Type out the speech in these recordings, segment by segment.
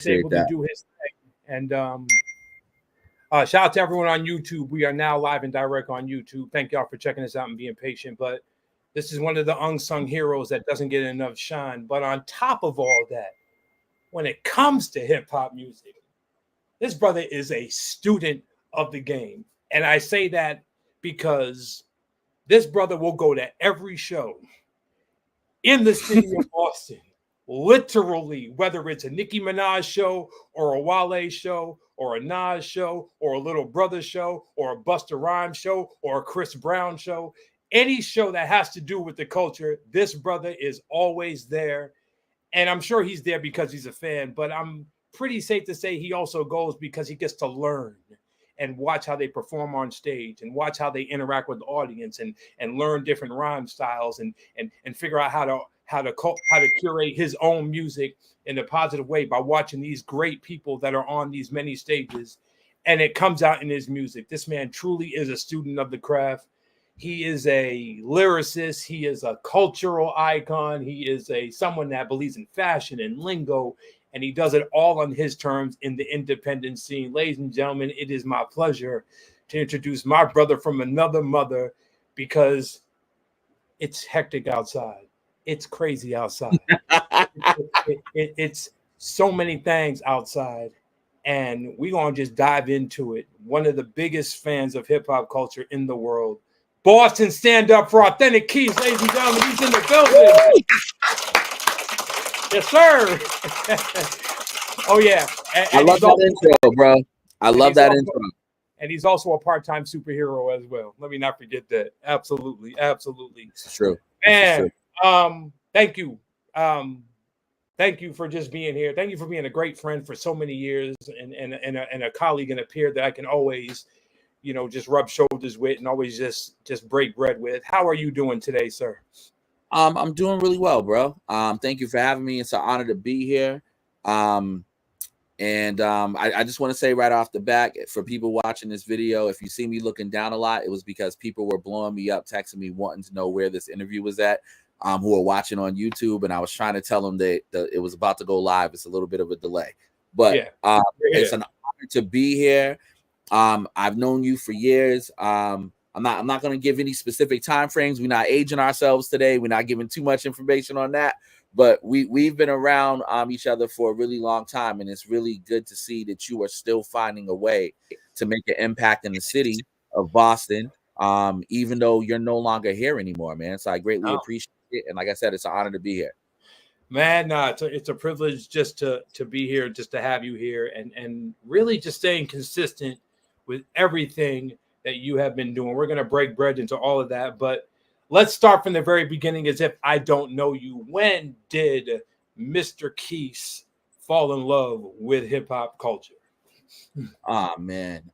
Appreciate able to that. do his thing. And shout out to everyone on YouTube. We are now live and direct on YouTube. Thank y'all for checking us out and being patient. But this is one of the unsung heroes that doesn't get enough shine. But on top of all that, when it comes to hip hop music, this brother is a student of the game. And I say that because this brother will go to every show in the city of Boston. Literally, whether it's a Nicki Minaj show or a Wale show or a Nas show or a Little Brother show or a Busta Rhymes show or a Chris Brown show, any show that has to do with the culture, this brother is always there. And I'm sure he's there because he's a fan, but I'm pretty safe to say he also goes because he gets to learn and watch how they perform on stage and watch how they interact with the audience and learn different rhyme styles and figure out how to curate his own music in a positive way by watching these great people that are on these many stages, and it comes out in his music. This man truly is a student of the craft. He is a lyricist. He is a cultural icon. He is someone that believes in fashion and lingo, and he does it all on his terms in the independent scene. Ladies and gentlemen, it is my pleasure to introduce my brother from another mother, because it's hectic outside. It's crazy outside. It's so many things outside, and we're going to just dive into it. One of the biggest fans of hip-hop culture in the world, Boston, stand up for authentic Quis, ladies and gentlemen. He's in the building. Yes, sir. Oh, yeah. I love that intro, bro. I love that intro. And he's also a part-time superhero as well. Let me not forget that. Absolutely. Absolutely. It's true. And thank you. Thank you for just being here. Thank you for being a great friend for so many years and a colleague and a peer that I can always, just rub shoulders with and always just break bread with. How are you doing today, sir? I'm doing really well, bro. Thank you for having me. It's an honor to be here. I just want to say right off the bat, for people watching this video, if you see me looking down a lot, it was because people were blowing me up, texting me, wanting to know where this interview was at, who are watching on YouTube. And I was trying to tell them that it was about to go live. It's a little bit of a delay, but it's an honor to be here. I've known you for years. I'm not going to give any specific time frames. We're not aging ourselves today. We're not giving too much information on that. But we've been around each other for a really long time, and it's really good to see that you are still finding a way to make an impact in the city of Boston, even though you're no longer here anymore, man. So I greatly appreciate it, and like I said, it's an honor to be here. Man, it's a privilege just to be here, just to have you here, and really just staying consistent with everything that you have been doing. We're going to break bread into all of that, but let's start from the very beginning as if I don't know you. When did Mr. Quis fall in love with hip-hop culture? Oh, man.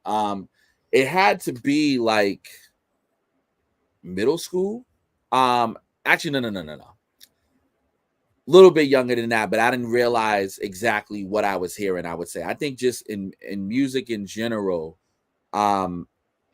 It had to be like middle school. Actually, no. A little bit younger than that, but I didn't realize exactly what I was hearing, I would say. I think just in music in general,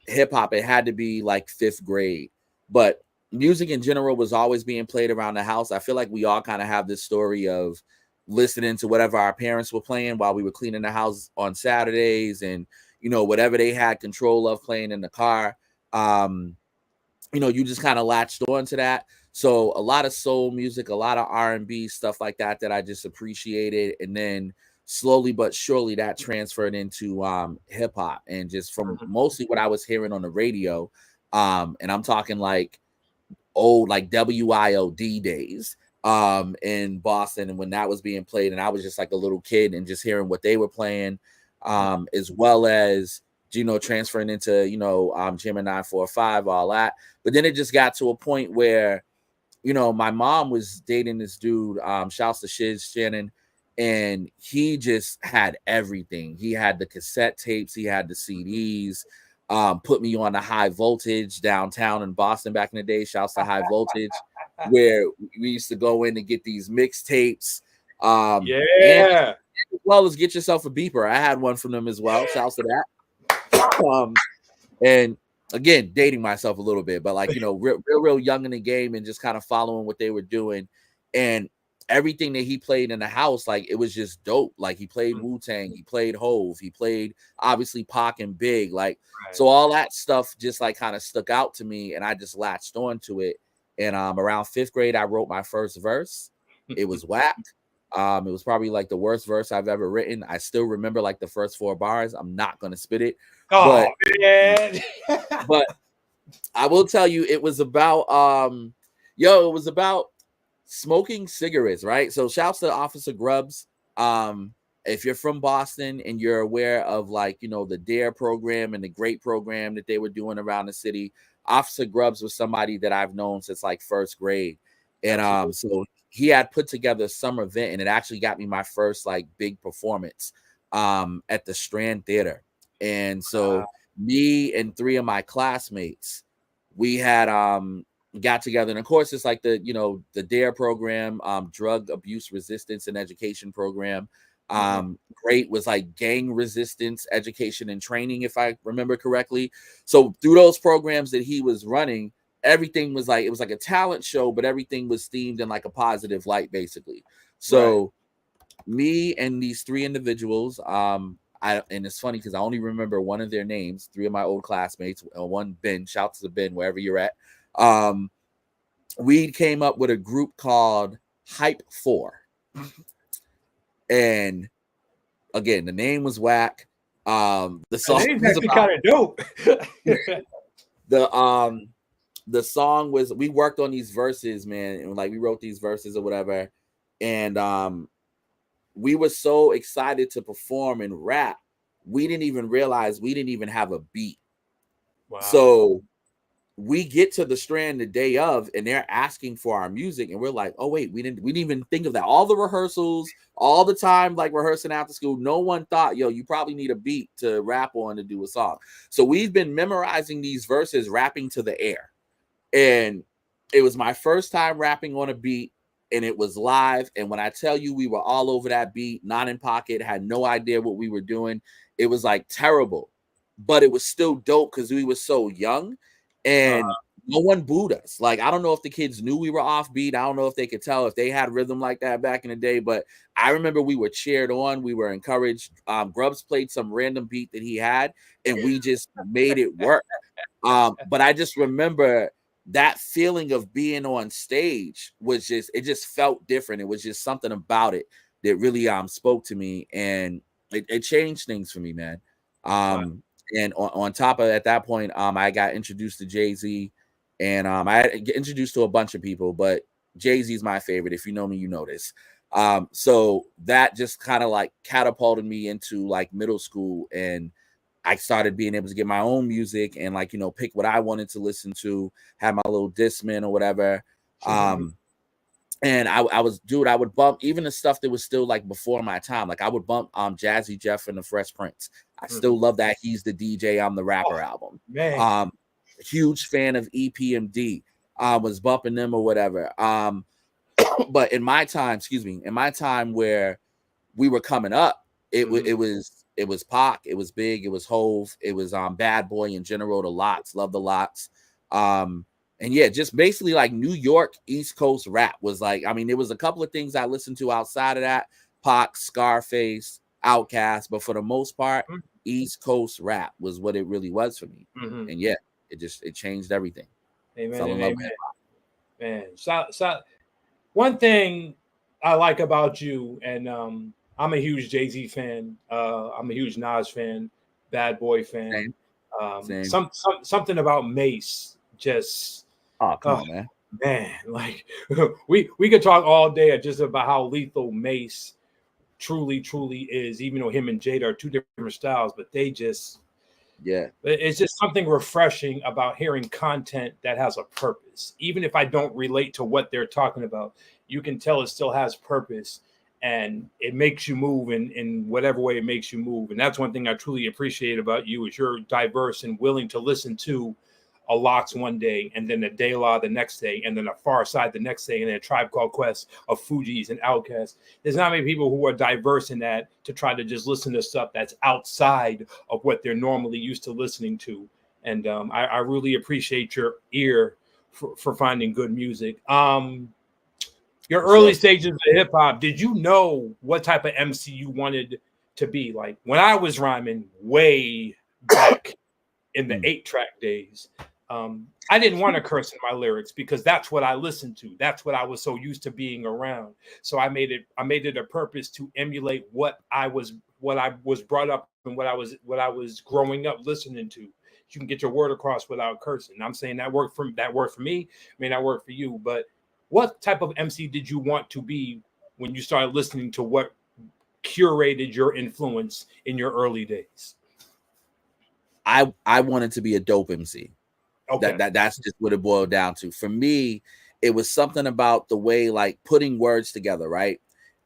hip-hop, it had to be like 5th grade. But music in general was always being played around the house. I feel like we all kind of have this story of listening to whatever our parents were playing while we were cleaning the house on Saturdays, and whatever they had control of playing in the car. You just kind of latched on to that. So a lot of soul music, a lot of R&B, stuff like that I just appreciated. And then slowly but surely that transferred into hip hop, and just from mostly what I was hearing on the radio. And I'm talking like old, like WIOD days in Boston, and when that was being played, and I was just like a little kid and just hearing what they were playing, as well as transferring into Gemini 945, all that. But then it just got to a point where my mom was dating this dude, shouts to Shiz Shannon, and he just had everything. He had the cassette tapes, he had the CDs. Put me on the High Voltage downtown in Boston back in the day. Shouts to High Voltage, where we used to go in and get these mixtapes. And as well as get yourself a beeper. I had one from them as well. Shouts to that. And again, dating myself a little bit, but like real young in the game, and just kind of following what they were doing. And everything that he played in the house, like it was just dope. Like he played Wu-Tang, he played Hove, he played obviously Pac and Big. Like, so all that stuff just like kind of stuck out to me, and I just latched onto it. And around 5th grade, I wrote my first verse. It was whack. It was probably like the worst verse I've ever written. I still remember like the first 4 bars. I'm not gonna spit it. Oh man. But I will tell you, it was about it was about smoking cigarettes, right? So shouts to Officer Grubbs. If you're from Boston and you're aware of like, you know, the DARE program and the GREAT program that they were doing around the city, Officer Grubbs was somebody that I've known since like 1st grade. And so he had put together a summer event, and it actually got me my first like big performance at the Strand Theater. And so me and 3 of my classmates, we had got together, and of course it's like the, you know, the DARE program, drug abuse resistance and education program. GREAT was like gang resistance education and training, if I remember correctly. So through those programs that he was running, everything was like, it was like a talent show, but everything was themed in like a positive light, basically. So me and these 3 individuals, and it's funny because I only remember one of their names, 3 of my old classmates, one Ben, shouts to Ben, wherever you're at. We came up with a group called Hype 4. And again, the name was whack. The song was actually kind of dope. The song was, we worked on these verses, man, and like we wrote these verses or whatever. And we were so excited to perform and rap, we didn't even realize we didn't even have a beat. Wow. So we get to the Strand the day of, and they're asking for our music, and we're like, oh wait, we didn't even think of that. All the rehearsals, all the time, like rehearsing after school, no one thought, yo, you probably need a beat to rap on to do a song. So we've been memorizing these verses, rapping to the air. And it was my first time rapping on a beat, and it was live. And when I tell you, we were all over that beat, not in pocket, had no idea what we were doing. It was like terrible, but it was still dope because we were so young, and no one booed us. Like, I don't know if the kids knew we were offbeat. I don't know if they could tell if they had rhythm like that back in the day, but I remember we were cheered on. We were encouraged. Grubbs played some random beat that he had, and we just made it work. But I just remember that feeling of being on stage was just, it just felt different. It was just something about it that really spoke to me, and it changed things for me, man. And on top of, at that point, I got introduced to Jay-Z, and I got introduced to a bunch of people, but Jay-Z is my favorite. If you know me, you know this. So that just kind of like catapulted me into like middle school, and I started being able to get my own music and like, you know, pick what I wanted to listen to, have my little Discman or whatever. And I would bump even the stuff that was still like before my time. Like I would bump Jazzy Jeff and the Fresh Prince. I still love that He's the DJ, I'm the Rapper album. Man. Huge fan of EPMD. Was bumping them or whatever. But in my time where we were coming up, it was Pac, it was Big, it was Hove, it was Bad Boy in general, the Lots, love the Lots. And yeah, just basically like New York East Coast rap was like, I mean, there was a couple of things I listened to outside of that, Pac, Scarface, Outkast, but for the most part, East Coast rap was what it really was for me. And yeah, it changed everything. Amen. Man, so one thing I like about you, and I'm a huge Jay-Z fan. I'm a huge Nas fan, Bad Boy fan. Same. Something about Mace just. Oh, come on, man! Like we could talk all day just about how lethal Mace truly is. Even though him and Jada are two different styles, but they just. Yeah, it's just something refreshing about hearing content that has a purpose. Even if I don't relate to what they're talking about, you can tell it still has purpose, and it makes you move in whatever way it makes you move. And that's one thing I truly appreciate about you, is you're diverse and willing to listen to a Lox one day, and then a De La the next day, and then a Far Side the next day, and then a Tribe Called Quest, of Fugees and Outkast. There's not many people who are diverse in that to try to just listen to stuff that's outside of what they're normally used to listening to. And I really appreciate your ear for finding good music. your For early sure. stages of hip hop, did you know what type of MC you wanted to be? Like when I was rhyming way back in the 8-track days, I didn't want to curse in my lyrics because that's what I listened to. That's what I was so used to being around. So I made it a purpose to emulate what I was brought up and what I was growing up listening to. You can get your word across without cursing. I'm saying that worked for me, may not work for you, but what type of MC did you want to be when you started listening to what curated your influence in your early days? I wanted to be a dope MC. Okay. That's just what it boiled down to. For me, it was something about the way, like, putting words together, right?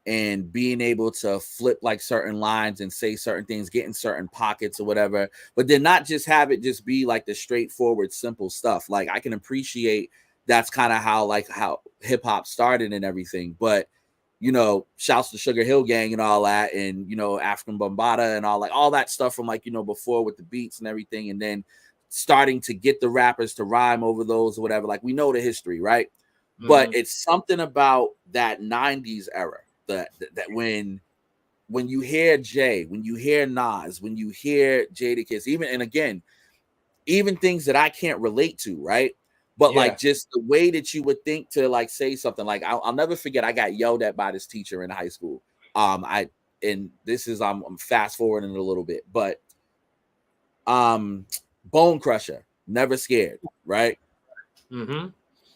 And being able to flip like certain lines and say certain things, get in certain pockets or whatever, but then not just have it just be like the straightforward, simple stuff. Like, I can appreciate that's kind of how hip hop started and everything. But shouts to Sugar Hill Gang and all that, and African Bombata and all that stuff from before with the beats and everything, and then starting to get the rappers to rhyme over those or whatever. Like, we know the history, right? But it's something about that 90s era that when you hear Jay, when you hear Nas, when you hear Jadakiss, even things that I can't relate to, right? But like, just the way that you would think to like say something. Like, I'll never forget, I got yelled at by this teacher in high school. And this is I'm fast forwarding a little bit, but Bone Crusher, Never Scared, right? Mm-hmm.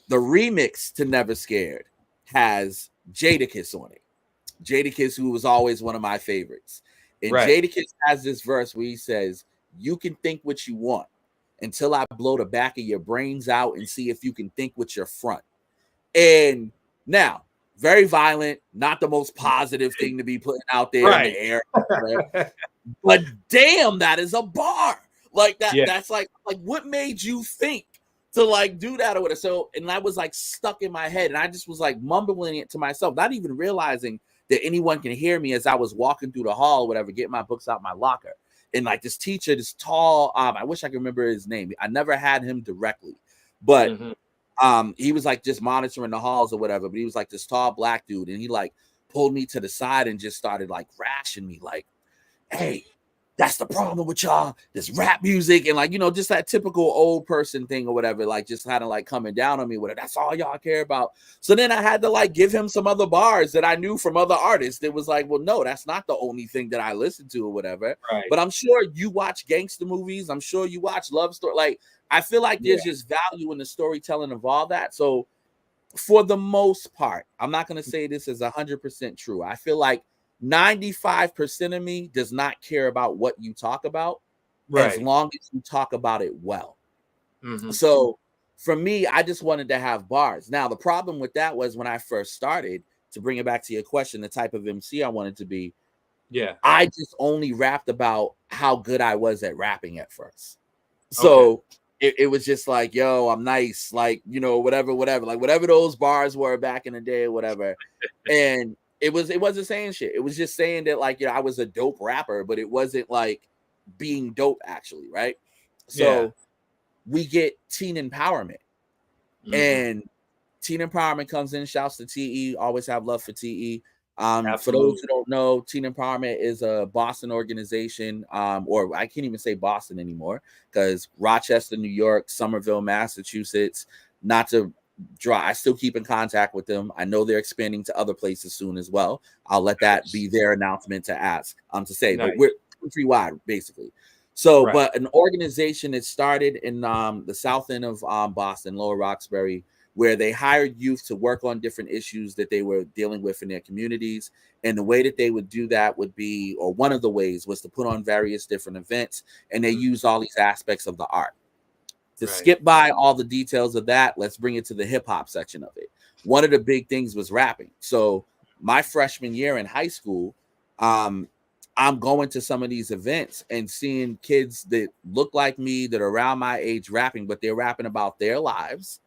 The remix to Never Scared has Jadakiss on it. Jadakiss, who was always one of my favorites. And Jadakiss has this verse where he says, "You can think what you want until I blow the back of your brains out and see if you can think with your front." And now, very violent, not the most positive thing to be putting out there in the air. But damn, that is a bar. Like that. Yeah. That's like what made you think to like do that or whatever? So, and that was like stuck in my head, and I just was like mumbling it to myself, not even realizing that anyone can hear me as I was walking through the hall or whatever, getting my books out my locker. And like this teacher, this tall, I wish I could remember his name. I never had him directly, but he was like just monitoring the halls or whatever. But he was like this tall black dude, and he like pulled me to the side and just started like rashing me, like, "Hey, that's the problem with y'all, this rap music," and like, just that typical old person thing or whatever, like just kind of like coming down on me with it. That's all y'all care about. So then I had to like give him some other bars that I knew from other artists. It was like, well, no, that's not the only thing that I listen to or whatever. Right. But I'm sure you watch gangster movies. I'm sure you watch love story. Like, I feel like there's just value in the storytelling of all that. So for the most part, I'm not going to say this is 100% true. I feel like 95% of me does not care about what you talk about, as long as you talk about it well. So for me, I just wanted to have bars. Now, the problem with that was when I first started, to bring it back to your question, the type of MC I wanted to be. Yeah. I just only rapped about how good I was at rapping at first. So it was just like, yo, I'm nice. Like, whatever. Like whatever those bars were back in the day or whatever. And it wasn't saying shit. It was just saying that like, I was a dope rapper, but it wasn't like being dope actually, right? So we get teen empowerment. And teen empowerment comes in. Shouts to TE. Always have love for TE. For those who don't know, Teen Empowerment is a Boston organization, or I can't even say Boston anymore because Rochester, New York, Somerville, Massachusetts. Not to draw, I still keep in contact with them. I know they're expanding to other places soon as well. I'll let that be their announcement to ask, to say, but we're countrywide basically. So, but an organization that started in the south end of Boston, Lower Roxbury, where they hired youth to work on different issues that they were dealing with in their communities. And the way that they would do that would be, or one of the ways was to put on various different events, and they use all these aspects of the art. To skip by all the details of that, let's bring it to the hip hop section of it. One of the big things was rapping. So my freshman year in high school, I'm going to some of these events and seeing kids that look like me, that are around my age, rapping, but they're rapping about their lives.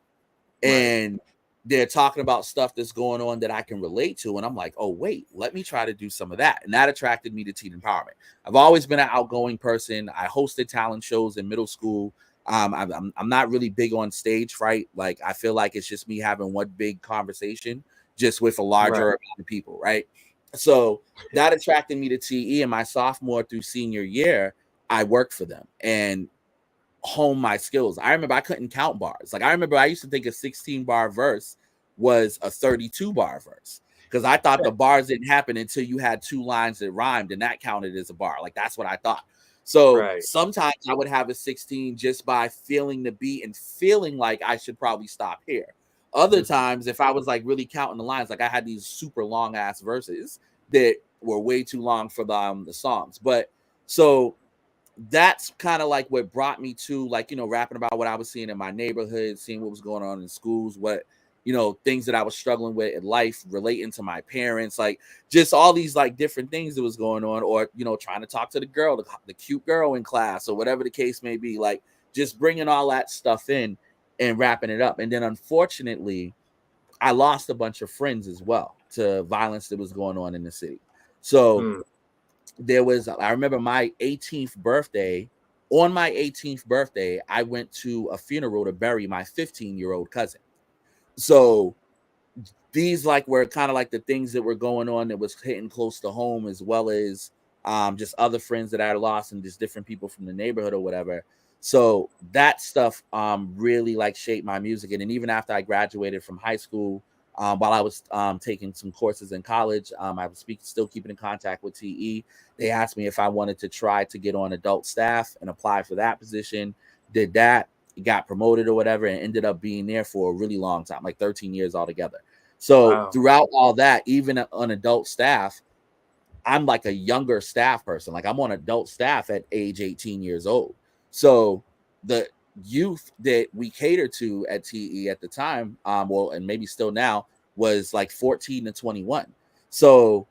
And they're talking about stuff that's going on that I can relate to. And I'm like, oh, wait, let me try to do some of that. And that attracted me to teen empowerment. I've always been an outgoing person. I hosted talent shows in middle school. I'm not really big on stage fright. Like, I feel like it's just me having one big conversation just with a larger amount of people, right? So that attracted me to TE. And my sophomore through senior year, I worked for them and hone my skills. I remember I couldn't count bars. Like I remember I used to think a 16 bar verse was a 32 bar verse because I thought the bars didn't happen until you had 2 lines that rhymed and that counted as a bar. Like that's what I thought. So sometimes I would have a 16 just by feeling the beat and feeling like I should probably stop here. Other times, if I was like really counting the lines, like I had these super long ass verses that were way too long for the songs. But so that's kind of like what brought me to like, you know, rapping about what I was seeing in my neighborhood, seeing what was going on in schools, what, you know, things that I was struggling with in life, relating to my parents, like just all these like different things that was going on, or, you know, trying to talk to the girl, the cute girl in class or whatever the case may be, like just bringing all that stuff in and wrapping it up. And then unfortunately, I lost a bunch of friends as well to violence that was going on in the city. So there was, I remember my 18th birthday. On my 18th birthday, I went to a funeral to bury my 15-year-old cousin. So these like were kind of like the things that were going on that was hitting close to home, as well as just other friends that I lost and just different people from the neighborhood or whatever. So that stuff really like shaped my music. And then even after I graduated from high school, while I was taking some courses in college, I was still keeping in contact with TE. They asked me if I wanted to try to get on adult staff and apply for that position. Did that, got promoted or whatever, and ended up being there for a really long time, like 13 years altogether. So throughout all that, even on adult staff, I'm like a younger staff person. Like I'm on adult staff at age 18 years old. So the youth that we cater to at TE at the time, well, and maybe still now, was like 14 to 21. So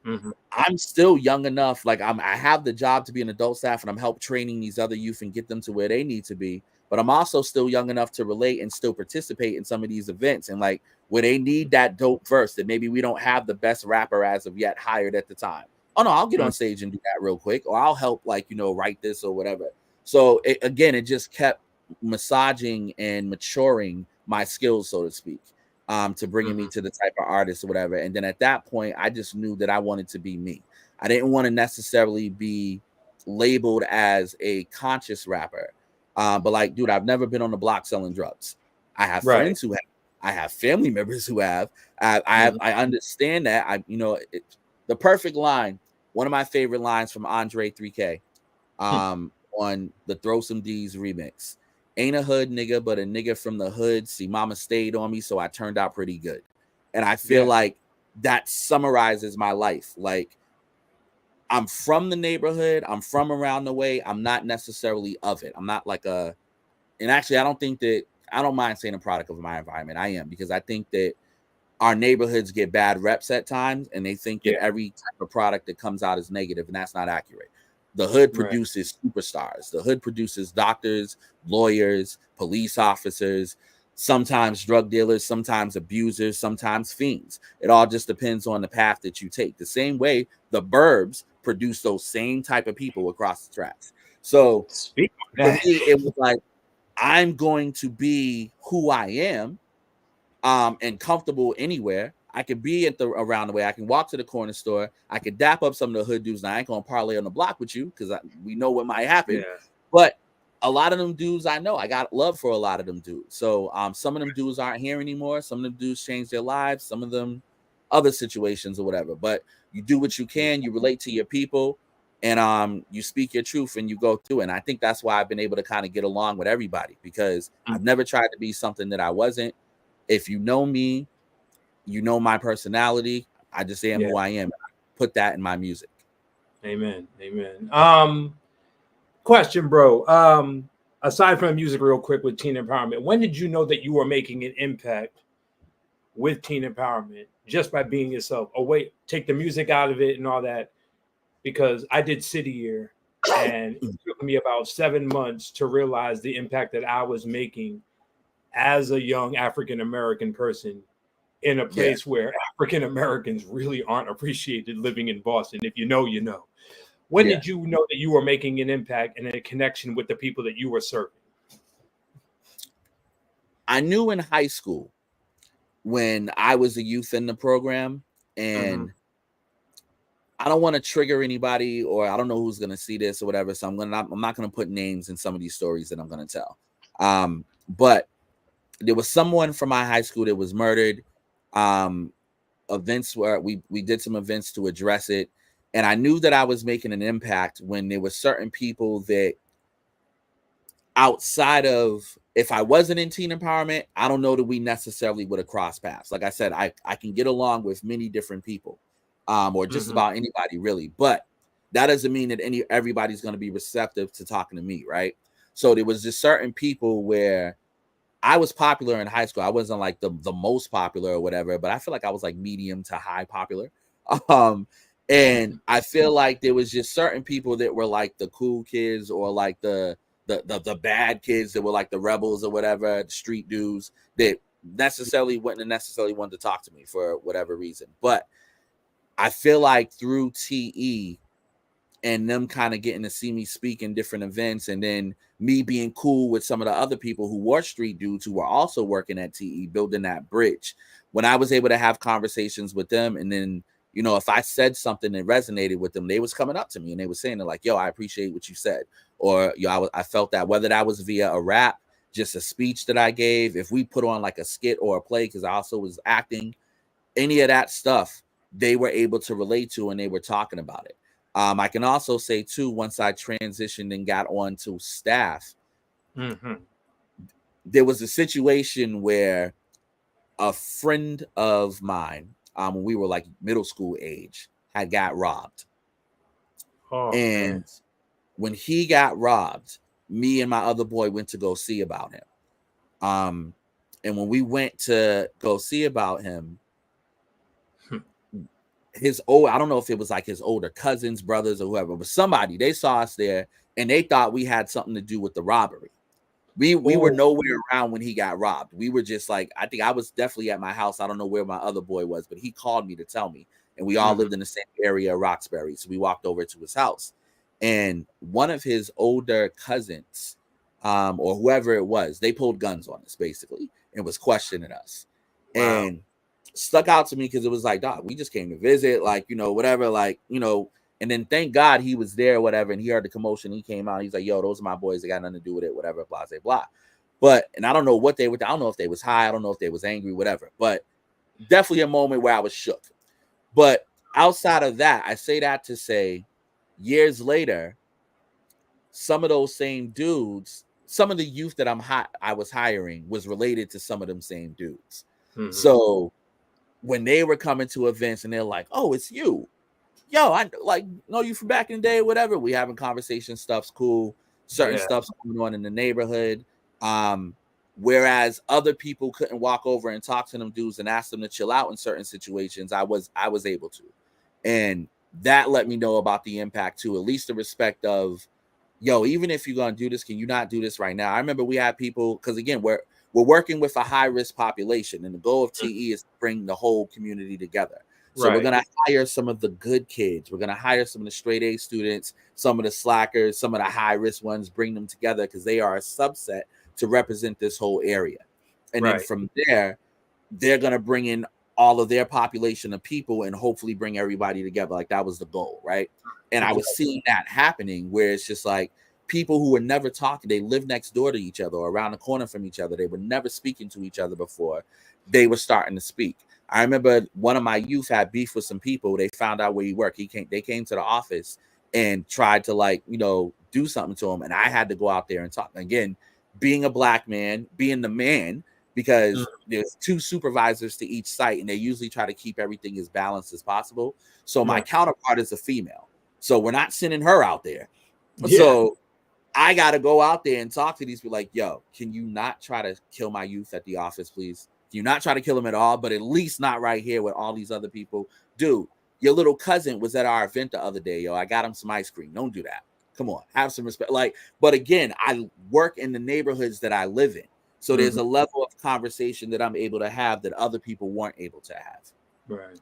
I'm still young enough. Like I have the job to be an adult staff, and I'm help training these other youth and get them to where they need to be. But I'm also still young enough to relate and still participate in some of these events, and like where they need that dope verse that maybe we don't have the best rapper as of yet hired at the time. Oh no, I'll get on stage and do that real quick, or I'll help, like, you know, write this or whatever. So it just kept massaging and maturing my skills, so to speak, to bringing me to the type of artist or whatever. And then at that point, I just knew that I wanted to be me. I didn't want to necessarily be labeled as a conscious rapper. But like, dude, I've never been on the block selling drugs. I have friends who have. I have family members who have. I understand that. The perfect line. One of my favorite lines from Andre 3K, on the Throw Some D's remix. Ain't a hood nigga, but a nigga from the hood. See, mama stayed on me, so I turned out pretty good. And I feel like that summarizes my life. Like, I'm from the neighborhood. I'm from around the way. I'm not necessarily of it. I'm not like and actually, I don't mind saying a product of my environment. I am, because I think that our neighborhoods get bad reps at times, and they think that every type of product that comes out is negative, and that's not accurate. The hood produces superstars. The hood produces doctors, lawyers, police officers, sometimes drug dealers, sometimes abusers, sometimes fiends. It all just depends on the path that you take. The same way the burbs produce those same type of people across the tracks. So for me, it was like, I'm going to be who I am, and comfortable anywhere. I could be around the way. I can walk to the corner store. I could dap up some of the hood dudes. Now I ain't gonna parlay on the block with you, because we know what might happen. But a lot of them dudes I know. I got love for a lot of them dudes. So some of them dudes aren't here anymore. Some of them dudes changed their lives. Some of them other situations or whatever. But you do what you can. You relate to your people, and you speak your truth, and you go through. And I think that's why I've been able to kind of get along with everybody, because I've never tried to be something that I wasn't. If you know me, you know my personality. I just am who I am. I put that in my music. Amen. Question, bro. Aside from music, real quick, with teen empowerment, when did you know that you were making an impact with teen empowerment just by being yourself? Oh, wait, take the music out of it and all that. Because I did City Year, and it took me about 7 months to realize the impact that I was making as a young African American person in a place where African Americans really aren't appreciated living in Boston. If you know, you know. When did you know that you were making an impact and a connection with the people that you were serving? I knew in high school, when I was a youth in the program, and I don't want to trigger anybody, or I don't know who's gonna see this or whatever. So I'm not gonna put names in some of these stories that I'm gonna tell. But there was someone from my high school that was murdered. Events where we did some events to address it, and I knew that I was making an impact when there were certain people that, outside of, if I wasn't in teen empowerment, I don't know that we necessarily would have crossed paths. Like I said, I can get along with many different people, or just about anybody really, but that doesn't mean that everybody's going to be receptive to talking to me, right? So there was just certain people where I was popular in high school. I wasn't like the most popular or whatever, but I feel like I was like medium to high popular. And I feel like there was just certain people that were like the cool kids, or like the bad kids that were like the rebels or whatever, the street dudes that wouldn't necessarily want to talk to me for whatever reason. But I feel like through TE and them kind of getting to see me speak in different events, and then me being cool with some of the other people who were street dudes who were also working at TE, building that bridge, when I was able to have conversations with them, and then, you know, if I said something that resonated with them, they was coming up to me and they were saying, they're like, yo, I appreciate what you said. Or, yo, I felt that, whether that was via a rap, just a speech that I gave, if we put on like a skit or a play, because I also was acting, any of that stuff, they were able to relate to, and they were talking about it. I can also say too, once I transitioned and got on to staff, there was a situation where a friend of mine, when we were like middle school age, had got robbed. And when he got robbed, me and my other boy went to go see about him. And when we went to go see about him, I don't know if it was like his older cousins, brothers, or whoever, but somebody, they saw us there and they thought we had something to do with the robbery. We were nowhere around when he got robbed. We were just like, I think I was definitely at my house. I don't know where my other boy was, but he called me to tell me. And we all lived in the same area of Roxbury. So we walked over to his house. And one of his older cousins, or whoever it was, they pulled guns on us basically and was questioning us. Wow. And stuck out to me because it was like, dog, we just came to visit, like, you know, whatever, like, you know. And then thank God he was there, whatever, and he heard the commotion. He came out. He's like, yo, those are my boys. They got nothing to do with it, whatever, blah, blah, blah. But, and I don't know what they were, I don't know if they was high. I don't know if they was angry, whatever. But definitely a moment where I was shook. But outside of that, I say that to say, years later, some of those same dudes, some of the youth that I was hiring was related to some of them same dudes. So when they were coming to events and they're like, oh, it's you. Yo, I like know you from back in the day, whatever. We having conversation, stuff's cool. Certain stuff's going on in the neighborhood. Whereas other people couldn't walk over and talk to them dudes and ask them to chill out in certain situations, I was able to. And that let me know about the impact too, at least the respect of, yo, even if you're gonna do this, can you not do this right now? I remember we had people, because again, we're working with a high-risk population, and the goal of TE is to bring the whole community together. So we're going to hire some of the good kids. We're going to hire some of the straight A students, some of the slackers, some of the high-risk ones, bring them together because they are a subset to represent this whole area. And then from there, they're going to bring in all of their population of people and hopefully bring everybody together. Like that was the goal, right? And I was seeing that happening where it's just like people who were never talking, they lived next door to each other or around the corner from each other. They were never speaking to each other before. They were starting to speak. I remember one of my youth had beef with some people. They found out where he worked. They came to the office and tried to, like, you know, do something to him. And I had to go out there and talk. Again, being a black man, being the man, because there's two supervisors to each site and they usually try to keep everything as balanced as possible. So my counterpart is a female. So we're not sending her out there. So I got to go out there and talk to these people like, yo, can you not try to kill my youth at the office, please? Can you not try to kill him at all, but at least not right here with all these other people? Dude, your little cousin was at our event the other day, yo. I got him some ice cream. Don't do that. Come on, have some respect. Like, but again, I work in the neighborhoods that I live in. So there's a level of conversation that I'm able to have that other people weren't able to have. Right.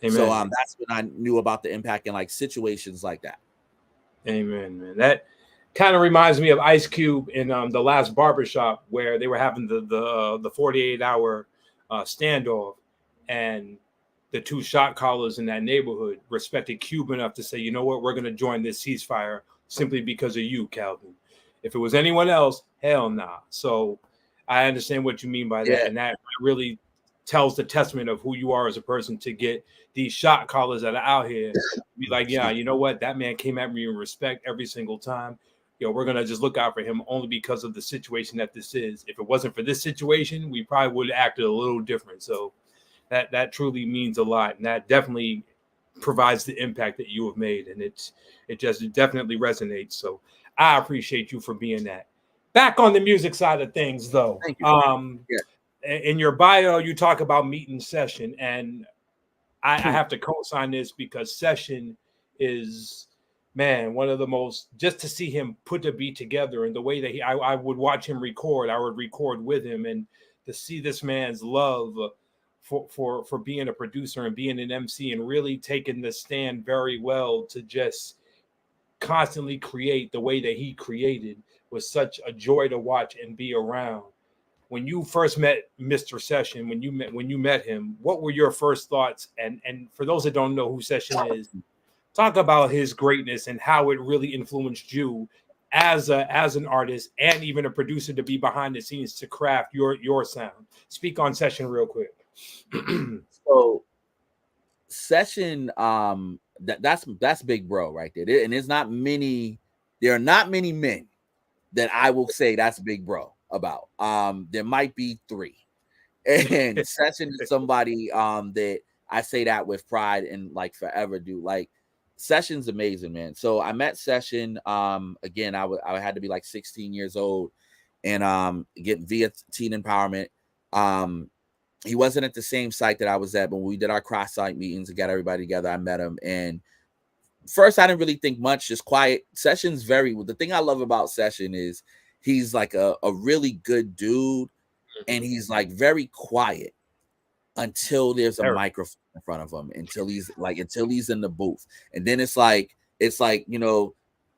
Amen. So that's when I knew about the impact in like situations like that. Amen, man. That kind of reminds me of Ice Cube in the last barbershop where they were having the 48-hour standoff, and the two shot callers in that neighborhood respected Cube enough to say, you know what, we're going to join this ceasefire simply because of you, Calvin. If it was anyone else, hell nah. So I understand what you mean by that. Yeah. And that really tells the testament of who you are as a person to get these shot callers that are out here. Be like, yeah, you know what? That man came at me in respect every single time. We're going to just look out for him only because of the situation that this is. If it wasn't for this situation, we probably would have acted a little different. So that truly means a lot. And that definitely provides the impact that you have made. And it definitely resonates. So I appreciate you for being that. Back on the music side of things, though. Thank you. Yeah. In your bio, you talk about meeting Session, and I have to co-sign this because Session is, man, one of the most, just to see him put the beat together and the way that I would watch him record, I would record with him, and to see this man's love for being a producer and being an MC and really taking the stand very well to just constantly create the way that he created was such a joy to watch and be around. When you first met Mr. Session, when you met him, what were your first thoughts? And for those that don't know who Session is, talk about his greatness and how it really influenced you as an artist and even a producer to be behind the scenes to craft your sound. Speak on Session real quick. So Session, that's big bro right there. And there are not many men that I will say that's big bro about. There might be 3. And Session is somebody that I say that with pride and like forever, dude. Like Session's amazing, man. So I met Session again, I had to be like 16 years old and get via Teen Empowerment. He wasn't at the same site that I was at, but when we did our cross-site meetings and got everybody together, I met him. And first, I didn't really think much, just quiet. Session's the thing I love about Session is he's like a really good dude, and he's like very quiet until there's a microphone in front of him, until he's in the booth. And then it's like,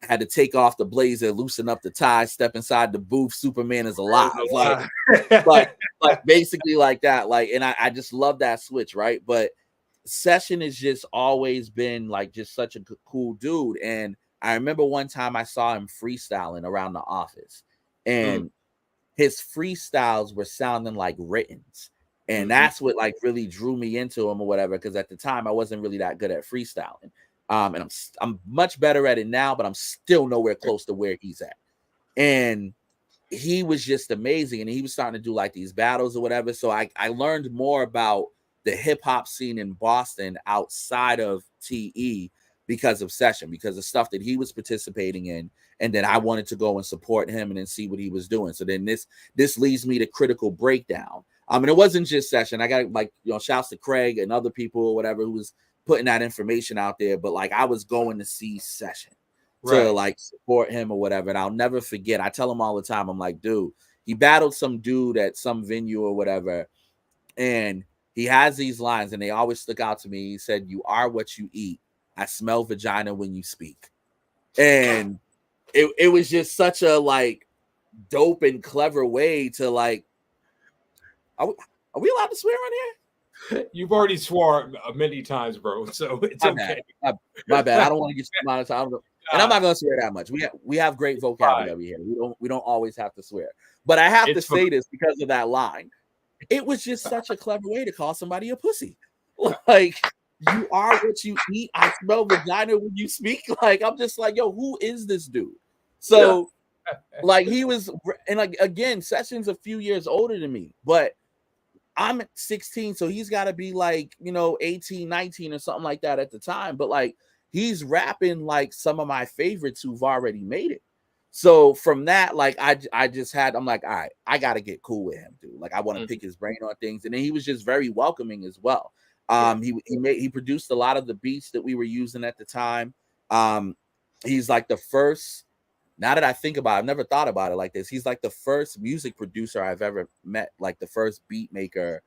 had to take off the blazer, loosen up the tie, step inside the booth. Superman is alive. like basically like that. Like, and I just love that switch, right? But Session has just always been like just such a cool dude. And I remember one time I saw him freestyling around the office, and his freestyles were sounding like writtens. And that's what like really drew me into him or whatever, because at the time I wasn't really that good at freestyling. And I'm much better at it now, but I'm still nowhere close to where he's at. And he was just amazing. And he was starting to do like these battles or whatever. So I learned more about the hip hop scene in Boston outside of TE because of Session, because of stuff that he was participating in. And then I wanted to go and support him and then see what he was doing. So then this leads me to Critical Breakdown. And it wasn't just Session. I got like, shouts to Craig and other people or whatever who was putting that information out there. But like, I was going to see Session to like support him or whatever. And I'll never forget. I tell him all the time, I'm like, dude, he battled some dude at some venue or whatever. And he has these lines and they always stuck out to me. He said, "You are what you eat. I smell vagina when you speak." And it was just such a like dope and clever way to like, are we allowed to swear on here? You've already swore many times, bro. So it's okay. My bad. I don't want to get monetized. And I'm not gonna swear that much. We have great vocabulary here. We don't always have to swear. But I have to say this because of that line. It was just such a clever way to call somebody a pussy. Like, you are what you eat. I smell vagina when you speak. Like, I'm just like, yo, who is this dude? So, like, he was, and like, again, Session's a few years older than me, but I'm 16, so he's got to be like, 18, 19 or something like that at the time. But like, he's rapping like some of my favorites who've already made it. So from that, like, I'm like, all right, I got to get cool with him, dude. Like, I want to pick his brain on things. And then he was just very welcoming as well. He produced a lot of the beats that we were using at the time. He's like the first, now that I think about it, I've never thought about it like this. He's like the first music producer I've ever met, like the first beat maker,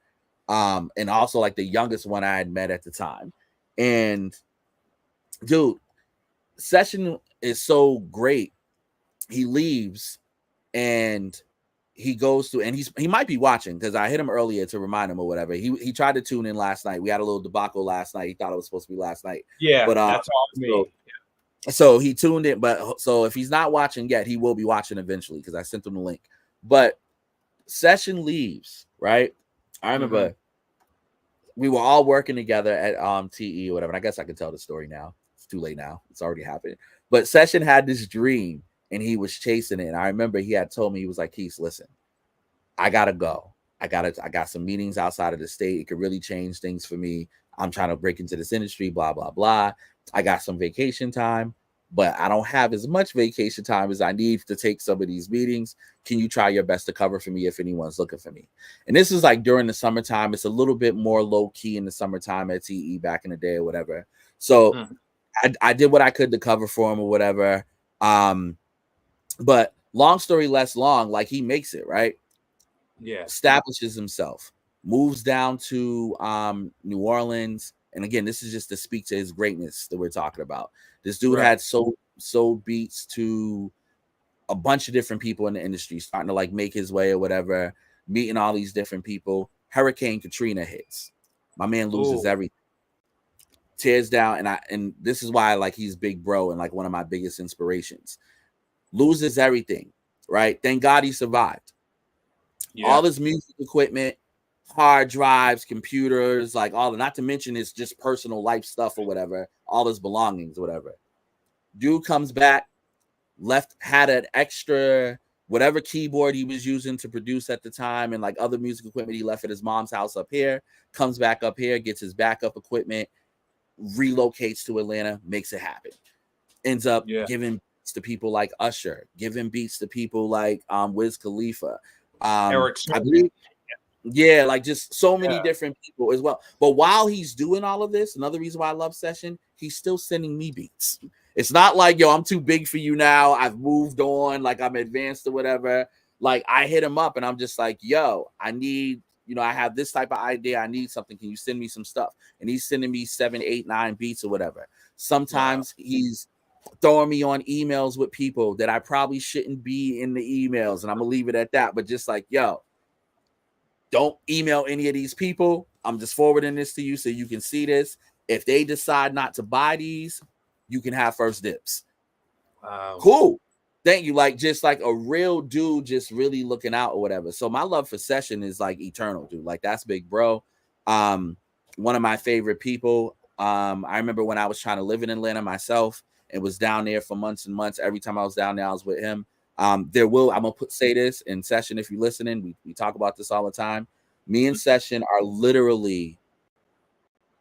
and also like the youngest one I had met at the time. And dude, Session is so great. He leaves and he goes to, and he might be watching because I hit him earlier to remind him or whatever. He tried to tune in last night. We had a little debacle last night. He thought it was supposed to be last night. Yeah, but that's all me. So he tuned in, but so if he's not watching yet, he will be watching eventually because I sent him the link. But Session leaves, right? I remember we were all working together at TE or whatever. And I guess I can tell the story now. It's too late now. It's already happened. But Session had this dream and he was chasing it. And I remember he had told me, he was like, Quis, listen, I gotta go. I got some meetings outside of the state. It could really change things for me. I'm trying to break into this industry, blah, blah, blah. I got some vacation time, but I don't have as much vacation time as I need to take some of these meetings. Can you try your best to cover for me if anyone's looking for me? And this is like during the summertime. It's a little bit more low key in the summertime at TE back in the day or whatever. So I did what I could to cover for him or whatever. But long story less long, like he makes it, right? Yeah. Establishes himself, moves down to New Orleans. And again, this is just to speak to his greatness that we're talking about. This dude had sold beats to a bunch of different people in the industry, starting to like make his way or whatever, meeting all these different people. Hurricane Katrina hits. My man loses everything. Tears down, and this is why like he's big bro and like one of my biggest inspirations. Loses everything, right? Thank God he survived. Yeah. All his music equipment, hard drives, computers, like all, not to mention his just personal life stuff or whatever, all his belongings, whatever. Dude comes back, had an extra whatever keyboard he was using to produce at the time and like other music equipment he left at his mom's house up here, comes back up here, gets his backup equipment, relocates to Atlanta, makes it happen. Ends up giving beats to people like Usher, giving beats to people like Wiz Khalifa. Eric I believe, like just so many different people as well. But while he's doing all of this, another reason why I love Session, he's still sending me beats. It's not like, yo, I'm too big for you now. I've moved on, like I'm advanced or whatever. Like I hit him up and I'm just like, yo, I need, I have this type of idea. I need something. Can you send me some stuff? And he's sending me 7, 8, 9 beats or whatever. Sometimes he's throwing me on emails with people that I probably shouldn't be in the emails. And I'm going to leave it at that. But just like, yo, don't email any of these people. I'm just forwarding this to you so you can see this. If they decide not to buy these, you can have first dibs. Wow. Cool. Thank you. Like, just like a real dude, just really looking out or whatever. So my love for Session is like eternal, dude. Like that's big bro. One of my favorite people. I remember when I was trying to live in Atlanta myself and was down there for months and months. Every time I was down there, I was with him. I'm gonna say this in Session. If you're listening, we talk about this all the time. Me and Session are literally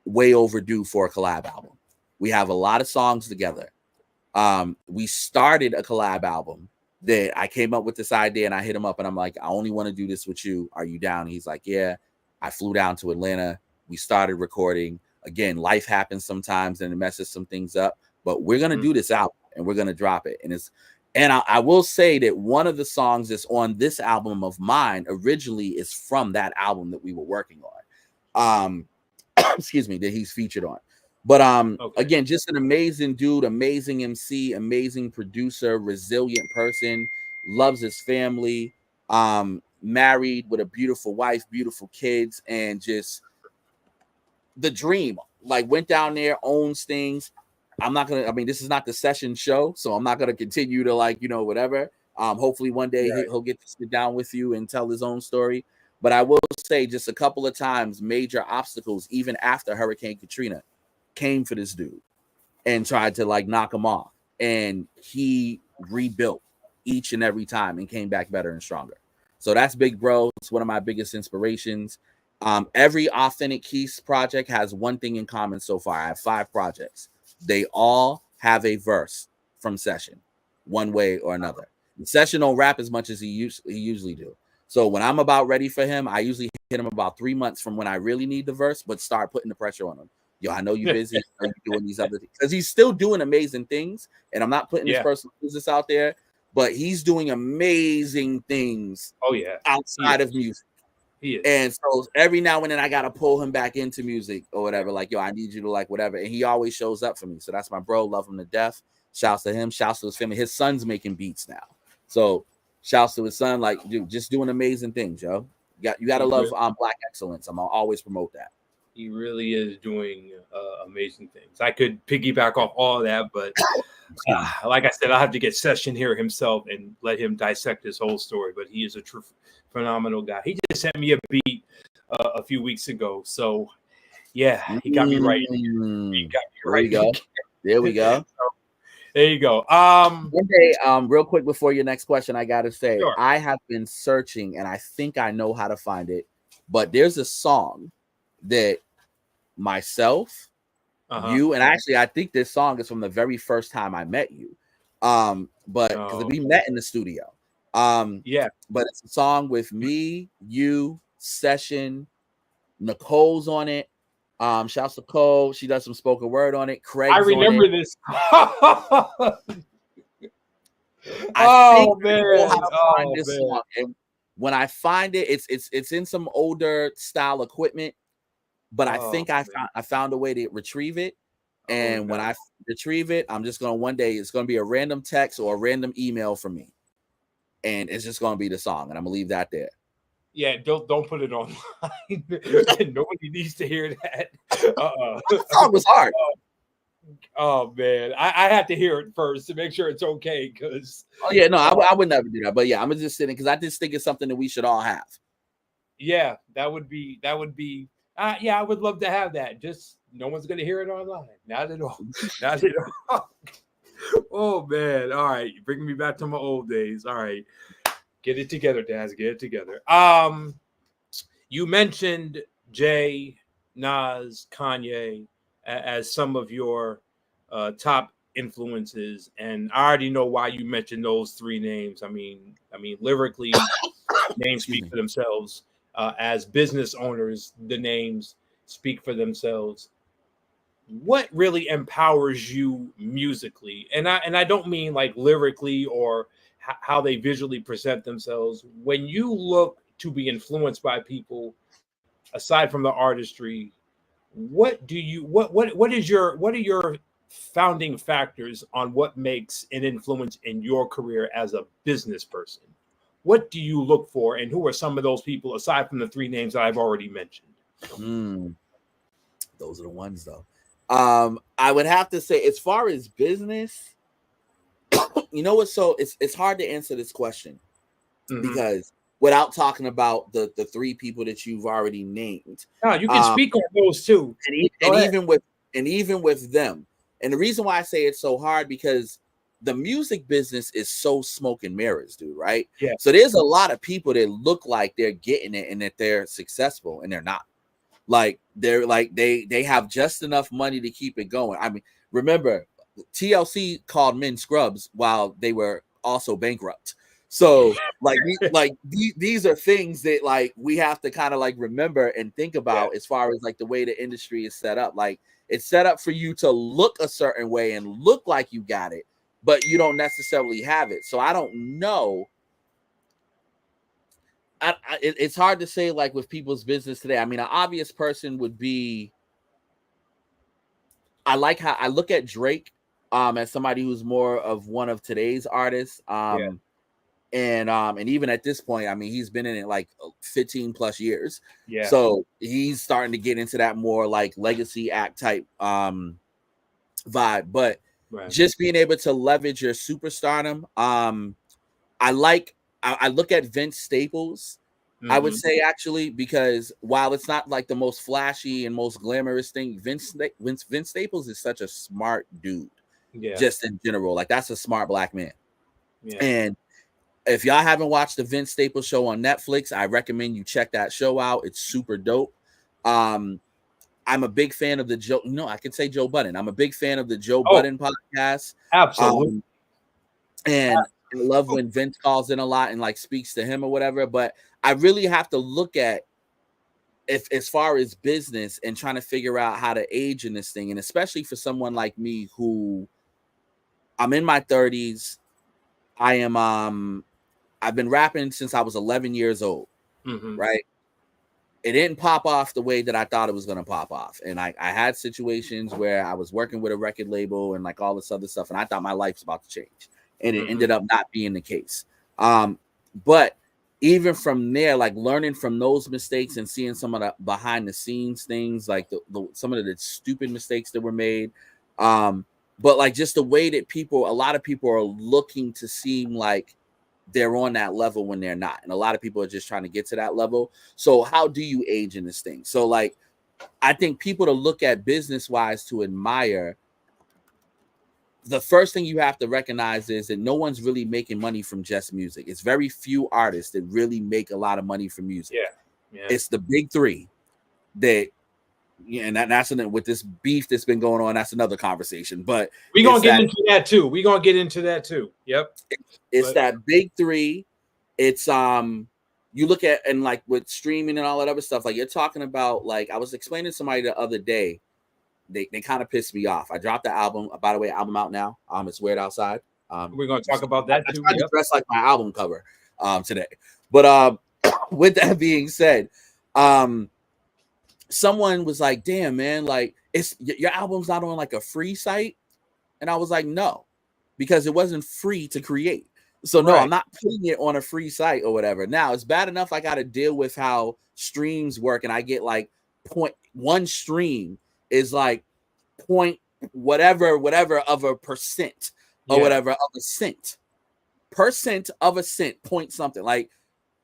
way overdue for a collab album. We have a lot of songs together. We started a collab album that I came up with this idea and I hit him up and I'm like, I only want to do this with you. Are you down? And he's like, yeah. I flew down to Atlanta. We started recording. Again, life happens sometimes and it messes some things up, but we're going to do this album and we're going to drop it. And I will say that one of the songs that's on this album of mine originally is from that album that we were working on. Excuse me, that he's featured on. But again, just an amazing dude, amazing MC, amazing producer, resilient person, loves his family, married with a beautiful wife, beautiful kids, and just the dream. Like went down there, owns things. This is not the Session show, so I'm not gonna continue to whatever. Hopefully one day he'll get to sit down with you and tell his own story. But I will say just a couple of times, major obstacles, even after Hurricane Katrina, came for this dude and tried to knock him off. And he rebuilt each and every time and came back better and stronger. So that's big bro. It's one of my biggest inspirations. Every Authentic Quis project has one thing in common so far. I have 5 projects. They all have a verse from Session, one way or another. Session don't rap as much as he usually do. So when I'm about ready for him, I usually hit him about 3 months from when I really need the verse, but start putting the pressure on him. Yo, I know you're busy. I know you're doing these other things. Because he's still doing amazing things. And I'm not putting his personal business out there, but he's doing amazing things outside of music. And so every now and then I got to pull him back into music or whatever. Like, yo, I need you to whatever. And he always shows up for me. So that's my bro. Love him to death. Shouts to him. Shouts to his family. His son's making beats now. So shouts to his son. Like, dude, just doing amazing things, yo. You got to love Black excellence. I'm gonna always promote that. He really is doing amazing things. I could piggyback off all of that, but like I said, I'll have to get Session here himself and let him dissect this whole story. But he is a phenomenal guy. He just sent me a beat a few weeks ago. So, yeah, he got me right. He got me right. There we go. So, there you go. One day, real quick before your next question, I got to say, sure. I have been searching and I think I know how to find it. But there's a song that myself, you, and actually I think this song is from the very first time I met you, but because we met in the studio, yeah, but it's a song with me, you, Session, Nicole's on it. Shouts to Cole, she does some spoken word on it. Craig's I remember on it. this. Song. And when I find it, it's in some older style equipment. But I think I found a way to retrieve it. And when I retrieve it, I'm just going to one day, it's going to be a random text or a random email from me. And it's just going to be the song. And I'm going to leave that there. Yeah, don't put it online. Nobody needs to hear that. The song was hard. Oh, man. I had to hear it first to make sure it's okay. Because I would never do that. But yeah, I'm just sitting because I just think it's something that we should all have. Yeah, that would be. Yeah, I would love to have that. Just no one's going to hear it online. Not at all. Not at all. Oh, man. All right. You're bringing me back to my old days. All right. Get it together, Daz. Get it together. You mentioned Jay, Nas, Kanye as some of your top influences. And I already know why you mentioned those three names. I mean, lyrically, names speak for themselves. As business owners, the names speak for themselves. What really empowers you musically? And I don't mean like lyrically or how they visually present themselves. When you look to be influenced by people, aside from the artistry, what are your founding factors on what makes an influence in your career as a business person? What do you look for, and who are some of those people aside from the three names that I've already mentioned? Those are the ones, though. I would have to say, as far as business, you know what? So it's hard to answer this question because without talking about the three people that you've already named, no, you can speak on those too, and even with them. And the reason why I say it's so hard because the music business is so smoke and mirrors, dude, right? Yeah. So there's a lot of people that look like they're getting it and that they're successful and they're not. Like they're like they have just enough money to keep it going. I mean, remember TLC called men scrubs while they were also bankrupt. So these are things that like we have to kind of like remember and think about as far as like the way the industry is set up. Like it's set up for you to look a certain way and look like you got it, but you don't necessarily have it. So I don't know. It's hard to say like with people's business today. I mean, an obvious person would be. I like how I look at Drake as somebody who's more of one of today's artists. And even at this point, I mean, he's been in it like 15 plus years. Yeah. So he's starting to get into that more like legacy act type vibe. But just being able to leverage your superstardom. I look at Vince Staples, I would say actually, because while it's not like the most flashy and most glamorous thing, Vince Staples is such a smart dude. Yeah. Just in general, like that's a smart black man. Yeah. And if y'all haven't watched the Vince Staples show on Netflix, I recommend you check that show out. It's super dope. I'm a big fan of the Joe. No, I could say Joe Budden. I'm a big fan of the Joe Budden podcast. Absolutely. And I love when Vince calls in a lot and like speaks to him or whatever. But I really have to look at as far as business and trying to figure out how to age in this thing. And especially for someone like me who I'm in my 30s. I've been rapping since I was 11 years old, right? It didn't pop off the way that I thought it was going to pop off. And I had situations where I was working with a record label and like all this other stuff. And I thought my life was about to change. And it ended up not being the case. But even from there, like learning from those mistakes and seeing some of the behind the scenes things, like some of the stupid mistakes that were made. But like just the way that a lot of people are looking to seem like they're on that level when they're not. And a lot of people are just trying to get to that level. So how do you age in this thing? So like, I think people to look at business wise to admire, the first thing you have to recognize is that no one's really making money from just music. It's very few artists that really make a lot of money from music. Yeah. It's the big three that, yeah, and that's with this beef that's been going on. That's another conversation. But we're gonna get into that too. We're gonna get into that too. Yep. It's that big three. It's you look at, and like with streaming and all that other stuff, like you're talking about, like I was explaining to somebody the other day, they kind of pissed me off. I dropped the album. By the way, album out now. It's Weird Outside. We're gonna talk about that too. I dress like my album cover today. But with that being said, someone was like, damn, man, like it's your album's not on like a free site. And I was like, no, because it wasn't free to create. So no, I'm not putting it on a free site or whatever. Now it's bad enough I got to deal with how streams work, and I get like 0.1 stream is like point whatever of a percent or whatever of a cent of a cent, point something. Like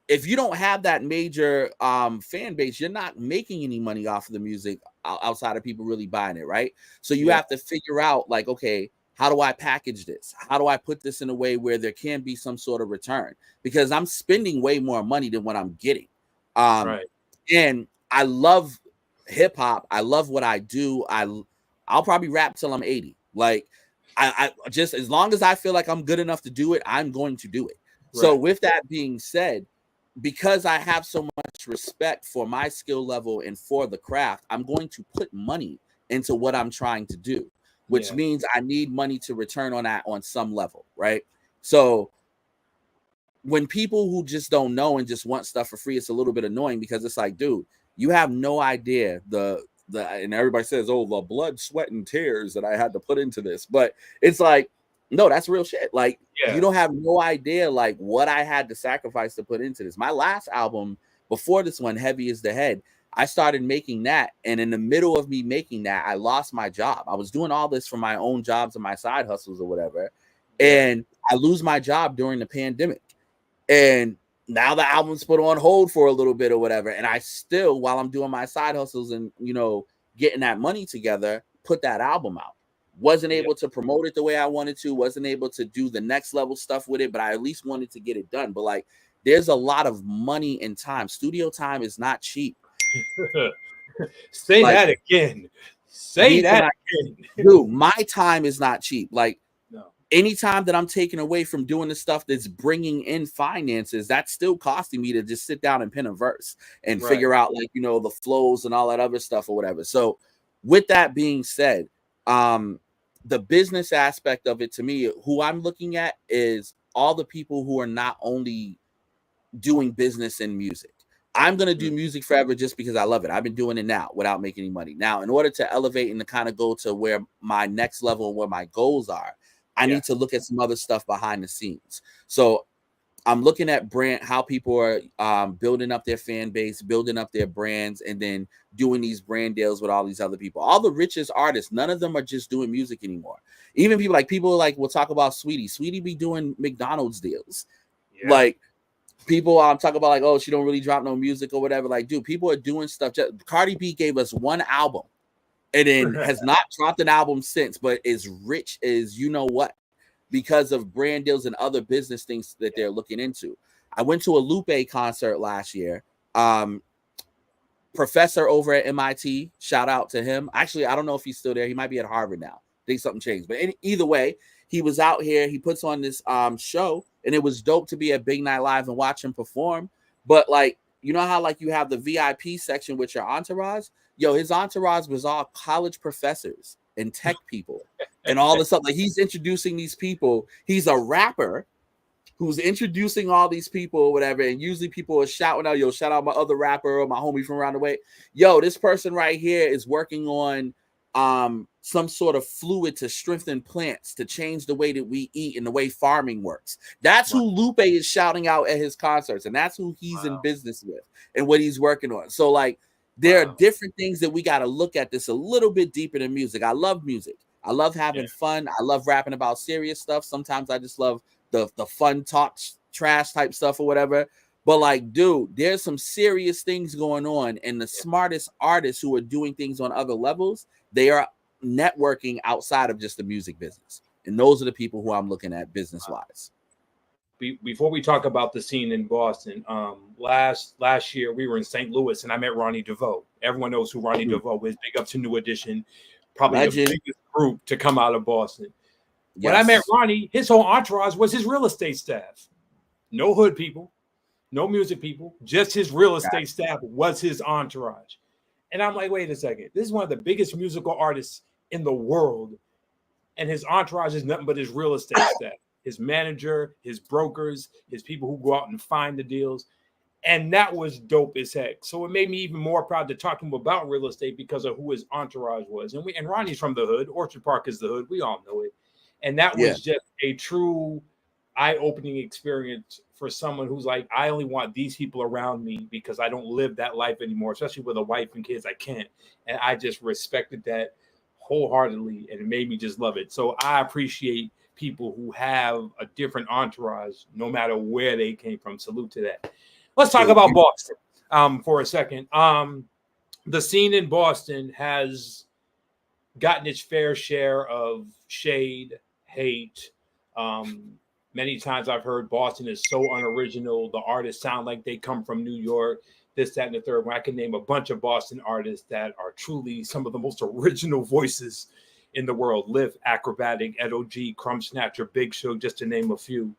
if you don't have that major fan base, you're not making any money off of the music outside of people really buying it, right? So you have to figure out like, okay, how do I package this? How do I put this in a way where there can be some sort of return? Because I'm spending way more money than what I'm getting. And I love hip hop. I love what I do. I'll probably rap till I'm 80. Like I just, as long as I feel like I'm good enough to do it, I'm going to do it. So with that being said, because I have so much respect for my skill level and for the craft, I'm going to put money into what I'm trying to do, which means I need money to return on that on some level, right? So when people who just don't know and just want stuff for free, it's a little bit annoying, because it's like, dude, you have no idea and everybody says, oh, the blood, sweat, and tears that I had to put into this. But it's like, no, that's real shit. Like, you don't have no idea like what I had to sacrifice to put into this. My last album before this one, Heavy is the Head, I started making that. And in the middle of me making that, I lost my job. I was doing all this for my own jobs and my side hustles or whatever. And I lose my job during the pandemic. And now the album's put on hold for a little bit or whatever. And I still, while I'm doing my side hustles and, getting that money together, put that album out. Wasn't able to promote it the way I wanted to, wasn't able to do the next level stuff with it, but I at least wanted to get it done. But like, there's a lot of money and time. Studio time is not cheap. Say like, that again. Say that again. Dude, my time is not cheap. Like, anytime that I'm taking away from doing the stuff that's bringing in finances, that's still costing me to just sit down and pen a verse and figure out like, the flows and all that other stuff or whatever. So with that being said, the business aspect of it, to me, who I'm looking at is all the people who are not only doing business in music. I'm going to do music forever just because I love it. I've been doing it now without making any money. Now, in order to elevate and to kind of go to where my next level and where my goals are, I need to look at some other stuff behind the scenes. So I'm looking at how people are building up their fan base, building up their brands, and then doing these brand deals with all these other people. All the richest artists, none of them are just doing music anymore. Even people like we'll talk about Sweetie. Sweetie be doing McDonald's deals. Like people talk about like, oh, she don't really drop no music or whatever. Like, dude, people are doing stuff. Cardi B gave us one album and then has not dropped an album since, but is rich as you know what, because of brand deals and other business things that they're looking into. I went to a Lupe concert last year. Professor over at MIT, shout out to him. Actually, I don't know if he's still there. He might be at Harvard now. I think something changed. But either way, he was out here. He puts on this show, and it was dope to be at Big Night Live and watch him perform. But like, you know how like you have the VIP section with your entourage? Yo, his entourage was all college professors and tech people and all this stuff. Like, he's introducing these people. He's a rapper who's introducing all these people or whatever. And usually people are shouting out, yo, shout out my other rapper or my homie from around the way. Yo, this person right here is working on some sort of fluid to strengthen plants, to change the way that we eat and the way farming works. That's who Lupe is shouting out at his concerts, and that's who he's in business with and what he's working on. So like there are different things that we got to look at this a little bit deeper than music. I love music. I love having fun. I love rapping about serious stuff. Sometimes I just love the fun talk trash type stuff or whatever. But like, dude, there's some serious things going on, and the smartest artists who are doing things on other levels, they are networking outside of just the music business. And those are the people who I'm looking at business wise. Before we talk about the scene in Boston, last year we were in St. Louis and I met Ronnie DeVoe. Everyone knows who Ronnie DeVoe is. Big up to New Edition, probably Legend. the biggest group to come out of Boston. When I met Ronnie, his whole entourage was his real estate staff. No hood people, no music people, just his real estate staff was his entourage. And I'm like, wait a second. This is one of the biggest musical artists in the world. And his entourage is nothing but his real estate staff, his manager, his brokers, his people who go out and find the deals. And that was dope as heck. So it made me even more proud to talk to him about real estate because of who his entourage was. And Ronnie's from the hood. Orchard Park is the hood. We all know it. And that was just a true eye-opening experience for someone who's like, I only want these people around me because I don't live that life anymore, especially with a wife and kids. I can't. And I just respected that wholeheartedly, and it made me just love it. So I appreciate people who have a different entourage, no matter where they came from. Salute to that. Let's talk about Boston for a second. The scene in Boston has gotten its fair share of shade, hate. Many times I've heard Boston is so unoriginal. The artists sound like they come from New York, this, that, and the third. When I can name a bunch of Boston artists that are truly some of the most original voices in the world. Lift, Acrobatic, Edo G, Crumb Snatcher, Big Shug, just to name a few.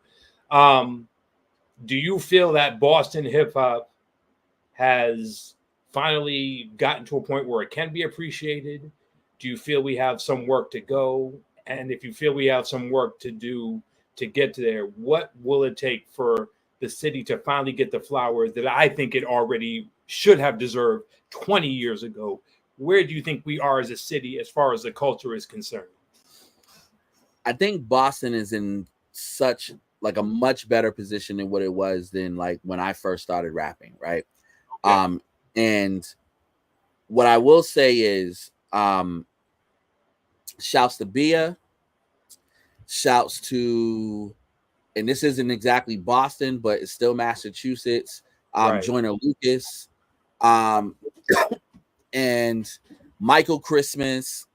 Do you feel that Boston hip hop has finally gotten to a point where it can be appreciated? Do you feel we have some work to go? And if you feel we have some work to do to get to there, what will it take for the city to finally get the flowers that I think it already should have deserved 20 years ago? Where do you think we are as a city as far as the culture is concerned? I think Boston is in such like a much better position than what it was than like when I first started rapping, right? Okay. And what I will say is shouts to Bia, shouts to, and this isn't exactly Boston, but it's still Massachusetts. Joyner Lucas, and Michael Christmas,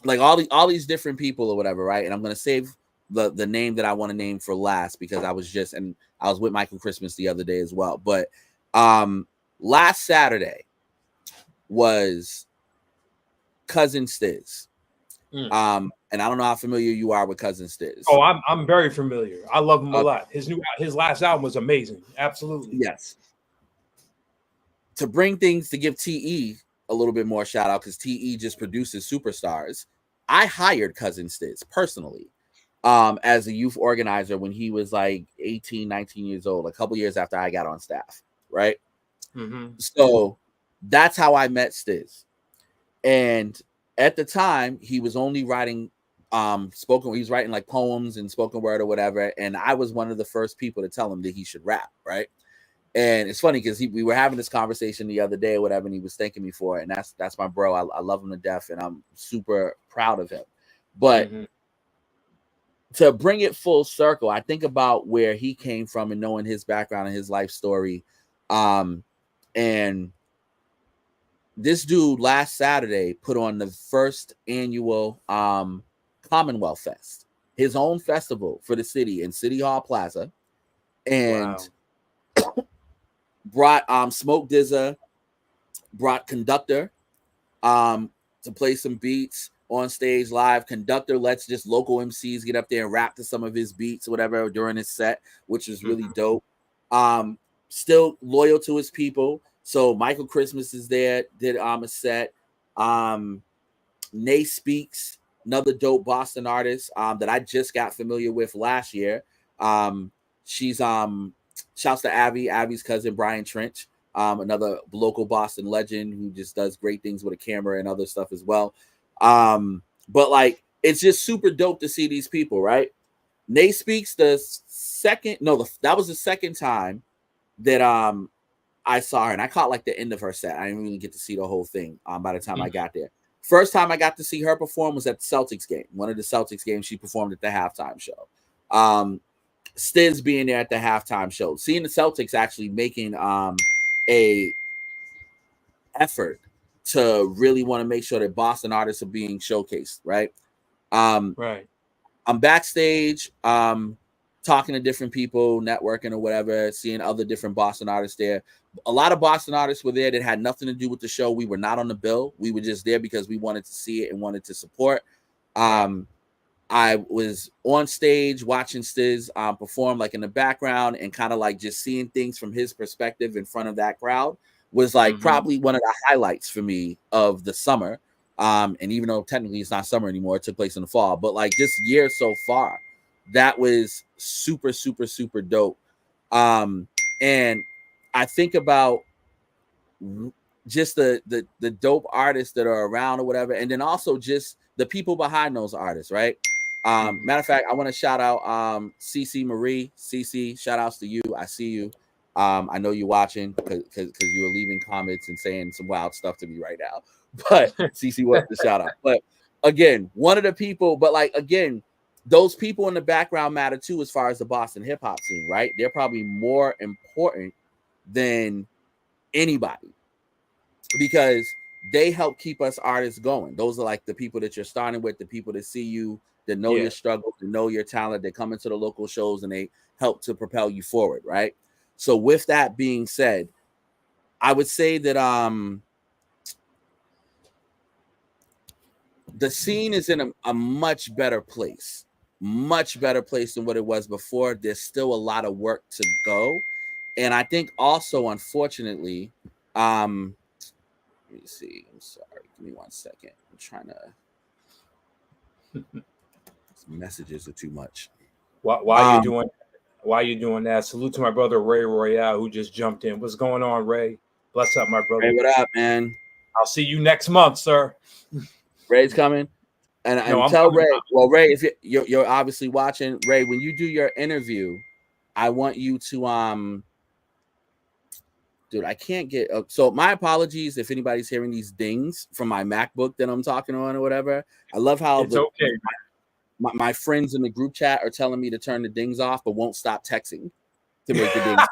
like all these different people or whatever, right? And I'm gonna save the name that I want to name for last because I was with Michael Christmas the other day as well. But last Saturday was Cousin Stiz. And I don't know how familiar you are with Cousin Stiz. Oh, I'm very familiar. I love him a lot. His last album was amazing. Absolutely. Yes. To bring things to give TE a little bit more shout out because TE just produces superstars. I hired Cousin Stiz personally as a youth organizer when he was like 18, 19 years old, a couple years after I got on staff, right? Mm-hmm. So that's how I met Stiz. And at the time, he was only writing spoken. He was writing like poems and spoken word or whatever. And I was one of the first people to tell him that he should rap, right? And it's funny because we were having this conversation the other day or whatever, and he was thanking me for it. And that's my bro. I love him to death, and I'm super proud of him. But to bring it full circle, I think about where he came from and knowing his background and his life story. And this dude last Saturday put on the first annual Commonwealth Fest, his own festival for the city in City Hall Plaza, and brought Smoke Dizza, brought Conductor to play some beats on stage live. Conductor lets just local MCs get up there and rap to some of his beats or whatever during his set, which is really dope. Still loyal to his people. So Michael Christmas is there, did a set. Nay Speaks, another dope Boston artist that I just got familiar with last year. She's shouts to Abby's cousin Brian Trench, another local Boston legend who just does great things with a camera and other stuff as well. But like it's just super dope to see these people, right? Nate Speaks that was the second time that I saw her, and I caught like the end of her set. I didn't really get to see the whole thing by the time I got there. First time I got to see her perform was at the Celtics game. One of the Celtics games, she performed at the halftime show. Stiz being there at the halftime show, seeing the Celtics actually making a effort to really want to make sure that Boston artists are being showcased, right? Right. I'm backstage, talking to different people, networking or whatever, seeing other different Boston artists there. A lot of Boston artists were there that had nothing to do with the show. We were not on the bill. We were just there because we wanted to see it and wanted to support. I was on stage watching Stiz perform like in the background and kind of like just seeing things from his perspective in front of that crowd was like probably one of the highlights for me of the summer. And even though technically it's not summer anymore, it took place in the fall, but like this year so far, that was super, super, super dope. And I think about just the dope artists that are around or whatever, and then also just the people behind those artists, right? Matter of fact, I want to shout out CC Marie. CC, shout outs to you. I see you. I know you're watching because you were leaving comments and saying some wild stuff to me right now. But CC wants the shout out. But again, one of the people, but like again, those people in the background matter too as far as the Boston hip hop scene, right? They're probably more important than anybody because they help keep us artists going. Those are like the people that you're starting with, the people that see you, that know your struggle, that know your talent, that come into the local shows and they help to propel you forward, right? So with that being said, I would say that the scene is in a much better place than what it was before. There's still a lot of work to go. And I think also, unfortunately, let me see. I'm sorry. Give me 1 second. I'm trying to. Messages are too much. Why you doing that? Salute to my brother Ray Royale who just jumped in. What's going on, Ray? Bless up, my brother. Hey, what up, man? I'll see you next month, sir. Ray's coming, and tell Ray. Well, Ray, if you're obviously watching, Ray, when you do your interview, I want you to dude, I can't get so my apologies if anybody's hearing these dings from my MacBook that I'm talking on or whatever. I love how it's okay. My friends in the group chat are telling me to turn the dings off, but won't stop texting to make the dings.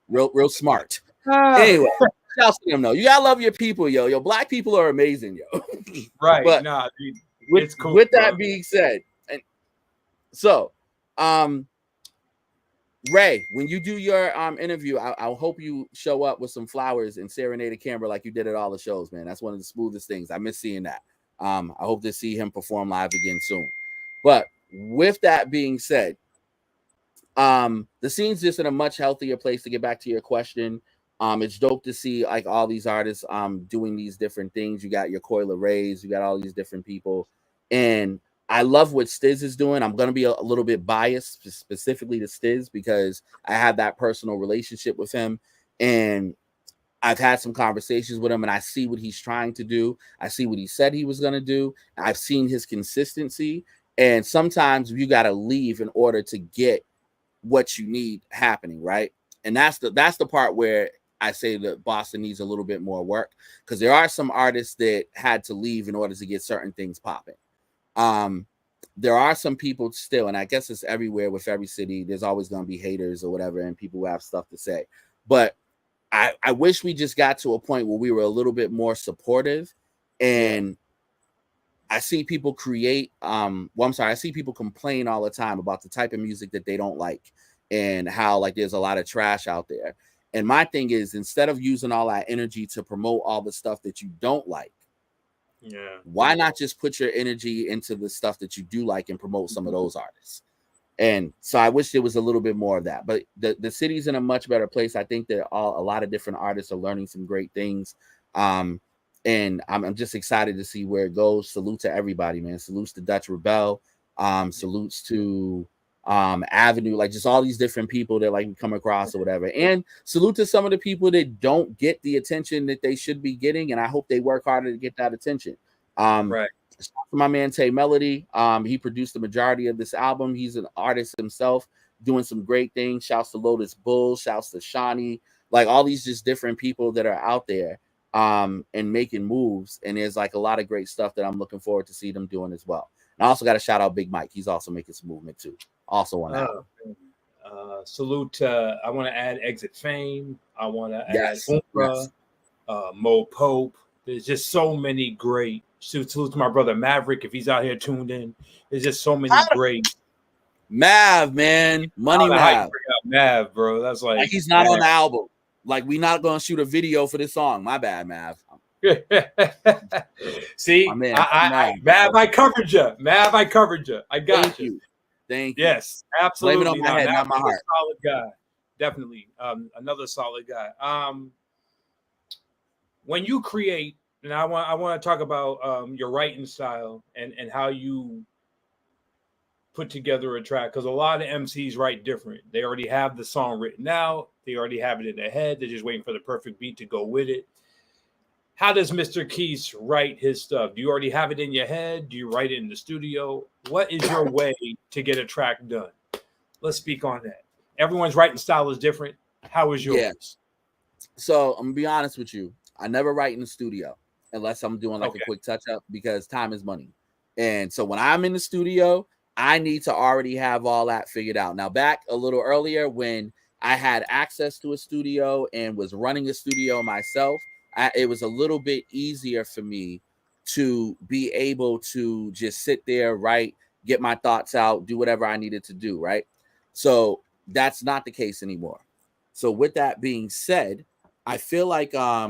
real smart. Anyway, shout to them though. You gotta love your people, yo. Yo, black people are amazing, yo. Right. But nah, dude, it's cool. With that being said, and so Ray, when you do your interview, I hope you show up with some flowers and serenade a camera like you did at all the shows, man. That's one of the smoothest things. I miss seeing that. I hope to see him perform live again soon. But with that being said, the scene's just in a much healthier place. To get back to your question, it's dope to see like all these artists doing these different things. You got your Coil Rays, you got all these different people, and I love what Stiz is doing. I'm going to be a little bit biased specifically to Stiz because I have that personal relationship with him, and I've had some conversations with him and I see what he's trying to do. I see what he said he was going to do. I've seen his consistency. And sometimes you got to leave in order to get what you need happening, right? And that's the part where I say that Boston needs a little bit more work because there are some artists that had to leave in order to get certain things popping. There are some people still, and I guess it's everywhere with every city. There's always going to be haters or whatever and people who have stuff to say. But I wish we just got to a point where we were a little bit more supportive. And I see people I see people complain all the time about the type of music that they don't like and how like there's a lot of trash out there. And my thing is, instead of using all that energy to promote all the stuff that you don't like, why not just put your energy into the stuff that you do like and promote some of those artists? And so I wish there was a little bit more of that, but the city's in a much better place. I think that a lot of different artists are learning some great things. And I'm just excited to see where it goes. Salute to everybody, man. Salutes to Dutch Rebel. Salutes to Avenue, like just all these different people that like we come across or whatever. And salute to some of the people that don't get the attention that they should be getting, and I hope they work harder to get that attention. Right. My man Tay Melody, he produced the majority of this album. He's an artist himself, doing some great things. Shouts to Lotus Bull, shouts to Shawnee, like all these just different people that are out there and making moves. And there's like a lot of great stuff that I'm looking forward to see them doing as well. And I also got to shout out Big Mike. He's also making some movement too. Also on that. Salute. I want to add Exit Fame. I want to add Yes. Umbra, Mo Pope. There's just so many great. Salute to my brother Maverick if he's out here tuned in. There's just so many great. Mav, man, Money Mav. Mav, bro. That's like he's not on the album. Like we not gonna shoot a video for this song. My bad, Mav. See, Mav, I covered you. Mav, I covered you. I got you. Thank you. Yes, absolutely. Blame it on my head, not my heart. Solid guy, definitely. Another solid guy. When you create, and I want to talk about your writing style and how you put together a track, because a lot of MCs write different. They already have the song written out. They already have it in their head. They're just waiting for the perfect beat to go with it. How does Mr. Quis write his stuff? Do you already have it in your head? Do you write it in the studio? What is your way to get a track done? Let's speak on that. Everyone's writing style is different. How is yours? Yes. So I'm gonna be honest with you. I never write in the studio unless I'm doing like a quick touch up, because time is money. And so when I'm in the studio, I need to already have all that figured out. Now, back a little earlier when I had access to a studio and was running a studio myself, it was a little bit easier for me to be able to just sit there, write, get my thoughts out, do whatever I needed to do, right? So that's not the case anymore. So with that being said, I feel like I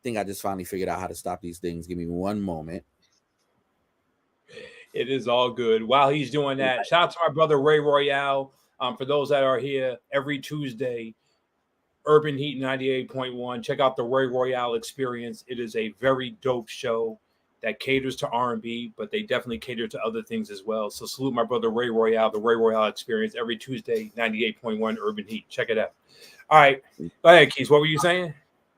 think I just finally figured out how to stop these things. Give me one moment. It is all good. While he's doing that, shout out to my brother Ray Royale. For those that are here every Tuesday, Urban Heat 98.1. Check out the Ray Royale Experience. It is a very dope show that caters to R&B, but they definitely cater to other things as well. So salute my brother Ray Royale, the Ray Royale Experience, every Tuesday, 98.1 Urban Heat. Check it out. All right. Go ahead, Keys. What were you saying?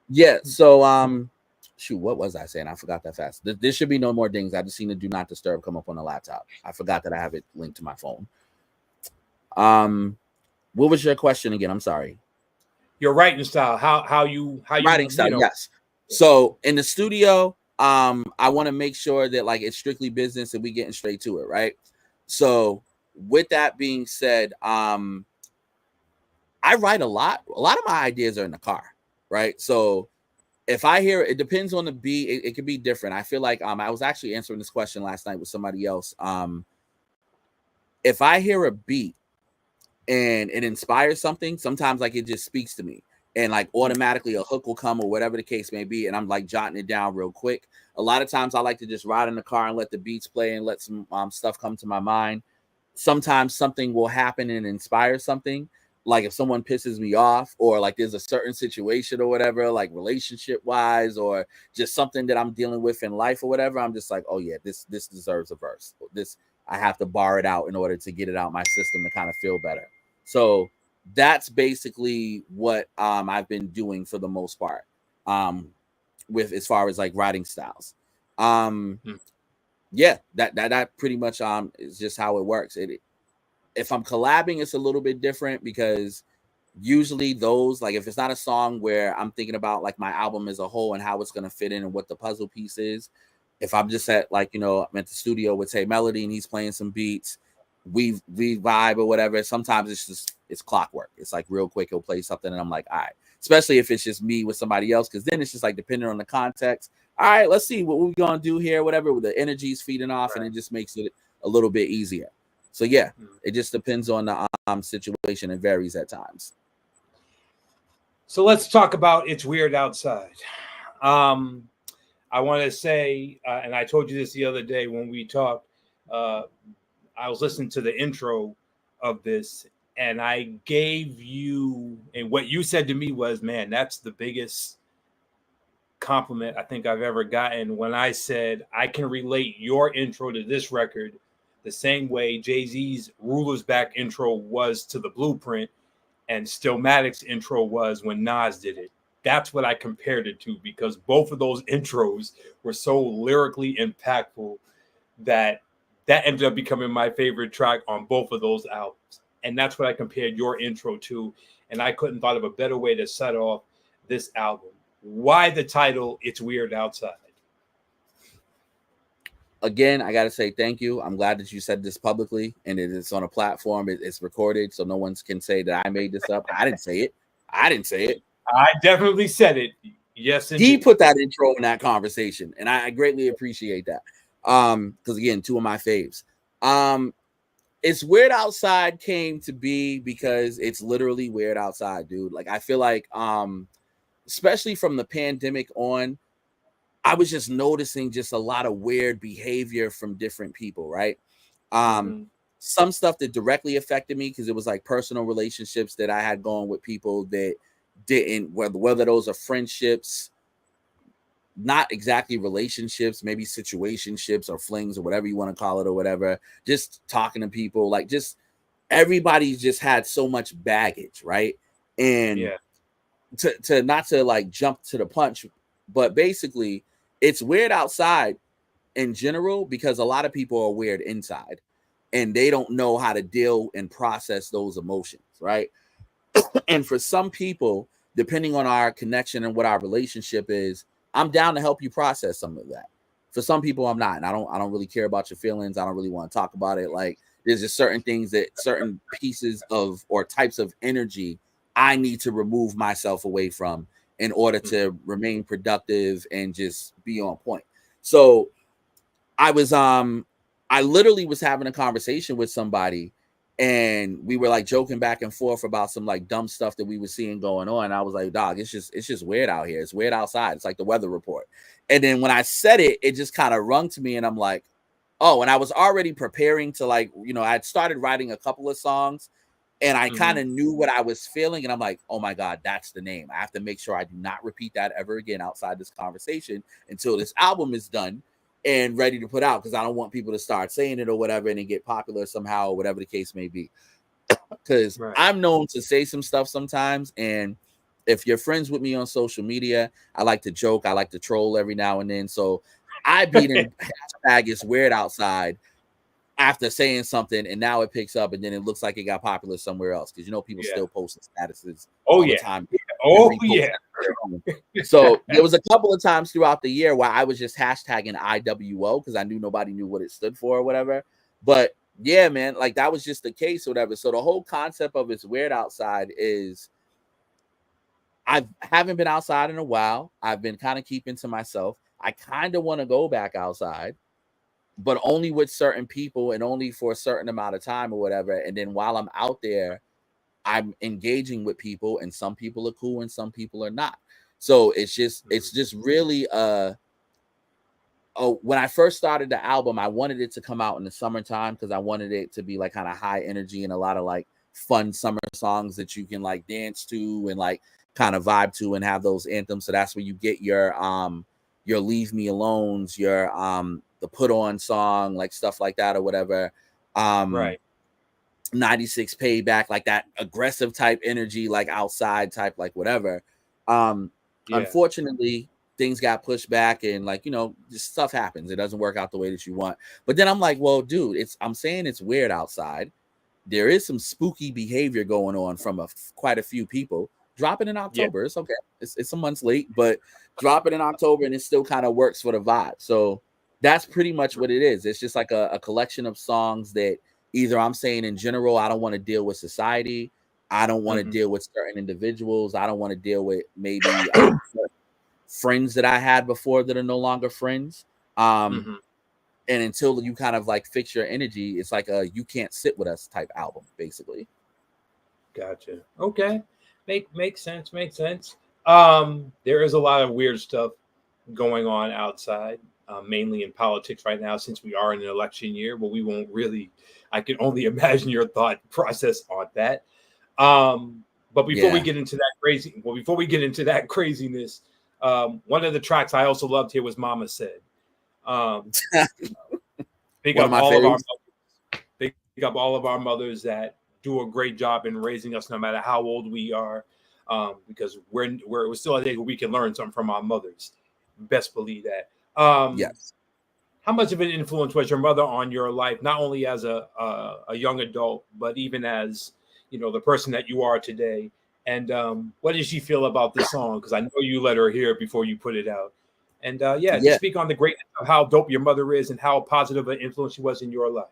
Yeah. So, shoot, what was I saying? I forgot that fast. There should be no more dings. I just seen the do not disturb come up on the laptop. I forgot that I have it linked to my phone. What was your question again? I'm sorry. Your writing style, how you writing style, yes. So in the studio, I want to make sure that like it's strictly business and we getting straight to it, right? So with that being said, I write a lot. A lot of my ideas are in the car, right? So if I hear it depends on the beat, it could be different. I feel like I was actually answering this question last night with somebody else. If I hear a beat and it inspires something, sometimes like it just speaks to me and like automatically a hook will come or whatever the case may be. And I'm like jotting it down real quick. A lot of times I like to just ride in the car and let the beats play and let some stuff come to my mind. Sometimes something will happen and inspire something. Like if someone pisses me off or like there's a certain situation or whatever, like relationship wise, or just something that I'm dealing with in life or whatever, I'm just like, oh yeah, this deserves a verse. I have to bar it out in order to get it out my system to kind of feel better. So that's basically what I've been doing for the most part with as far as like writing styles. Yeah, that pretty much is just how it works. If I'm collabing, it's a little bit different because usually those, like if it's not a song where I'm thinking about like my album as a whole and how it's going to fit in and what the puzzle piece is. If I'm just at like, I'm at the studio with Tay Melody and he's playing some beats, we vibe or whatever. Sometimes it's clockwork. It's like real quick, he'll play something and I'm like, all right, especially if it's just me with somebody else. Cause then it's just like, depending on the context. All right, let's see what we're going to do here, whatever, with the energy's feeding off. Right. And it just makes it a little bit easier. So yeah, it just depends on the situation. It varies at times. So let's talk about It's Weird Outside. I want to say, and I told you this the other day when we talked, I was listening to the intro of this and I gave you, and what you said to me was, man, that's the biggest compliment I think I've ever gotten when I said, I can relate your intro to this record the same way Jay-Z's Ruler's Back intro was to the Blueprint and Stillmatic's intro was when Nas did it. That's what I compared it to, because both of those intros were so lyrically impactful that ended up becoming my favorite track on both of those albums. And that's what I compared your intro to. And I couldn't thought of a better way to set off this album. Why the title, It's Weird Outside? Again, I got to say thank you. I'm glad that you said this publicly and it's on a platform. It's recorded, so no one can say that I made this up. I didn't say it. I definitely said it. Yes, indeed. He put that intro in that conversation, and I greatly appreciate that. Because again, two of my faves. It's Weird Outside came to be because it's literally weird outside, dude. Like, I feel like, especially from the pandemic on, I was just noticing just a lot of weird behavior from different people, right? Some stuff that directly affected me because it was like personal relationships that I had going with people that didn't, whether those are friendships, not exactly relationships, maybe situationships or flings or whatever you want to call it or whatever, just talking to people, like just everybody just had so much baggage, right? And to not to like jump to the punch, but basically it's weird outside in general because a lot of people are weird inside and they don't know how to deal and process those emotions, right? And for some people, depending on our connection and what our relationship is, I'm down to help you process some of that. For some people, I'm not, and I don't really care about your feelings. I don't really want to talk about it. Like, there's just certain things that certain pieces of or types of energy I need to remove myself away from in order to remain productive and just be on point. So I literally was having a conversation with somebody and we were like joking back and forth about some like dumb stuff that we were seeing going on. And I was like, dog, it's just weird out here. It's weird outside. It's like the weather report. And then when I said it, it just kind of rung to me and I'm like, oh, and I was already preparing to like, I'd started writing a couple of songs and I kind of knew what I was feeling. And I'm like, oh my God, that's the name. I have to make sure I do not repeat that ever again outside this conversation until this album is done and ready to put out, because I don't want people to start saying it or whatever and it get popular somehow or whatever the case may be. Because I'm known to say some stuff sometimes, and if you're friends with me on social media, I like to joke, I like to troll every now and then. So I beat in hashtag It's Weird Outside after saying something, and now it picks up, and then it looks like it got popular somewhere else because people still post statuses all the time. So there was a couple of times throughout the year where I was just hashtagging IWO because I knew nobody knew what it stood for or whatever. But yeah, man, like that was just the case or whatever. So the whole concept of It's Weird Outside is I haven't been outside in a while. I've been kind of keeping to myself. I kind of want to go back outside, but only with certain people and only for a certain amount of time or whatever. And then while I'm out there, I'm engaging with people, and some people are cool and some people are not. So it's just really when I first started the album, I wanted it to come out in the summertime because I wanted it to be like kind of high energy and a lot of like fun summer songs that you can like dance to and like kind of vibe to and have those anthems. So that's where you get your Leave Me Alones, your the Put On song, like stuff like that or whatever. 96 Payback, like that aggressive type energy, like outside type, like whatever. Unfortunately, things got pushed back and like, just stuff happens. It doesn't work out the way that you want. But then I'm like, well, dude, I'm saying it's weird outside. There is some spooky behavior going on from quite a few people. Drop it in October. It's okay. It's some months late, but drop it in October and it still kind of works for the vibe. So that's pretty much what it is. It's just like a collection of songs that either I'm saying in general, I don't want to deal with society. I don't want to deal with certain individuals. I don't want to deal with maybe friends that I had before that are no longer friends. And until you kind of like fix your energy, it's like a You Can't Sit With Us type album, basically. Gotcha. Okay. Makes sense. There is a lot of weird stuff going on outside, mainly in politics right now, since we are in an election year, but we won't really, I can only imagine your thought process on that. But before we get into that craziness, one of the tracks I also loved here was Mama Said. Pick up all of our up all of our mothers that do a great job in raising us, no matter how old we are, because we're still at a age where we can learn something from our mothers. Best believe that. Yes. How much of an influence was your mother on your life, not only as a young adult, but even as the person that you are today? And what did she feel about this song? Because I know you let her hear it before you put it out. And yeah, just Yeah, speak on the greatness of how dope your mother is and how positive an influence she was in your life.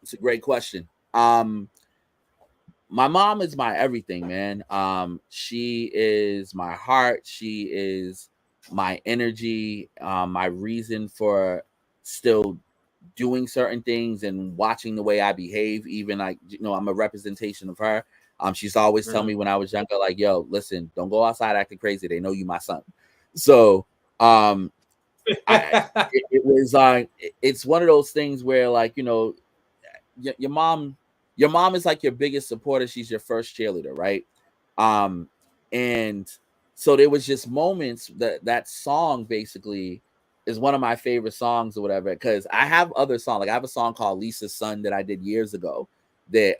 it's a great question. My mom is my everything, man. She is my heart. She is my energy, my reason for still doing certain things and watching the way I behave. Even like, I'm a representation of her. She's always tell me when I was younger, like, yo, listen, don't go outside acting crazy. They know you my son. So it was like, it's one of those things where, like, your mom is like your biggest supporter. She's your first cheerleader, right? And so there was just moments that song basically is one of my favorite songs or whatever, because I have other songs. Like I have a song called Lisa's Son that I did years ago that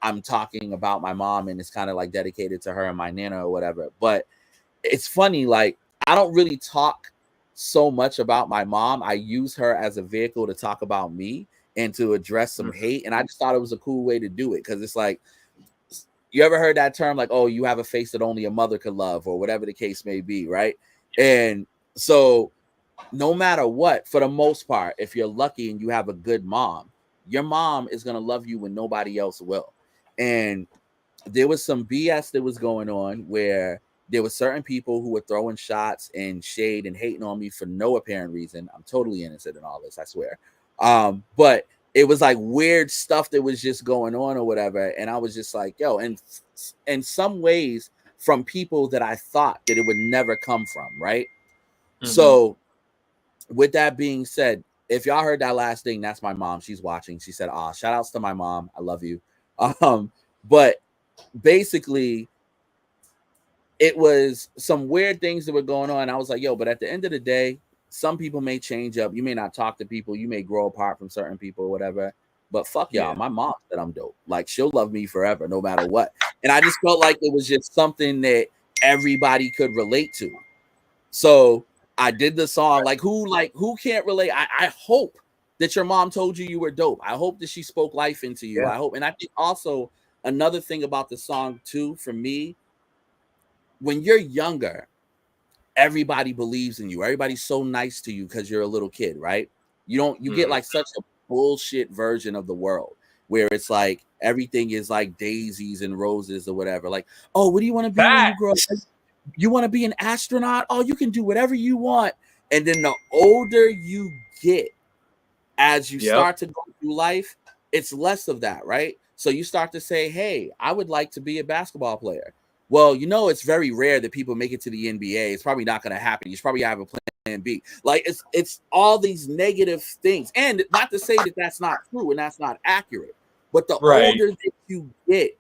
I'm talking about my mom, and it's kind of like dedicated to her and my nana or whatever. But it's funny, like I don't really talk so much about my mom. I use her as a vehicle to talk about me and to address some hate. And I just thought it was a cool way to do it, because it's like, you ever heard that term, like, oh, you have a face that only a mother could love, or whatever the case may be, right? And so no matter what, for the most part, if you're lucky and you have a good mom, your mom is going to love you when nobody else will. And there was some BS that was going on where there were certain people who were throwing shots and shade and hating on me for no apparent reason. I'm totally innocent in all this, I swear. But it was like weird stuff that was just going on or whatever. And I was just like, yo, and in some ways from people that I thought that it would never come from, right? So with that being said, if y'all heard that last thing, that's my mom. She's watching. She said, shout outs to my mom. I love you. But basically it was some weird things that were going on. I was like, yo, but at the end of the day, some people may change up. You may not talk to people. You may grow apart from certain people or whatever. But fuck y'all. My mom said I'm dope. Like, she'll love me forever, no matter what. And I just felt like it was just something that everybody could relate to. So I did the song. Like who can't relate? I hope that your mom told you were dope. I hope that she spoke life into you. I hope. And I think also another thing about the song too, for me, when you're younger, everybody believes in you. Everybody's so nice to you because you're a little kid, right? You get like such a bullshit version of the world where it's like everything is like daisies and roses or whatever. Like, oh, what do you want to be when you grow up? You want to be an astronaut? Oh, you can do whatever you want. And then the older you get, as you start to go through life, it's less of that, right? So you start to say, hey, I would like to be a basketball player. Well, it's very rare that people make it to the NBA. It's probably not going to happen. You should probably have a plan B. Like it's all these negative things. And not to say that that's not true and that's not accurate, but the older that you get,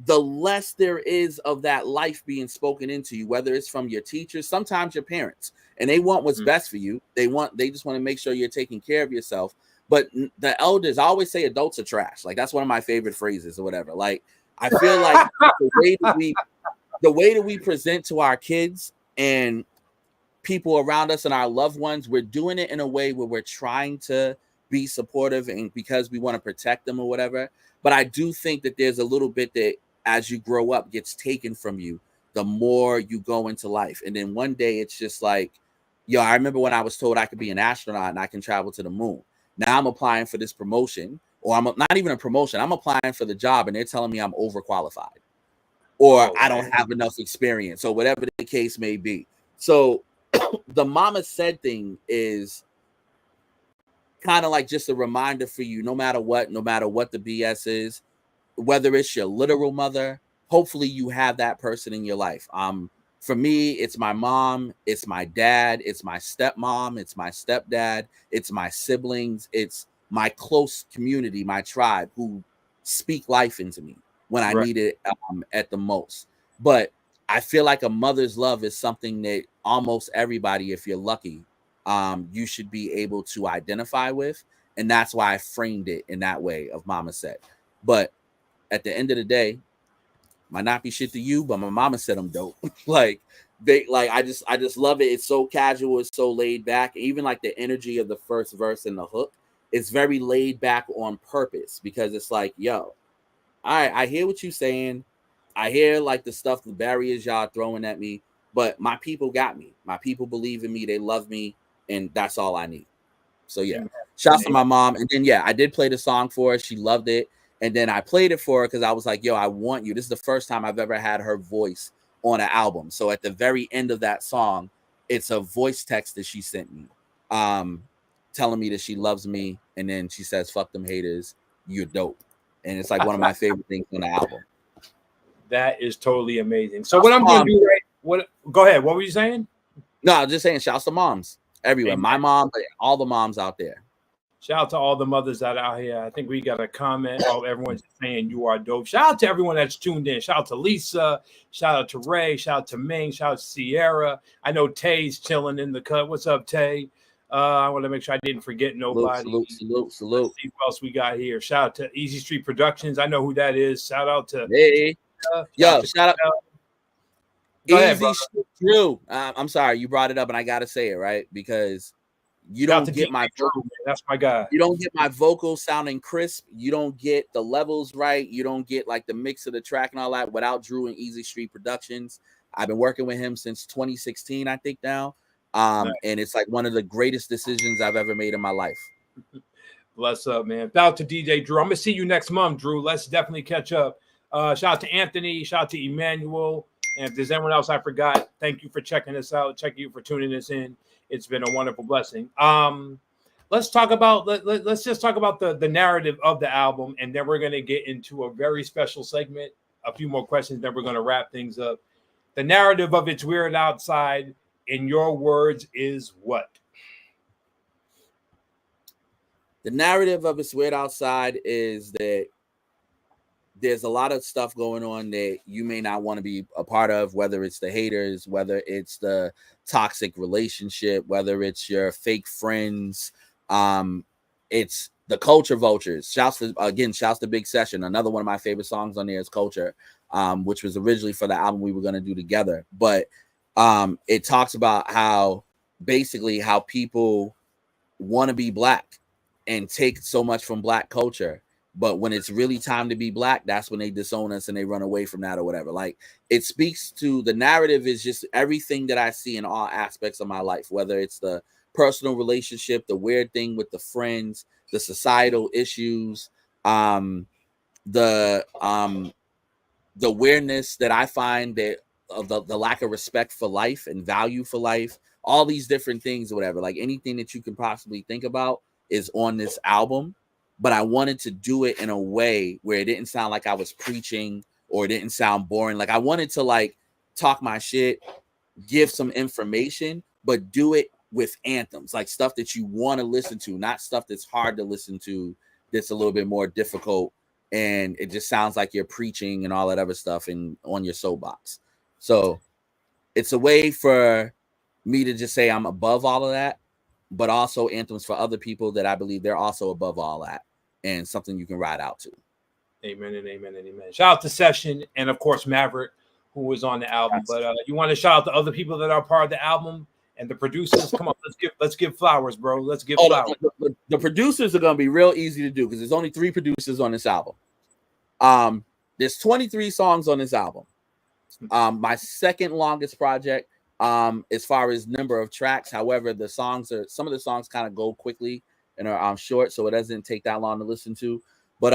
the less there is of that life being spoken into you, whether it's from your teachers, sometimes your parents, and they want what's best for you. They just want to make sure you're taking care of yourself. But the elders, I always say adults are trash. Like that's one of my favorite phrases or whatever. Like I feel like the way that we present to our kids and people around us and our loved ones, we're doing it in a way where we're trying to be supportive and because we want to protect them or whatever. But I do think that there's a little bit that as you grow up gets taken from you the more you go into life. And then one day it's just like, yo, I remember when I was told I could be an astronaut and I can travel to the moon. Now I'm applying for this promotion, or I'm not even a promotion. I'm applying for the job and they're telling me I'm overqualified or I don't have enough experience or whatever the case may be. So the mama said thing is kind of like just a reminder for you, no matter what the BS is, whether it's your literal mother, hopefully you have that person in your life. For me, it's my mom, it's my dad, it's my stepmom, it's my stepdad, it's my siblings, it's my close community, my tribe who speak life into me when I need it at the most. But I feel like a mother's love is something that almost everybody, if you're lucky, you should be able to identify with. And that's why I framed it in that way of Mama Said. But at the end of the day, might not be shit to you, but my mama said I'm dope. Like I just love it. It's so casual, it's so laid back. Even like the energy of the first verse and the hook, it's very laid back on purpose, because it's like, yo, all right, I hear what you're saying. I hear like the stuff, the barriers y'all throwing at me, but my people got me. My people believe in me, they love me, and that's all I need. So yeah, Amen. shouts to my mom. And then I did play the song for her. She loved it. And then I played it for her because I was like, yo, I want you. This is the first time I've ever had her voice on an album. So at the very end of that song, it's a voice text that she sent me, telling me that she loves me. And then she says, fuck them haters, you're dope. And it's like one of my favorite things on the album. That is totally amazing. So what I'm going to do, right? Go ahead. What were you saying? No, I'm just saying, shouts to moms everywhere. Amen. My mom, but all the moms out there. Shout out to all the mothers that are out here. I think we got a comment. Oh, everyone's saying you are dope. Shout out to everyone that's tuned in. Shout out to Lisa. Shout out to Ray. Shout out to Ming. Shout out to Sierra. I know Tay's chilling in the cut. What's up, Tay? I want to make sure I didn't forget nobody. Salute. Let's see what else we got here. Shout out to Easy Street Productions. I know who that is. Shout out to shout out. Go Easy ahead, Drew. I'm sorry, you brought it up, and I gotta say it, right, because you don't get my vocal, that's my guy. You don't get my vocals sounding crisp. You don't get the levels right. You don't get like the mix of the track and all that without Drew and Easy Street Productions. I've been working with him since 2016, I think now. Nice. And it's like one of the greatest decisions I've ever made in my life. Bless up, man. Shout out to DJ Drew. I'm gonna see you next month, Drew. Let's definitely catch up. Shout out to Anthony. Shout out to Emmanuel. And if there's anyone else I forgot, thank you for checking us out. Thank you for tuning us in. It's been a wonderful blessing. Let's talk about let's just talk about the narrative of the album, and then we're gonna get into a very special segment. A few more questions, then we're gonna wrap things up. The narrative of It's Weird Outside, in your words, is what? The narrative of It's Weird Outside is that there's a lot of stuff going on that you may not want to be a part of, whether it's the haters, whether it's the toxic relationship, whether it's your fake friends. It's the culture vultures. Shouts to Big Session. Another one of my favorite songs on there is Culture, which was originally for the album we were going to do together. But it talks about how people want to be Black and take so much from Black culture. But when it's really time to be Black, that's when they disown us and they run away from that or whatever. Like, it speaks to the narrative is just everything that I see in all aspects of my life, whether it's the personal relationship, the weird thing with the friends, the societal issues, the weirdness that I find that of the lack of respect for life and value for life, all these different things or whatever. Like, anything that you can possibly think about is on this album. But I wanted to do it in a way where it didn't sound like I was preaching or it didn't sound boring. Like, I wanted to like talk my shit, give some information, but do it with anthems, like stuff that you want to listen to, not stuff that's hard to listen to, that's a little bit more difficult. And it just sounds like you're preaching and all that other stuff and on your soapbox. So it's a way for me to just say I'm above all of that, but also anthems for other people that I believe they're also above all that and something you can ride out to. Amen and amen and amen. Shout out to Session and, of course, Maverick, who was on the album. Yes. But you want to shout out to other people that are part of the album and the producers? Come on, let's give flowers, bro. Let's give flowers. The producers are going to be real easy to do because there's only 3 producers on this album. There's 23 songs on this album. My second longest project. As far as number of tracks, however, some of the songs kind of go quickly and are short, so it doesn't take that long to listen to. But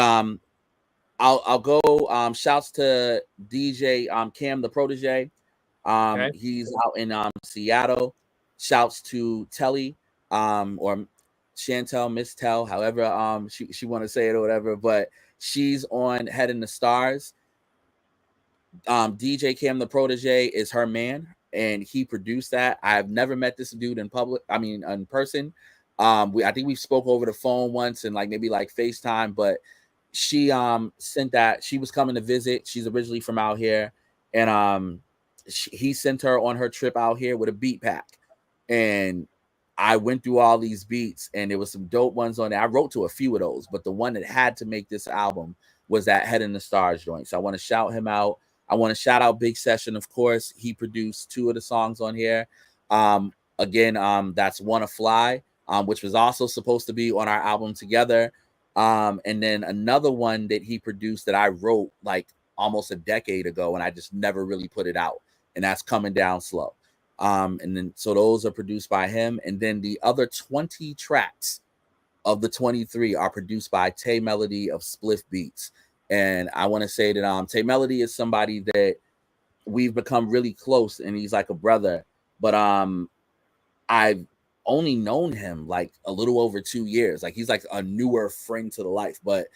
I'll go. Shouts to DJ Cam the Protege. Okay. He's out in Seattle. Shouts to Telly or Chantel, Miss Tell, however she want to say it or whatever. But she's on Head in the Stars. DJ Cam the Protege is her man. And he produced that. I've never met this dude in person. I think we spoke over the phone once and like maybe like FaceTime, but she sent that. She was coming to visit. She's originally from out here. And he sent her on her trip out here with a beat pack. And I went through all these beats and there was some dope ones on there. I wrote to a few of those, but the one that had to make this album was that Head in the Stars joint. So I want to shout him out. I want to shout out Big Session, of course. He produced 2 of the songs on here. Again, that's Wanna Fly, which was also supposed to be on our album together. And then another one that he produced that I wrote like almost a decade ago, and I just never really put it out. And that's Coming Down Slow. And then so those are produced by him. And then the other 20 tracks of the 23 are produced by Tay Melody of Spliff Beats. And I want to say that Tay Melody is somebody that we've become really close, and he's like a brother. But I've only known him like a little over 2 years. Like he's like a newer friend to the life. But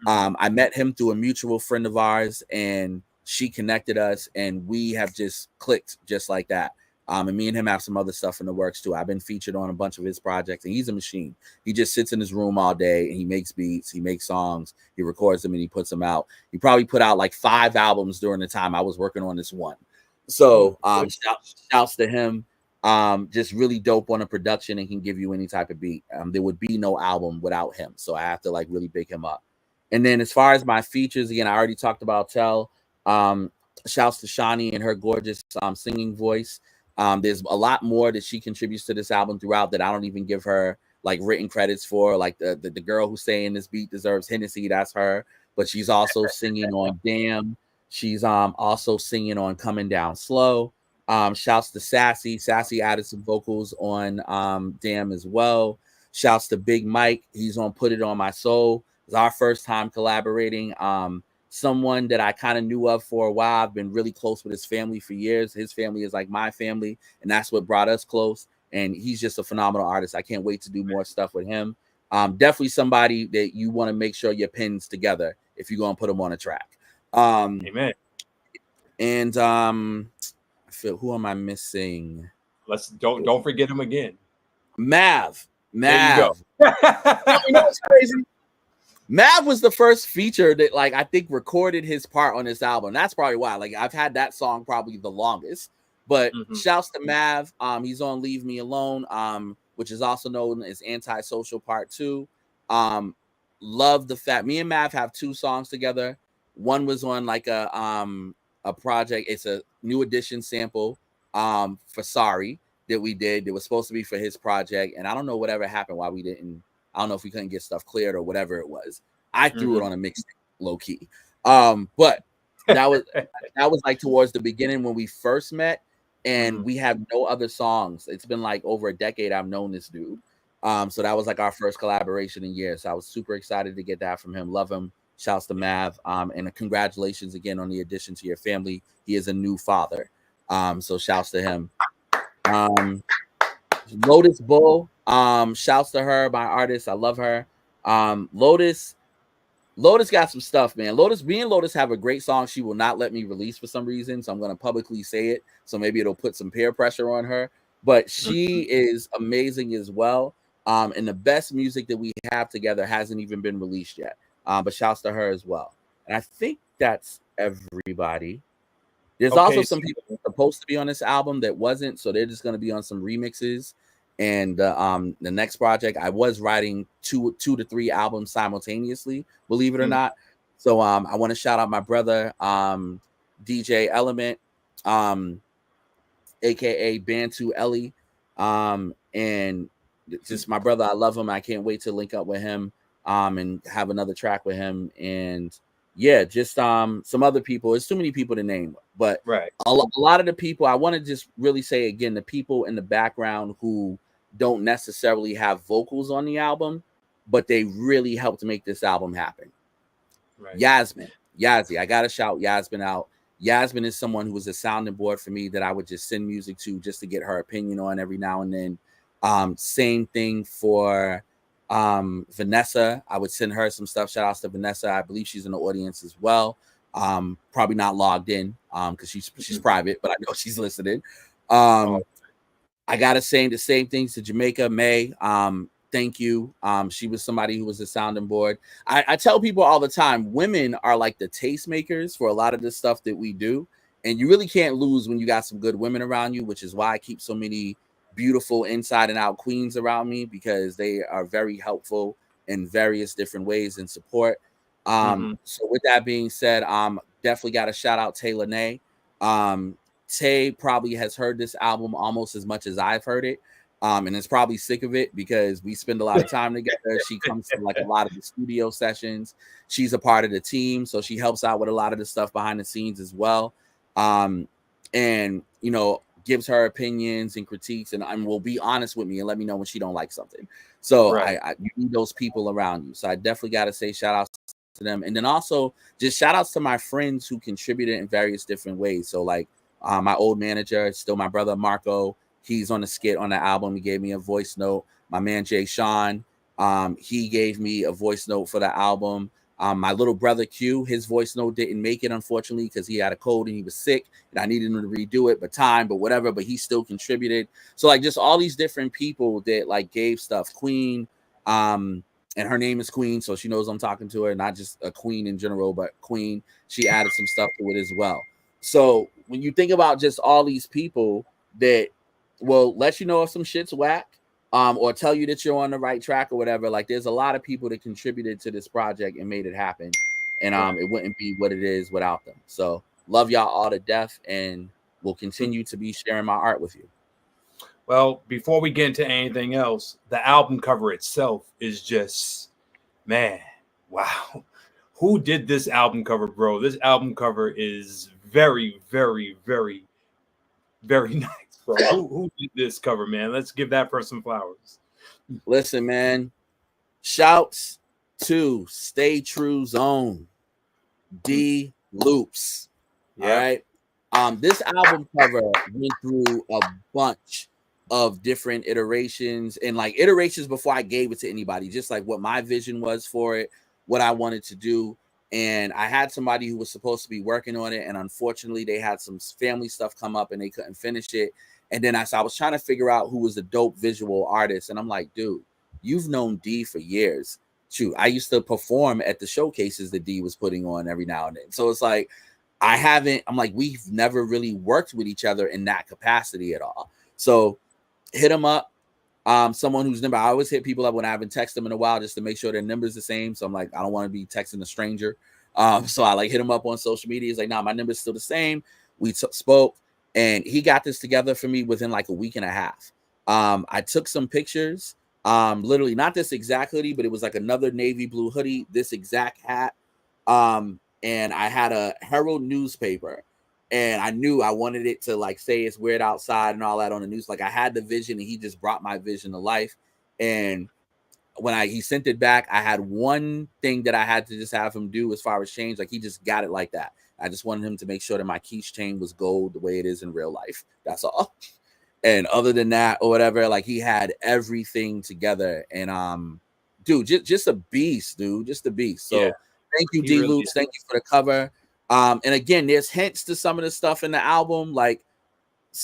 I met him through a mutual friend of ours, and she connected us, and we have just clicked just like that. And me and him have some other stuff in the works too. I've been featured on a bunch of his projects, and he's a machine. He just sits in his room all day and he makes beats, he makes songs, he records them, and he puts them out. He probably put out like 5 albums during the time I was working on this one. So shouts to him. Just really dope on the production and can give you any type of beat. There would be no album without him. So I have to like really big him up. And then as far as my features, again, I already talked about Tell. Shouts to Shawnee and her gorgeous singing voice. There's a lot more that she contributes to this album throughout that I don't even give her like written credits for. Like the girl who's saying this beat deserves Hennessy, that's her. But she's also singing on Damn. She's also singing on Coming Down Slow. Shouts to Sassy. Sassy added some vocals on Damn as well. Shouts to Big Mike. He's on Put It On My Soul. It's our first time collaborating. Someone that I kind of knew of for a while. I've been really close with his family for years. His family is like my family, and that's what brought us close. And he's just a phenomenal artist. I can't wait to do more stuff with him. Definitely somebody that you want to make sure your pins together if you're going to put him on a track. Amen. And I feel, who am I missing? Don't forget him again. Mav. There you go. You know what's crazy? Mav was the first feature that like I think recorded his part on this album. That's probably why. Like I've had that song probably the longest. But shouts to Mav. He's on Leave Me Alone, which is also known as Antisocial Part 2. Love the fact me and Mav have 2 songs together. One was on like a project. It's a new edition sample for Sorry that we did. That was supposed to be for his project, and I don't know whatever happened why we didn't. I don't know if we couldn't get stuff cleared or whatever it was. I threw it on a mixtape, low key. But that was like towards the beginning when we first met, and we have no other songs. It's been like over a decade I've known this dude. So that was like our first collaboration in years. So I was super excited to get that from him. Love him. Shouts to Mav. And congratulations again on the addition to your family. He is a new father. So shouts to him. Lotus Bull. Shouts to her, my artist. I love her. Lotus got some stuff, man. Me and Lotus have a great song she will not let me release for some reason. So I'm gonna publicly say it. So maybe it'll put some peer pressure on her. But she is amazing as well. And the best music that we have together hasn't even been released yet. But shouts to her as well. And I think that's everybody. There's also some people supposed to be on this album that wasn't, so they're just going to be on some remixes. And the next project, I was writing two to three albums simultaneously, believe it or not. So I want to shout out my brother, DJ Element, aka Bantu Ellie, and just my brother. I love him. I can't wait to link up with him and have another track with him. And yeah, just some other people. It's too many people to name, but a lot of the people, I want to just really say again, the people in the background who don't necessarily have vocals on the album, but they really helped make this album happen. Yazzie, I gotta shout Yasmin out. Yasmin is someone who was a sounding board for me that I would just send music to just to get her opinion on every now and then. Same thing for Vanessa. I would send her some stuff. Shout outs to Vanessa. I believe she's in the audience as well. Probably not logged in because she's private, but I know she's listening. I gotta say the same things to Jamaica May. Thank you. She was somebody who was a sounding board. I tell people all the time, women are like the tastemakers for a lot of the stuff that we do, and you really can't lose when you got some good women around you, which is why I keep so many beautiful inside and out queens around me, because they are very helpful in various different ways and support. So with that being said, definitely got to shout out Taylor Nay. Tay probably has heard this album almost as much as I've heard it. And is probably sick of it because we spend a lot of time together. She comes to like a lot of the studio sessions. She's a part of the team, so she helps out with a lot of the stuff behind the scenes as well. And you know, gives her opinions and critiques, and will be honest with me and let me know when she don't like something. So Right. you need those people around you. So I definitely got to say shout out to them, and then also just shout outs to my friends who contributed in various different ways. So like my old manager, still my brother Marco. He's on the skit on the album. He gave me a voice note. My man Jay Sean, he gave me a voice note for the album. My little brother Q, his voice note didn't make it, unfortunately, because he had a cold and he was sick, and I needed him to redo it, but whatever. But he still contributed. So like just all these different people that like gave stuff. Queen, and her name is Queen, so she knows I'm talking to her, not just a queen in general, but Queen. She added some stuff to it as well. So when you think about just all these people that will let you know if some shit's whack, or tell you that you're on the right track or whatever. Like there's a lot of people that contributed to this project and made it happen. And it wouldn't be what it is without them. So love y'all all to death, and will continue to be sharing my art with you. Well, before we get into anything else, the album cover itself is just, man, wow. Who did this album cover, bro? This album cover is very, very, very, very nice, bro. Who did this cover, man? Let's give that person flowers. Listen, man. Shouts to Stay True Zone, D Loops. All right. This album cover went through a bunch of different iterations, and like iterations before I gave it to anybody, just like what my vision was for it, what I wanted to do. And I had somebody who was supposed to be working on it, and unfortunately they had some family stuff come up and they couldn't finish it. And then I was trying to figure out who was a dope visual artist, and I'm like, dude, you've known D for years. Shoot, I used to perform at the showcases that D was putting on every now and then. So it's like I'm like, we've never really worked with each other in that capacity at all. So hit him up. Someone whose number, I always hit people up when I haven't texted them in a while just to make sure their number's the same. So I'm like, I don't want to be texting a stranger. So I like hit him up on social media. He's like, nah, my number's still the same. We spoke, and he got this together for me within like a week and a half. I took some pictures, literally not this exact hoodie, but it was like another navy blue hoodie, this exact hat. And I had a Herald newspaper, and I knew I wanted it to like say it's weird outside and all that on the news. Like I had the vision, and he just brought my vision to life. And when he sent it back, I had one thing that I had to just have him do as far as change. Like he just got it like that. I just wanted him to make sure that my Quis chain was gold the way it is in real life. That's all. And other than that or whatever, like he had everything together. And dude, just a beast, dude. Just a beast. So thank you, D Loops. Thank you for the cover. And again, there's hints to some of the stuff in the album, like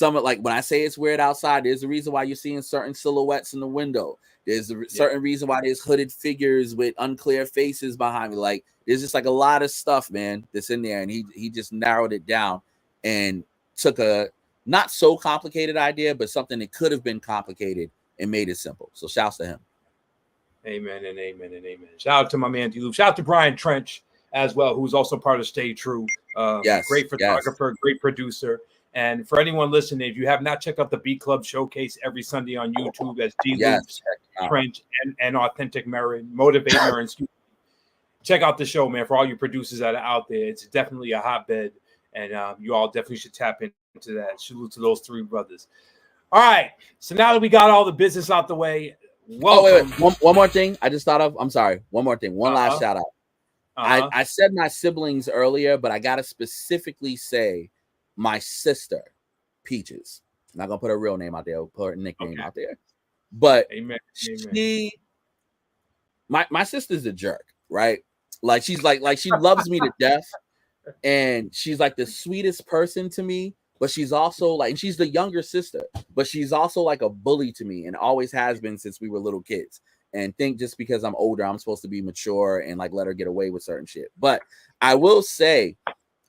like when I say it's weird outside, there's a reason why you're seeing certain silhouettes in the window. There's a certain reason why there's hooded figures with unclear faces behind me. Like there's just like a lot of stuff, man, that's in there, and he just narrowed it down and took a not so complicated idea, but something that could have been complicated and made it simple. So shouts to him. Amen and amen and amen. Shout out to my man D Loop. Shout out to Brian Trench as well, who's also part of Stay True. Great photographer, great producer. And for anyone listening, if you have not checked out the Beat Club Showcase every Sunday on YouTube, as D Loops, Trench, and Authentic Merit, Motivator, and check out the show, man. For all you producers that are out there, it's definitely a hotbed, and you all definitely should tap into that. Salute to those three brothers. All right, so now that we got all the business out the way, welcome. Oh, wait. One more thing I just thought of. I'm sorry. One more thing. One last shout out. I said my siblings earlier, but I got to specifically say my sister, Peaches. I'm not going to put her real name out there. I'll put her nickname out there. But my sister's a jerk, right? Like she loves me to death. And she's like the sweetest person to me. But she's also like, and she's the younger sister, but she's also like a bully to me and always has been since we were little kids. And think just because I'm older, I'm supposed to be mature and like let her get away with certain shit. But I will say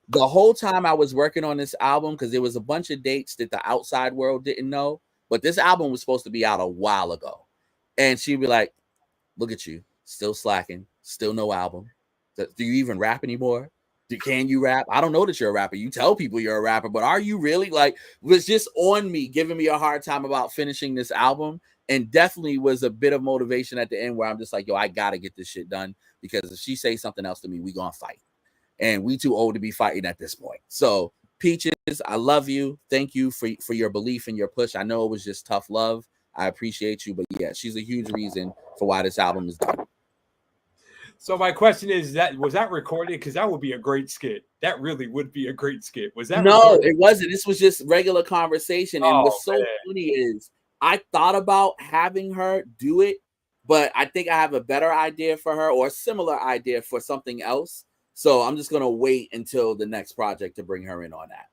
the whole time I was working on this album, because there was a bunch of dates that the outside world didn't know, but this album was supposed to be out a while ago. And she'd be like, look at you, still slacking, still no album. Do you even rap anymore? Can you rap? I don't know that you're a rapper. You tell people you're a rapper, but are you really? Like, was just on me, giving me a hard time about finishing this album, and definitely was a bit of motivation at the end where I'm just like, yo, I gotta get this shit done, because if she says something else to me, we gonna fight, and we too old to be fighting at this point. So Peaches, I love you. Thank you for your belief and your push. I know it was just tough love. I appreciate you, but yeah, she's a huge reason for why this album is done. So my question is, was that recorded? Because that would be a great skit. That really would be a great skit. Was that No, recorded? it wasn't. This was just regular conversation. And what's so funny is I thought about having her do it, but I think I have a better idea for her, or a similar idea for something else. So I'm just gonna wait until the next project to bring her in on that.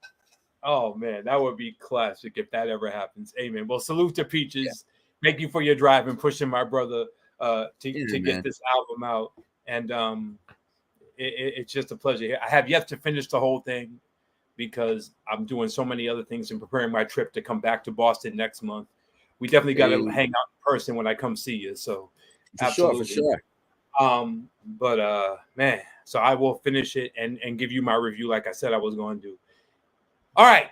Oh man, that would be classic if that ever happens. Amen. Well, salute to Peaches. Yeah. Thank you for your drive and pushing my brother to get this album out. And it's just a pleasure. I have yet to finish the whole thing because I'm doing so many other things and preparing my trip to come back to Boston next month. We definitely got to hang out in person when I come see you. So for sure. But man, so I will finish it and give you my review like I said I was going to do. All right.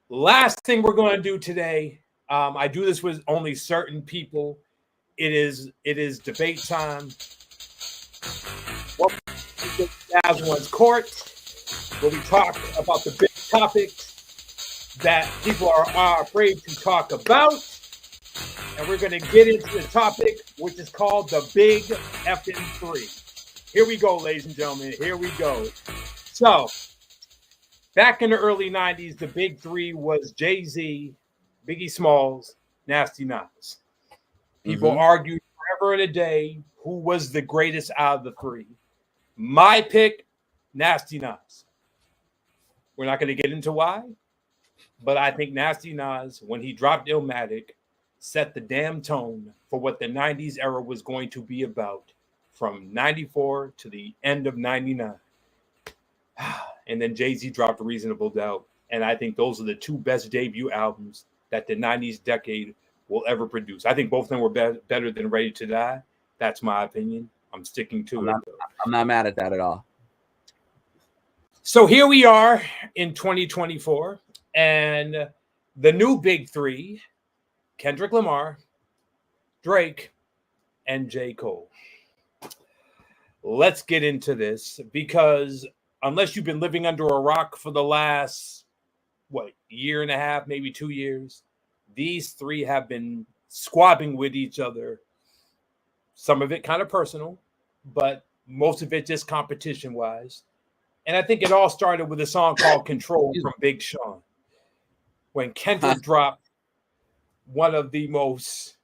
Last thing we're going to do today. I do this with only certain people. It is debate time. Welcome to As One's Court, where we talk about the big topics that people are afraid to talk about. And we're going to get into the topic, which is called the Big Effing Three. Here we go, ladies and gentlemen. Here we go. So, back in the early 90s, the Big Three was Jay-Z, Biggie Smalls, Nasty Nas. People argued forever and a day who was the greatest out of the three. My pick, Nasty Nas. We're not going to get into why, but I think Nasty Nas, when he dropped Illmatic, set the damn tone for what the 90s era was going to be about from 94 to the end of 99. And then Jay-Z dropped Reasonable Doubt. And I think those are the two best debut albums that the 90s decade will ever produce. I think both of them were better than Ready to Die. That's my opinion. I'm sticking to it. I'm not mad at that at all. So here we are in 2024, and the new Big Three, Kendrick Lamar, Drake, and J. Cole. Let's get into this, because unless you've been living under a rock for the last, year and a half, maybe 2 years, these three have been squabbing with each other. Some of it kind of personal, but most of it just competition-wise. And I think it all started with a song called Control from Big Sean. When Kendrick dropped one of the most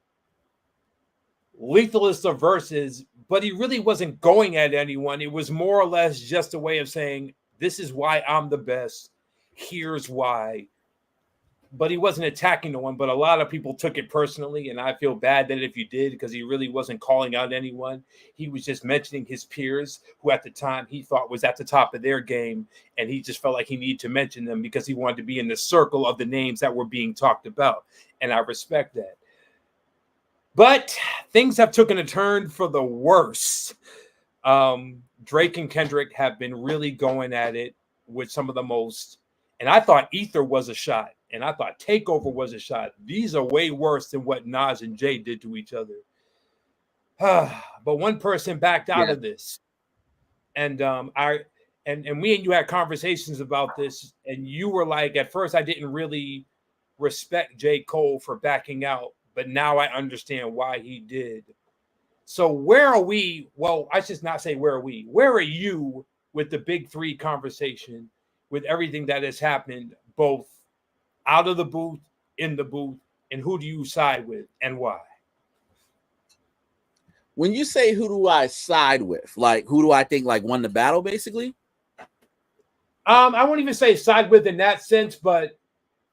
lethalest of verses, but he really wasn't going at anyone. It was more or less just a way of saying, this is why I'm the best. Here's why. But he wasn't attacking no one, but a lot of people took it personally, and I feel bad that if you did, because he really wasn't calling out anyone. He was just mentioning his peers, who at the time he thought was at the top of their game, and he just felt like he needed to mention them because he wanted to be in the circle of the names that were being talked about, and I respect that. But things have taken a turn for the worse. Drake and Kendrick have been really going at it with some of the most, and I thought Ether was a shot. And I thought Takeover was a shot. These are way worse than what Nas and Jay did to each other. But one person backed out of this. And we and you had conversations about this. And you were like, at first I didn't really respect J. Cole for backing out. But now I understand why he did. So where are we? Well, I should not say where are we. Where are you with the Big Three conversation, with everything that has happened, both out of the booth, in the booth, and who do you side with and why? When you say who do I side with, like who do I think like won the battle, basically? I won't even say side with in that sense, but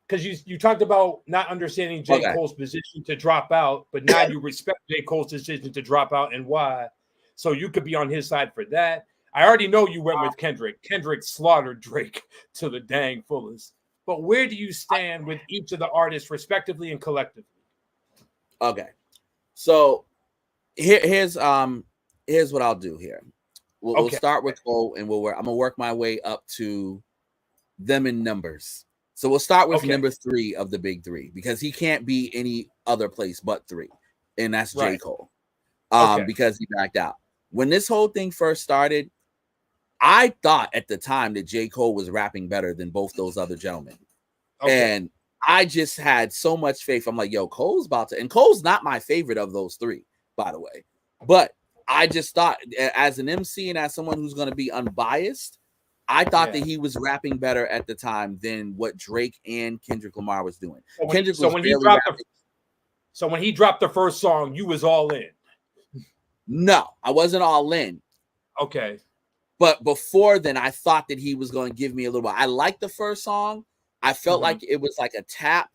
because you talked about not understanding J. Cole's position to drop out, but now you respect J. Cole's decision to drop out and why. So you could be on his side for that. I already know you went with Kendrick. Kendrick slaughtered Drake to the dang fullest. But where do you stand with each of the artists respectively and collectively? Okay. So here's what I'll do here. We'll Okay. start with Cole, and I'm gonna work my way up to them in numbers. So we'll start with Okay. number 3 of the big 3 because he can't be any other place but 3, and that's J. Right. Cole. Okay. Because he backed out. When this whole thing first started, I thought at the time that J. Cole was rapping better than both those other gentlemen. Okay. And I just had so much faith. I'm like, yo, Cole's about to, and Cole's not my favorite of those 3, by the way. But I just thought, as an MC and as someone who's going to be unbiased, I thought that he was rapping better at the time than what Drake and Kendrick Lamar was doing. Kendrick was barely rapping. So when he dropped the first song, you was all in. No, I wasn't all in. Okay. But before then, I thought that he was going to give me a little bit. I liked the first song. I felt like it was like a tap,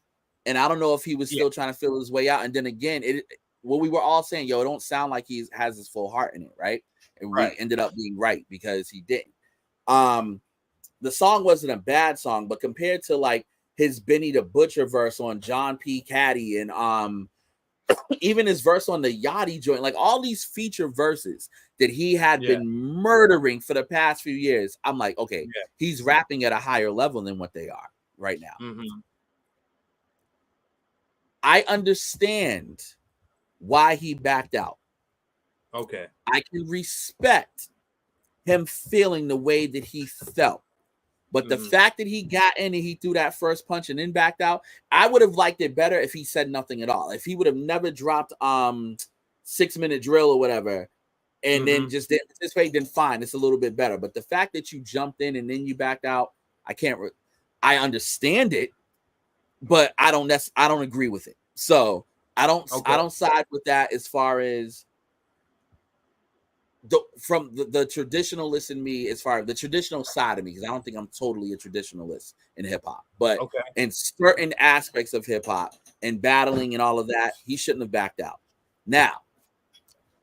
and I don't know if he was still trying to feel his way out. And then again, what we were all saying, yo, it don't sound like he has his full heart in it, right? And we ended up being right because he didn't. The song wasn't a bad song, but compared to like his Benny the Butcher verse on John P. Caddy and even his verse on the Yachty joint, like all these feature verses that he had been murdering for the past few years, I'm like, okay, he's rapping at a higher level than what they are right now. I understand why he backed out. Okay. I can respect him feeling the way that he felt. But the fact that he got in and he threw that first punch and then backed out, I would have liked it better if he said nothing at all. If he would have never dropped 6 Minute Drill or whatever, and then just didn't participate, then fine, it's a little bit better. But the fact that you jumped in and then you backed out, I understand it, but I don't agree with it. So I don't side with that as far as from the traditionalist in me, as far as the traditional side of me, because I don't think I'm totally a traditionalist in hip hop, but in certain aspects of hip hop and battling and all of that, he shouldn't have backed out. Now,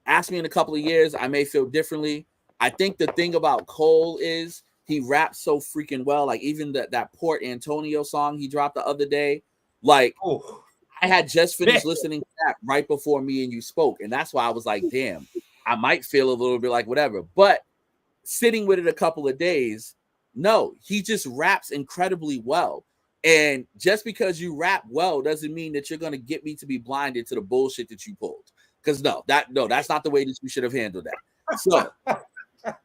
ask me in a couple of years, I may feel differently. I think the thing about Cole is he raps so freaking well. Like even that Port Antonio song he dropped the other day, like I had just finished listening to that right before me and you spoke, and that's why I was like, damn. I might feel a little bit like whatever, but sitting with it a couple of days, no, he just raps incredibly well. And just because you rap well doesn't mean that you're going to get me to be blinded to the bullshit that you pulled. Because that's not the way that you should have handled that. So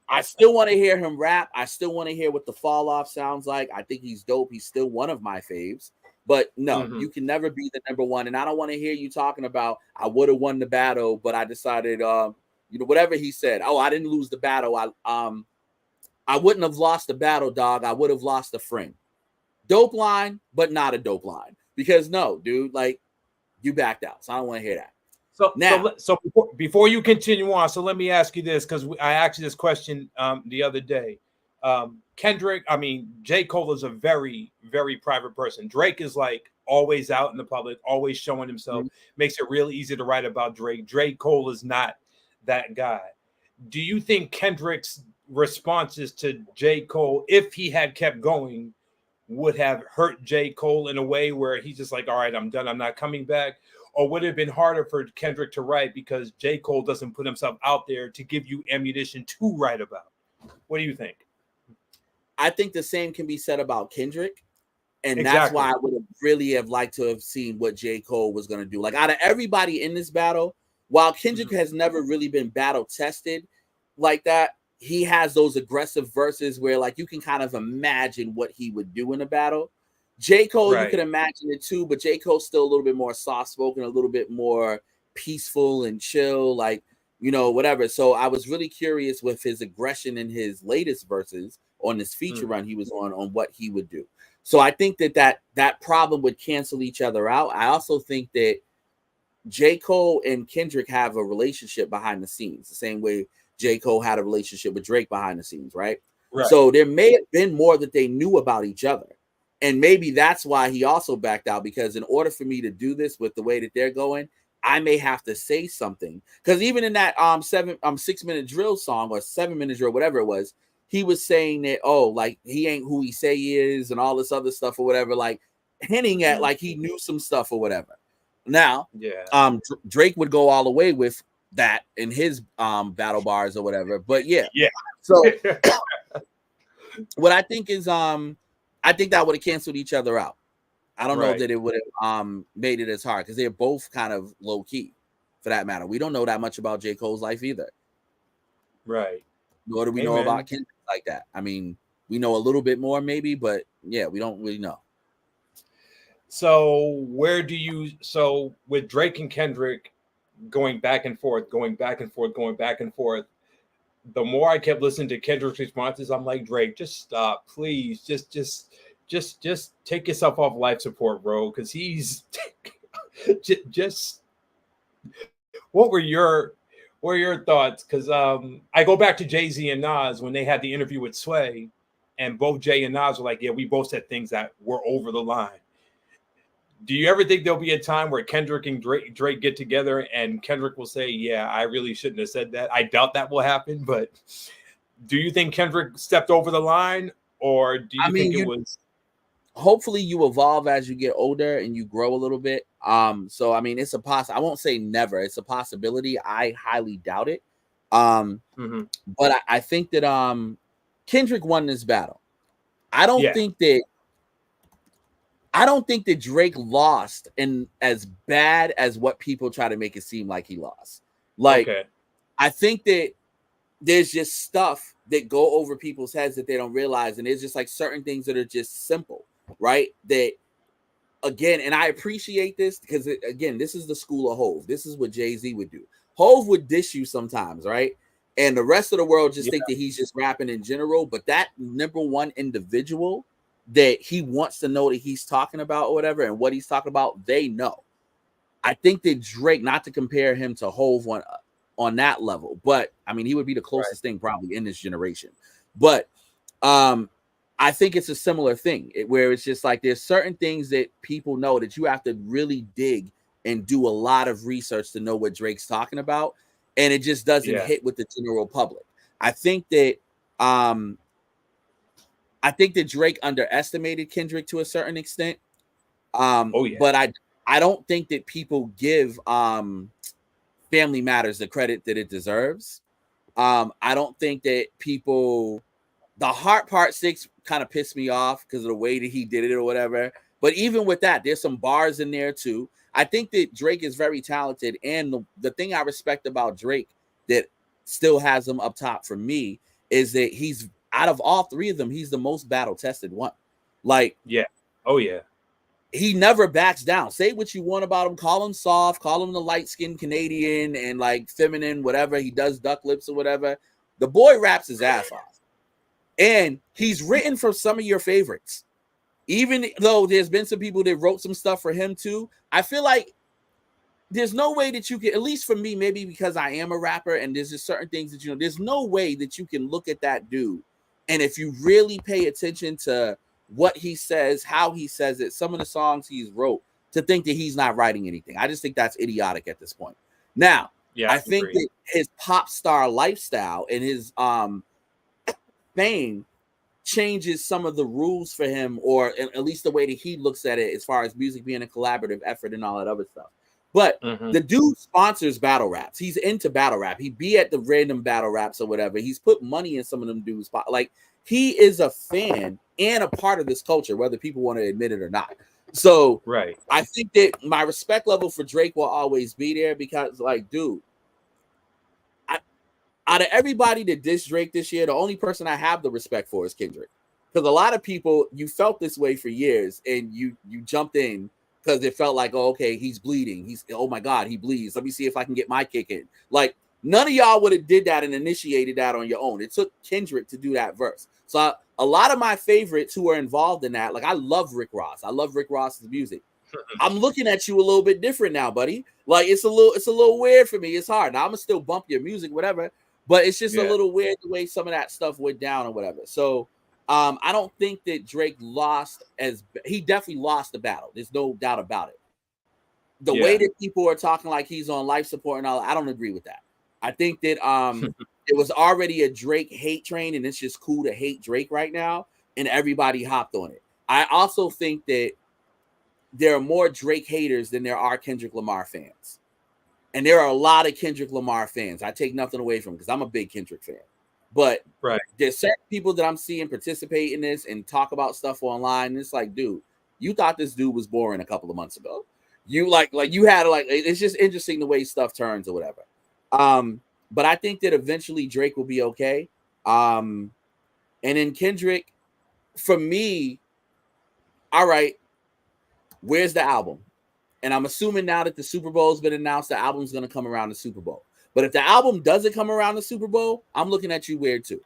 I still want to hear him rap. I still want to hear what the fall off sounds like. I think he's dope. He's still one of my faves. But no, you can never be the number one. And I don't want to hear you talking about I would have won the battle, but I decided whatever he said. Oh, I didn't lose the battle. I wouldn't have lost the battle, dog. I would have lost a friend. Dope line, but not a dope line. Because no, dude, like you backed out. So I don't want to hear that. So before you continue on, so let me ask you this, because I asked you this question the other day. J. Cole is a very, very private person. Drake is like always out in the public, always showing himself. Makes it real easy to write about Drake. Drake Cole is not that guy. Do you think Kendrick's responses to J. Cole, if he had kept going, would have hurt J. Cole in a way where he's just like, all right, I'm done, I'm not coming back? Or would it have been harder for Kendrick to write because J. Cole doesn't put himself out there to give you ammunition to write about? What do you think? I think the same can be said about Kendrick. And that's why I would have really have liked to have seen what J. Cole was going to do. Like out of everybody in this battle, while Kendrick has never really been battle tested like that, he has those aggressive verses where like you can kind of imagine what he would do in a battle. J. Cole, you can imagine it too, but J. Cole's still a little bit more soft-spoken, a little bit more peaceful and chill, like, whatever. So I was really curious with his aggression in his latest verses on this feature run he was on what he would do. So I think that problem would cancel each other out. I also think that J. Cole and Kendrick have a relationship behind the scenes, the same way J. Cole had a relationship with Drake behind the scenes, right? So there may have been more that they knew about each other. And maybe that's why he also backed out, because in order for me to do this with the way that they're going, I may have to say something. Because even in that 6 Minute Drill song or 7 Minute Drill, whatever it was, he was saying that, like he ain't who he say he is and all this other stuff or whatever, like hinting at like he knew some stuff or whatever. Now, Yeah. Drake would go all the way with that in his battle bars or whatever. But yeah. Yeah. So what I think is I think that would have canceled each other out. I don't know Right. that it would have made it as hard because they're both kind of low key for that matter. We don't know that much about J. Cole's life either. Right. Nor do we know about Kendrick like that. I mean, we know a little bit more maybe, but yeah, we don't really know. So so with Drake and Kendrick going back and forth, going back and forth, going back and forth, the more I kept listening to Kendrick's responses, I'm like, Drake, just stop, please. Just take yourself off life support, bro. Because he's just. What were your thoughts? Because I go back to Jay-Z and Nas when they had the interview with Sway, and both Jay and Nas were like, yeah, we both said things that were over the line. Do you ever think there'll be a time where Kendrick and Drake get together and Kendrick will say, yeah, I really shouldn't have said that? I doubt that will happen, but do you think Kendrick stepped over the line, or do you think it was? Hopefully you evolve as you get older and you grow a little bit. So I mean, it's a I won't say never, it's a possibility. I highly doubt it. But I think that Kendrick won this battle. I don't think that Drake lost in as bad as what people try to make it seem like he lost. Like, I think that there's just stuff that go over people's heads that they don't realize. And there's just like certain things that are just simple, right? That again, and I appreciate this because again, this is the school of Hove. This is what Jay-Z would do. Hove would dish you sometimes, right? And the rest of the world just think that he's just rapping in general. But that number one individual that he wants to know that he's talking about or whatever and what he's talking about, they know. I think that Drake, not to compare him to Hove on that level, but I mean, he would be the closest thing probably in this generation. But I think it's a similar thing where it's just like there's certain things that people know that you have to really dig and do a lot of research to know what Drake's talking about. And it just doesn't hit with the general public. I think that Drake underestimated Kendrick to a certain extent. But I don't think that people give Family Matters the credit that it deserves. I don't think that people, the Heart Part 6 kind of pissed me off because of the way that he did it or whatever. But even with that, there's some bars in there too. I think that Drake is very talented. And the thing I respect about Drake that still has him up top for me is that he's, out of all three of them, he's the most battle tested one. Like, he never backs down. Say what you want about him. Call him soft. Call him the light-skinned Canadian and like feminine, whatever. He does duck lips or whatever. The boy raps his ass off. And he's written for some of your favorites. Even though there's been some people that wrote some stuff for him too, I feel like there's no way that you can, at least for me, maybe because I am a rapper and there's just certain things that, you know, there's no way that you can look at that dude. And if you really pay attention to what he says, how he says it, some of the songs he's wrote, to think that he's not writing anything. I just think that's idiotic at this point. Now, I think that his pop star lifestyle and his fame changes some of the rules for him, or at least the way that he looks at it as far as music being a collaborative effort and all that other stuff. But the dude sponsors battle raps. He's into battle rap. He be at the random battle raps or whatever. He's put money in some of them dudes. Like, he is a fan and a part of this culture, whether people want to admit it or not. So I think that my respect level for Drake will always be there because, like, dude, out of everybody that dissed Drake this year, the only person I have the respect for is Kendrick. Because a lot of people, you felt this way for years and you jumped in because it felt like, oh, okay, he's bleeding. Oh my God, he bleeds. Let me see if I can get my kick in. Like, none of y'all would have did that and initiated that on your own. It took Kendrick to do that verse. So a lot of my favorites who are involved in that, like, I love Rick Ross. I love Rick Ross's music. I'm looking at you a little bit different now, buddy. Like, it's a little weird for me. It's hard. Now I'm gonna still bump your music, whatever, but it's just a little weird the way some of that stuff went down or whatever. So I don't think that Drake lost he definitely lost the battle. There's no doubt about it. The way that people are talking like he's on life support and all, I don't agree with that. I think that it was already a Drake hate train, and it's just cool to hate Drake right now, and everybody hopped on it. I also think that there are more Drake haters than there are Kendrick Lamar fans. And there are a lot of Kendrick Lamar fans. I take nothing away from him because I'm a big Kendrick fan. But there's certain people that I'm seeing participate in this and talk about stuff online. And it's like, dude, you thought this dude was boring a couple of months ago. You like you had it's just interesting the way stuff turns or whatever. But I think that eventually Drake will be okay. And then Kendrick, for me, all right, where's the album? And I'm assuming now that the Super Bowl has been announced, the album's going to come around the Super Bowl. But if the album doesn't come around the Super Bowl, I'm looking at you weird too.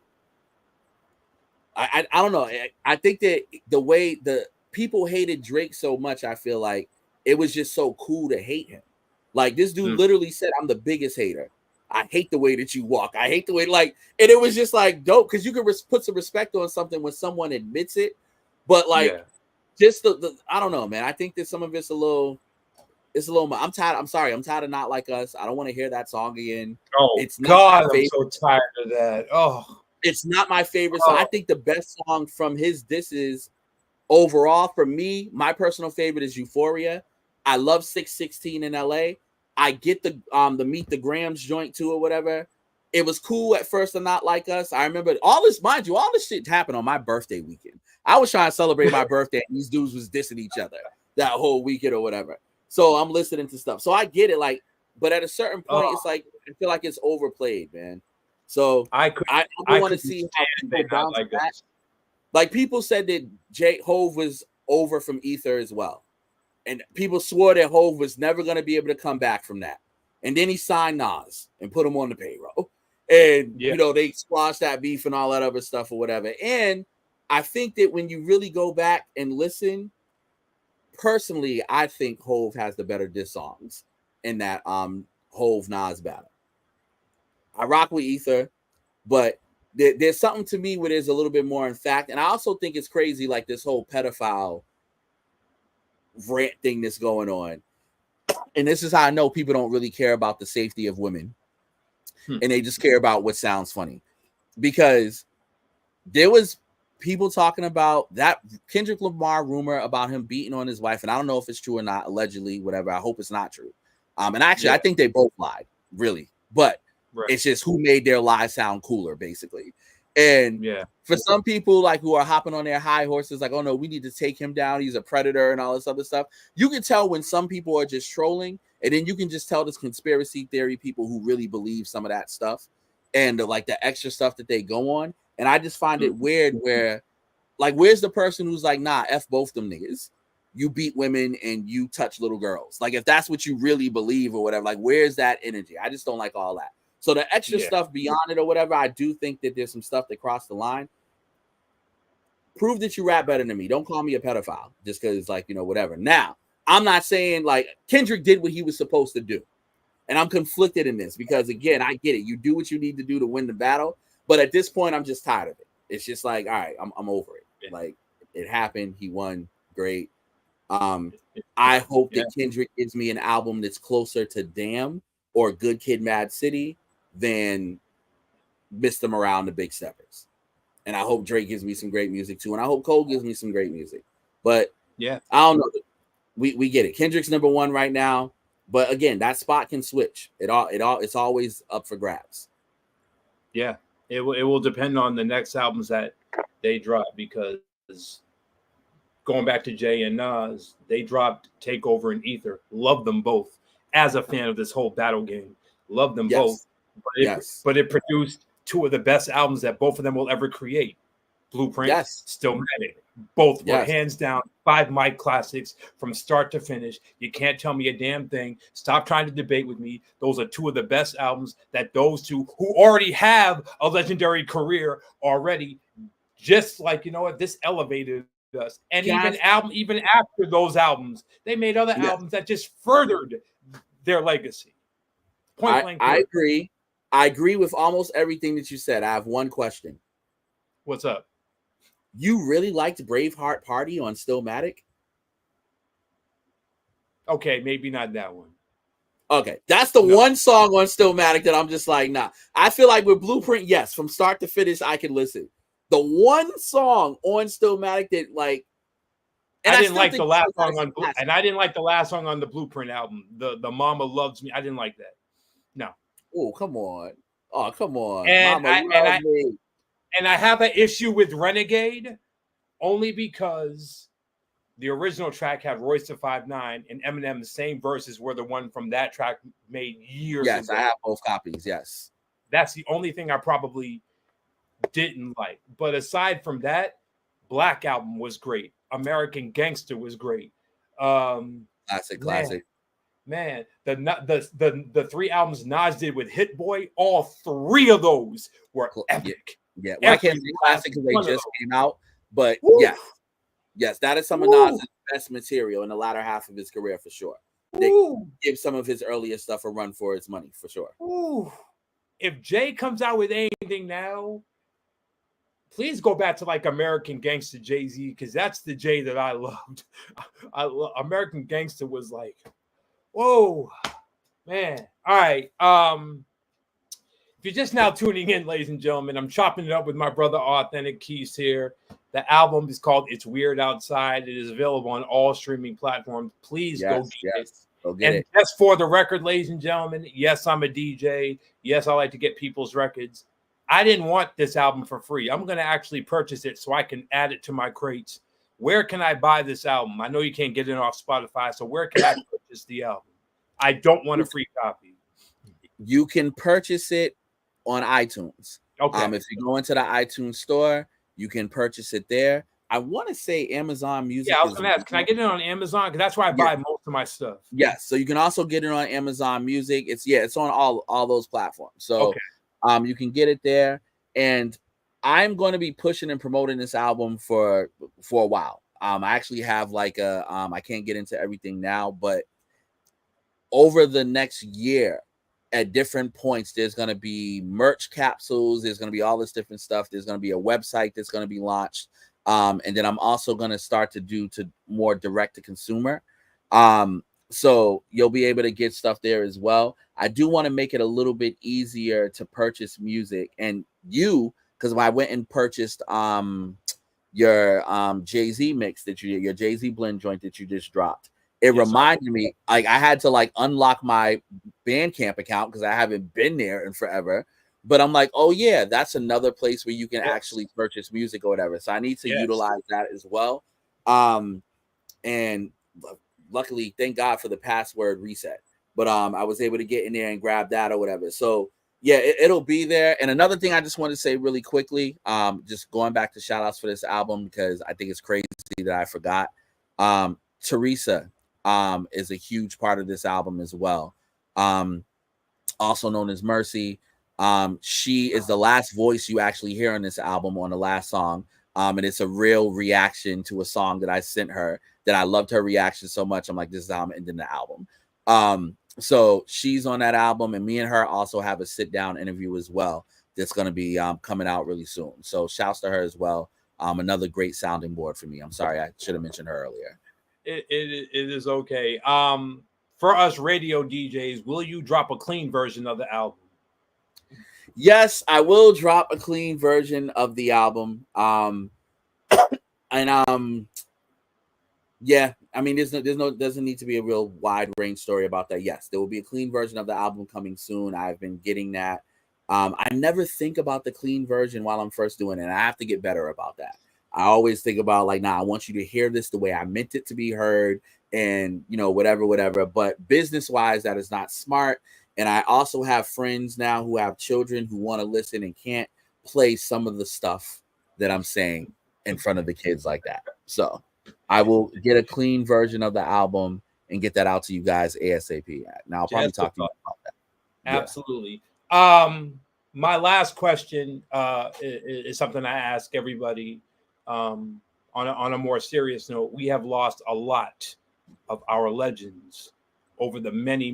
I don't know. I think that the way the people hated Drake so much, I feel like it was just so cool to hate him. Like this dude literally said, I'm the biggest hater. I hate the way that you walk. I hate the way, and it was just like dope because you can put some respect on something when someone admits it. But just the I don't know, man. I think that some of it's a little. I'm tired. I'm sorry. I'm tired of Not Like Us. I don't want to hear that song again. Oh, it's God, I'm so tired of that. Oh, it's not my favorite song. I think the best song from his disses overall, for me, my personal favorite is Euphoria. I love 616 in LA. I get the Meet the Grams joint too or whatever. It was cool at first to Not Like Us. I remember all this, mind you, all this shit happened on my birthday weekend. I was trying to celebrate my birthday and these dudes was dissing each other that whole weekend or whatever. So I'm listening to stuff. So I get it, but at a certain point, it's like I feel like it's overplayed, man. So I want to see how people bounce back. Like people said that Hove was over from Ether as well, and people swore that Hove was never going to be able to come back from that. And then he signed Nas and put him on the payroll, and they squashed that beef and all that other stuff or whatever. And I think that when you really go back and listen. Personally, I think Hove has the better diss songs in that Hove Nas battle. I rock with Ether, but there's something to me where there's a little bit more in fact. And I also think it's crazy, like this whole pedophile rant thing that's going on. And this is how I know people don't really care about the safety of women. And they just care about what sounds funny. Because there was people talking about that Kendrick Lamar rumor about him beating on his wife, and I don't know if it's true or not, allegedly, whatever. I hope it's not true. And actually, I think they both lied, really. But it's just who made their lie sound cooler, basically. And for some people, who are hopping on their high horses, oh no, we need to take him down. He's a predator and all this other stuff. You can tell when some people are just trolling, and then you can just tell this conspiracy theory people who really believe some of that stuff and the extra stuff that they go on. And I just find it weird where, where's the person who's nah, F both them niggas. You beat women and you touch little girls. If that's what you really believe or whatever, where's that energy? I just don't like all that. So the extra stuff beyond it or whatever, I do think that there's some stuff that crossed the line. Prove that you rap better than me. Don't call me a pedophile just because, whatever. Now, I'm not saying, Kendrick did what he was supposed to do. And I'm conflicted in this because, again, I get it. You do what you need to do to win the battle. But at this point, I'm just tired of it. It's just all right, I'm over it. It happened. He won. Great. I hope that Kendrick gives me an album that's closer to Damn or Good Kid, Mad City than Mr. Morale and the Big Steppers. And I hope Drake gives me some great music too. And I hope Cole gives me some great music. But I don't know. We get it. Kendrick's number one right now. But again, that spot can switch. It's always up for grabs. Yeah. It will depend on the next albums that they drop because going back to Jay and Nas, they dropped Takeover and Ether. Love them both. As a fan of this whole battle game, love them both. But it produced two of the best albums that both of them will ever create. Blueprint, Stillmatic. Both were hands down 5 mic classics from start to finish. You can't tell me a damn thing. Stop trying to debate with me. Those are two of the best albums that those two who already have a legendary career already, just this elevated us. And even after those albums, they made other albums that just furthered their legacy. I agree. I agree with almost everything that you said. I have one question. What's up? You really liked Braveheart Party on Stillmatic? Okay, maybe not that one. Okay, that's the one song on Stillmatic that I'm just nah. I feel like with Blueprint, yes, from start to finish, I can listen. The one song on Stillmatic that And I I didn't still like think the last that's song on, and I didn't like the last song on the Blueprint album. The Mama Loves Me. I didn't like that. No. Oh, come on. Oh, come on. And Mama love me. I have an issue with Renegade only because the original track had Royce da 5'9" and Eminem. The same verses were the one from that track made years Yes, ago. I have both copies. Yes. That's the only thing I probably didn't like. But aside from that, Black Album was great. American Gangster was great. Classic. Man, the three albums Nas did with Hit Boy, all three of those were epic. Yeah. Well, I can't say classic because they just came out, but yes, that is some of Nas's best material in the latter half of his career for sure. They give some of his earlier stuff a run for its money for sure. If Jay comes out with anything now, please go back to like American Gangster Jay-Z, because that's the Jay that I loved. American Gangster was like, whoa, man. All right. If you're just now tuning in, ladies and gentlemen, I'm chopping it up with my brother Authentic Quis here. The album is called It's Weird Outside. It is available on all streaming platforms. Please go get it. Go get it. Just for the record, ladies and gentlemen, yes, I'm a DJ. Yes, I like to get people's records. I didn't want this album for free. I'm going to actually purchase it so I can add it to my crates. Where can I buy this album? I know you can't get it off Spotify, so where can I purchase the album? I don't want a free copy. You can purchase it on iTunes. Okay. If you go into the iTunes store, you can purchase it there. I want to say Amazon Music. Yeah, I was going to ask, can I get it on Amazon? Because that's where I buy most of my stuff. Yes, so you can also get it on Amazon Music. It's on all those platforms. So you can get it there. And I'm going to be pushing and promoting this album for a while. I actually have like I can't get into everything now, but over the next year, at different points, there's going to be merch capsules. There's going to be all this different stuff. There's going to be a website that's going to be launched. And then I'm also going to start to do more direct to consumer. So you'll be able to get stuff there as well. I do want to make it a little bit easier to purchase music. And because when I went and purchased your Jay-Z mix your Jay-Z blend joint that you just dropped, it reminded me, like, I had to like unlock my Bandcamp account because I haven't been there in forever. But I'm like, oh yeah, that's another place where you can actually purchase music or whatever. So I need to utilize that as well. And luckily, thank God for the password reset. But I was able to get in there and grab that or whatever. So yeah, it'll be there. And another thing I just want to say really quickly, just going back to shout outs for this album, because I think it's crazy that I forgot. Teresa is a huge part of this album as well. Also known as Mercy. She is the last voice you actually hear on this album on the last song. And it's a real reaction to a song that I sent her that I loved her reaction so much. I'm like, this is how I'm ending the album. So she's on that album, and me and her also have a sit down interview as well. That's going to be coming out really soon. So shouts to her as well. Another great sounding board for me. I'm sorry, I should have mentioned her earlier. It is okay. For us radio DJs, will you drop a clean version of the album? Yes, I will drop a clean version of the album. Yeah, I mean, doesn't need to be a real wide range story about that. Yes, there will be a clean version of the album coming soon. I've been getting that. I never think about the clean version while I'm first doing it. I have to get better about that. I always think about like, I want you to hear this the way I meant it to be heard, and whatever. But business wise, that is not smart. And I also have friends now who have children who want to listen and can't play some of the stuff that I'm saying in front of the kids like that. So I will get a clean version of the album and get that out to you guys ASAP. Now I'll probably talk to you about that. Absolutely. My last question is something I ask everybody. On a more serious note, we have lost a lot of our legends over the many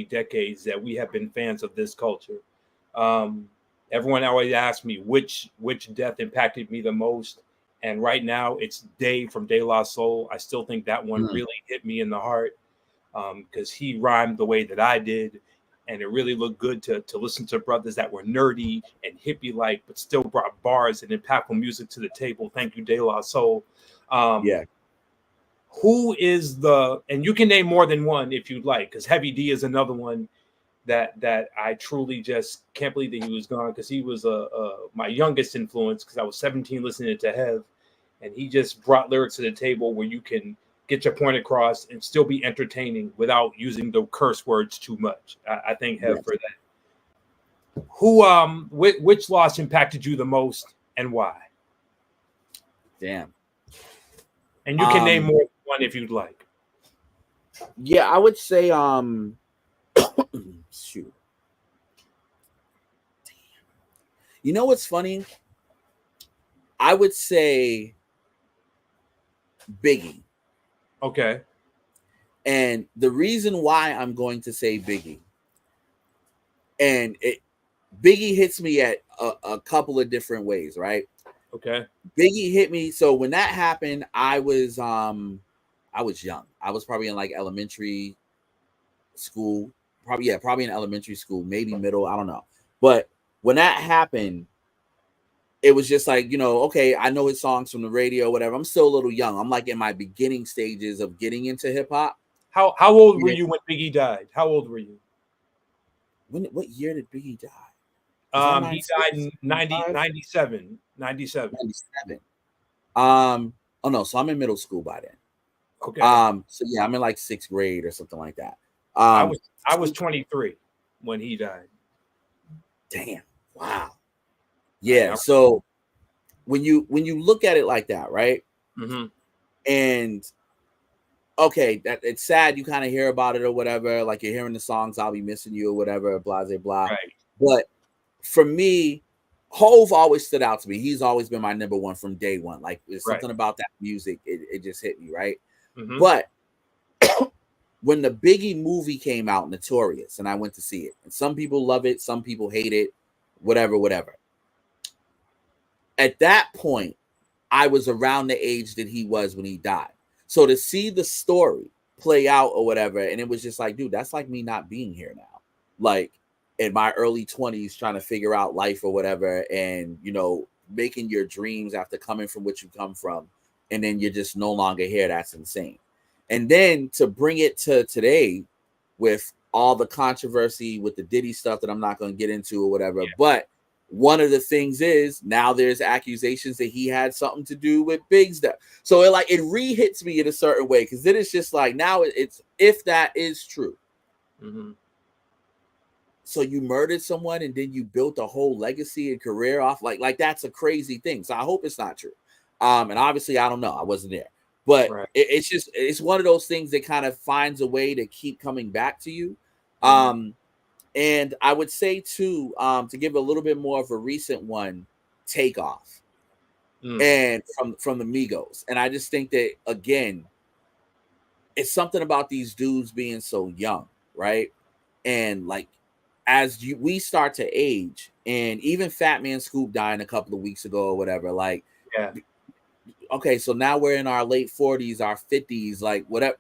decades that we have been fans of this culture. Everyone always asks me which death impacted me the most. And right now it's Dave from De La Soul. I still think that one really hit me in the heart because he rhymed the way that I did. And it really looked good to listen to brothers that were nerdy and hippie-like, but still brought bars and impactful music to the table. Thank you, De La Soul. who is the, and you can name more than one if you'd like, because Heavy D is another one that I truly just can't believe that he was gone, because he was my youngest influence, because I was 17 listening to Hev, and he just brought lyrics to the table where you can get your point across and still be entertaining without using the curse words too much. I thank Hev for that. Who which loss impacted you the most and why? Damn. And you can name more than one if you'd like. Yeah, I would say shoot. Damn. You know what's funny? I would say Biggie. Okay. And the reason why I'm going to say Biggie, and Biggie hits me at a couple of different ways, right? Okay. Biggie hit me. So when that happened, I was young. I was probably in like elementary school. Probably in elementary school, maybe middle. I don't know. But when that happened, it was just like, okay, I know his songs from the radio, whatever. I'm still a little young. I'm like in my beginning stages of getting into hip hop. How old were you when Biggie died? How old were you? What year did Biggie die? He died in 97. 97. Oh no, so I'm in middle school by then. Okay. So yeah, I'm in like 6th grade or something like that. I was 23 when he died. Damn. Wow. Yeah. So when you look at it like that, right? Mm-hmm. And okay, that it's sad you kind of hear about it or whatever, like you're hearing the songs "I'll Be Missing You" or whatever, blah blah blah. Right. But for me, Hove always stood out to me. He's always been my number one from day one. Like there's something about that music, it just hit me, right? Mm-hmm. But when the Biggie movie came out, Notorious, and I went to see it, and some people love it, some people hate it, whatever. At that point, I was around the age that he was when he died. So to see the story play out or whatever, and it was just like, dude, that's like me not being here now. Like in my early 20s, trying to figure out life or whatever, and making your dreams after coming from what you come from, and then you're just no longer here. That's insane. And then to bring it to today with all the controversy with the Diddy stuff that I'm not going to get into or whatever, but one of the things is now there's accusations that he had something to do with big stuff. So it re-hits me in a certain way, because then it's just like now it's if that is true. Mm-hmm. So you murdered someone and then you built a whole legacy and career off like that's a crazy thing. So I hope it's not true. And obviously I don't know. I wasn't there. But it's one of those things that kind of finds a way to keep coming back to you. Mm-hmm. And I would say too, to give a little bit more of a recent one, Takeoff, and from the Migos. And I just think that again, it's something about these dudes being so young, right? And like as we start to age, and even Fat Man Scoop dying a couple of weeks ago or whatever, like okay, so now we're in our late 40s, our 50s, like whatever.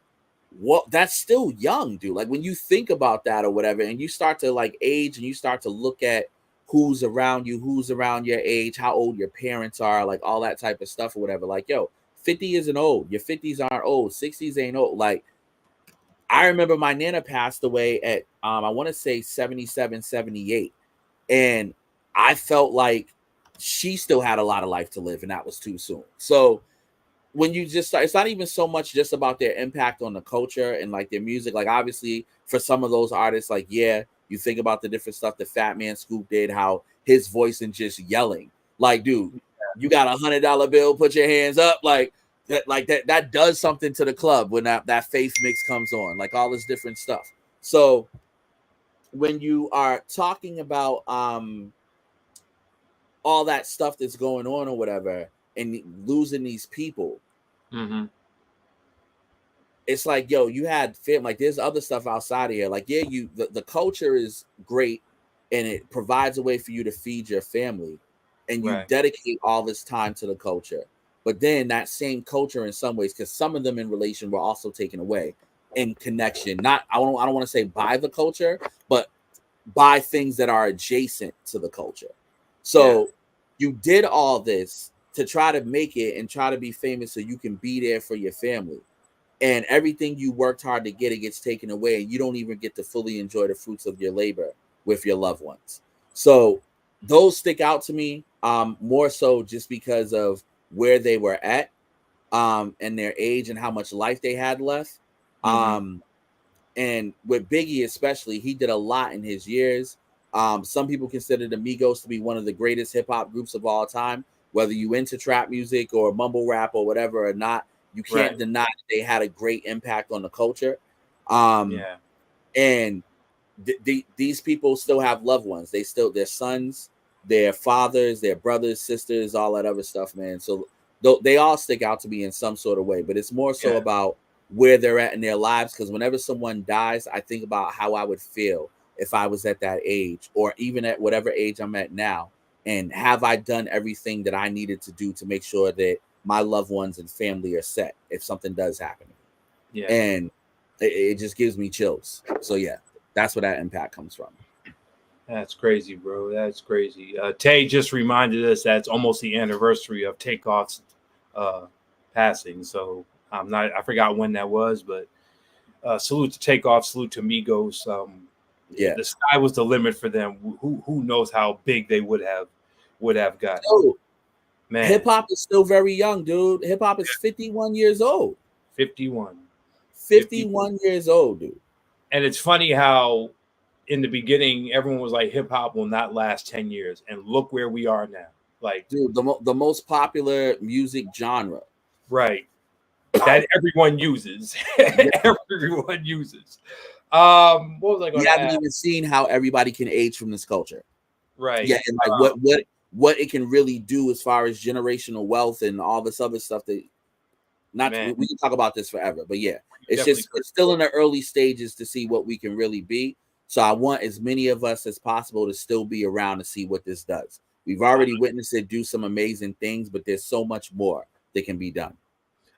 What that's still young, dude. Like when you think about that or whatever, and you start to like age and you start to look at who's around you, who's around your age, how old your parents are, like all that type of stuff or whatever. Like, yo, 50 isn't old. Your 50s aren't old. 60s ain't old. Like, I remember my nana passed away at I want to say 77, 78. And I felt like she still had a lot of life to live, and that was too soon. So when you just start, it's not even so much just about their impact on the culture and like their music. Like obviously for some of those artists, like, yeah, you think about the different stuff that Fat Man Scoop did, how his voice and just yelling, like, dude, you got $100 bill, put your hands up. Like that does something to the club when that faith mix comes on, like all this different stuff. So when you are talking about all that stuff that's going on or whatever, and losing these people, it's like, yo, you had film. Like there's other stuff outside of here. Like, yeah, the culture is great and it provides a way for you to feed your family, and you dedicate all this time to the culture. But then that same culture in some ways, because some of them in relation were also taken away in connection. I don't want to say by the culture, but by things that are adjacent to the culture. So you did all this to try to make it and try to be famous so you can be there for your family. and everything you worked hard to get, it gets taken away, and you don't even get to fully enjoy the fruits of your labor with your loved ones. So those stick out to me, more so just because of where they were at, and their age and how much life they had left. And with Biggie especially, he did a lot in his years. Some people consider the Migos to be one of the greatest hip hop groups of all time. Whether you into trap music or mumble rap or whatever or not, you can't deny that they had a great impact on the culture. And these people still have loved ones. They still, their sons, their fathers, their brothers, sisters, all that other stuff, man. So they all stick out to me in some sort of way, but it's more so about where they're at in their lives. Because whenever someone dies, I think about how I would feel if I was at that age, or even at whatever age I'm at now. And have I done everything that I needed to do to make sure that my loved ones and family are set if something does happen? And it just gives me chills. So yeah, that's where that impact comes from. That's crazy, bro. That's crazy. Tay just reminded us that it's almost the anniversary of Takeoff's passing. So I forgot when that was, but salute to Takeoff, salute to Migos. The sky was the limit for them. Who knows how big they would have gotten. Oh, man, hip hop is still very young, dude. Hip hop is 51 years old. 51 years old, dude. And it's funny how in the beginning everyone was like, hip hop will not last 10 years, and look where we are now. Like, dude, the most popular music genre, right, that everyone uses. Everyone uses. What was I going to ask? We haven't even seen how everybody can age from this culture, right? Yeah, and like what it can really do as far as generational wealth and all this other stuff. That we can talk about this forever, but yeah, it's still in the early stages to see what we can really be. So I want as many of us as possible to still be around to see what this does. We've already witnessed it do some amazing things, but there's so much more that can be done.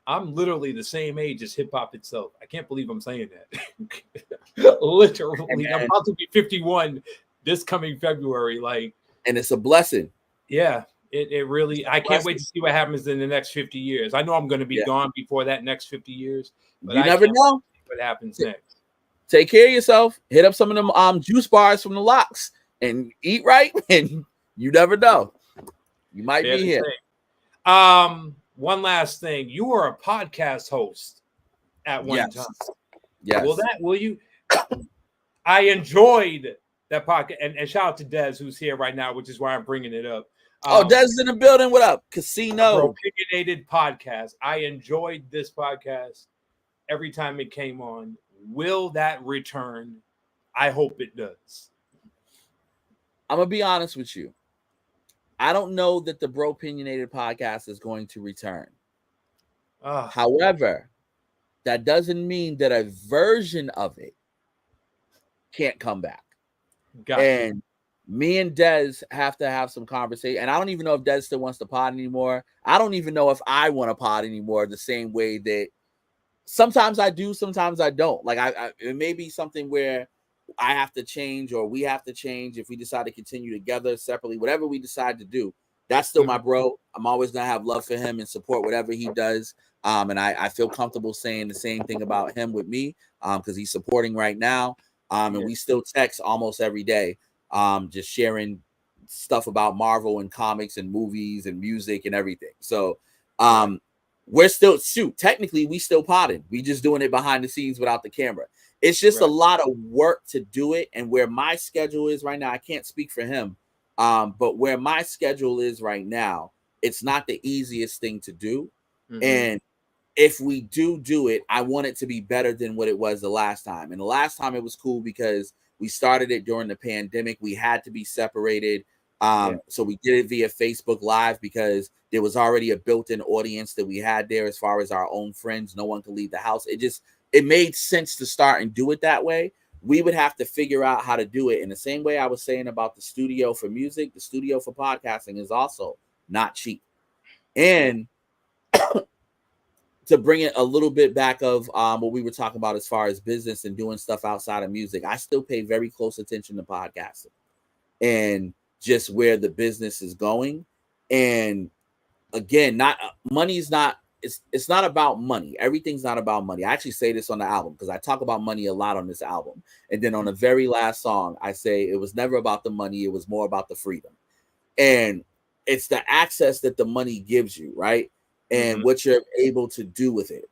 I'm literally the same age as hip hop itself. I can't believe I'm saying that. Literally, I'm about to be 51 this coming February. Like, and it's a blessing. Yeah, it really. I can't wait to see what happens in the next 50 years. I know I'm going to be gone before that next 50 years, but you never know what happens next. Take care of yourself. Hit up some of them juice bars from the locks and eat right, and you never know. You might be here. One last thing. You were a podcast host at one time. Yes. Will you? I enjoyed that podcast. And shout out to Des, who's here right now, which is why I'm bringing it up. Des is in the building. What up? Casino. Opinionated podcast. I enjoyed this podcast every time it came on. Will that return? I hope it does. I'm going to be honest with you. I don't know that the Bro Opinionated podcast is going to return. However, that doesn't mean that a version of it can't come back. And me and Des have to have some conversation. And I don't even know if Des still wants to pod anymore. I don't even know if I want to pod anymore the same way that sometimes I do, sometimes I don't. Like it may be something where I have to change or we have to change if we decide to continue together separately, whatever we decide to do. That's still my bro. I'm always going to have love for him and support whatever he does. And I feel comfortable saying the same thing about him with me because he's supporting right now. And we still text almost every day, just sharing stuff about Marvel and comics and movies and music and everything. So we're still, technically we still potting. We just doing it behind the scenes without the camera. It's just a lot of work to do it. And where my schedule is right now, I can't speak for him. But where my schedule is right now, it's not the easiest thing to do. And if we do it, I want it to be better than what it was the last time. And the last time it was cool because we started it during the pandemic. We had to be separated. So we did it via Facebook Live because there was already a built-in audience that we had there as far as our own friends. No one could leave the house. It made sense to start and do it that way. We would have to figure out how to do it in the same way I was saying about the studio for music. The studio for podcasting is also not cheap. And to bring it a little bit back of what we were talking about as far as business and doing stuff outside of music, I still pay very close attention to podcasting and just where the business is going. And again, money is not it's not about money. Everything's not about money. I actually say this on the album because I talk about money a lot on this album. And then on the very last song, I say it was never about the money. It was more about the freedom. And it's the access that the money gives you, right? And what you're able to do with it.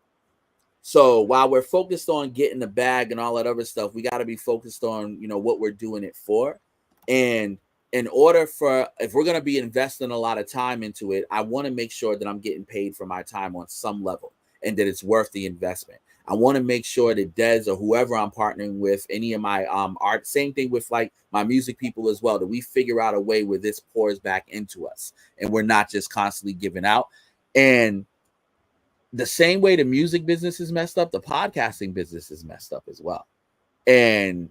So while we're focused on getting the bag and all that other stuff, we got to be focused on, what we're doing it for. And in order for, if we're going to be investing a lot of time into it, I want to make sure that I'm getting paid for my time on some level and that it's worth the investment. I want to make sure that Dez or whoever I'm partnering with, any of my art, same thing with like my music people as well, that we figure out a way where this pours back into us and we're not just constantly giving out. And the same way the music business is messed up, the podcasting business is messed up as well. And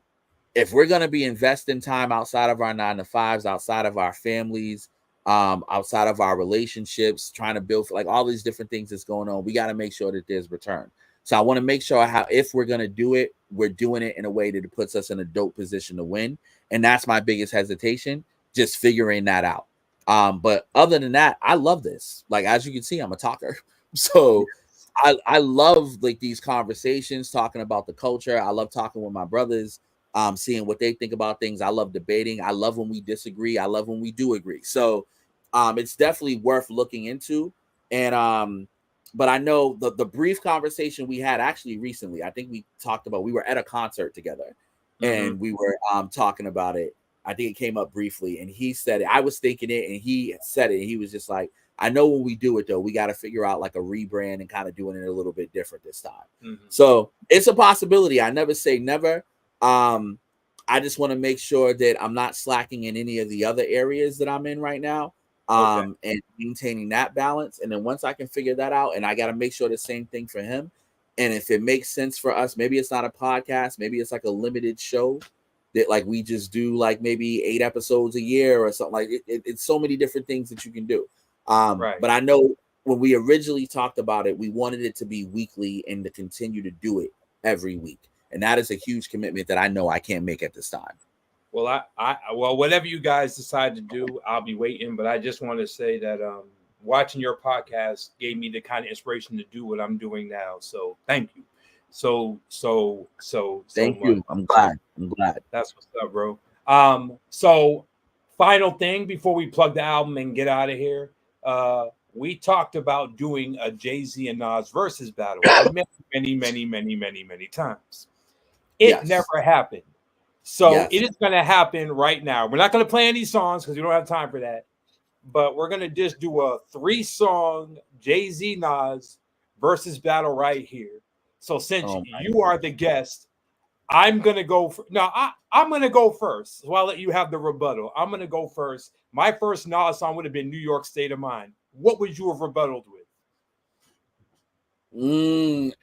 if we're going to be investing time outside of our 9-to-5s, outside of our families, outside of our relationships, trying to build like all these different things that's going on, we got to make sure that there's return. So I want to make sure if we're going to do it, we're doing it in a way that it puts us in a dope position to win. And that's my biggest hesitation, just figuring that out. But other than that, I love this. Like, as you can see, I'm a talker. So I love like these conversations, talking about the culture. I love talking with my brothers, seeing what they think about things. I love debating. I love when we disagree. I love when we do agree. So it's definitely worth looking into. And but I know the brief conversation we had actually recently, I think we talked about, we were at a concert together and we were talking about it. I think it came up briefly and he said it. I was thinking it and he said it. And he was just like, I know when we do it, though, we got to figure out like a rebrand and kind of doing it a little bit different this time. So it's a possibility. I never say never. I just want to make sure that I'm not slacking in any of the other areas that I'm in right now, and maintaining that balance. And then once I can figure that out, and I got to make sure the same thing for him. And if it makes sense for us, maybe it's not a podcast, maybe it's like a limited show that like we just do like maybe 8 episodes a year or something. Like it's so many different things that you can do. But I know when we originally talked about it, we wanted it to be weekly and to continue to do it every week. And that is a huge commitment that I know I can't make at this time. Well, well, whatever you guys decide to do, I'll be waiting. But I just want to say that watching your podcast gave me the kind of inspiration to do what I'm doing now. So thank you. So Thank you. I'm glad. That's what's up, bro. So final thing before we plug the album and get out of here. We talked about doing a Jay-Z and Nas versus battle many times. It never happened. So it is going to happen right now. We're not going to play any songs because we don't have time for that. But we're going to just do a 3-song Jay-Z Nas versus battle right here. So since you are the guest, I'm going to go. I'm going to go first. So I'll let you have the rebuttal. I'm going to go first. My first Nas song would have been New York State of Mind. What would you have rebutted with?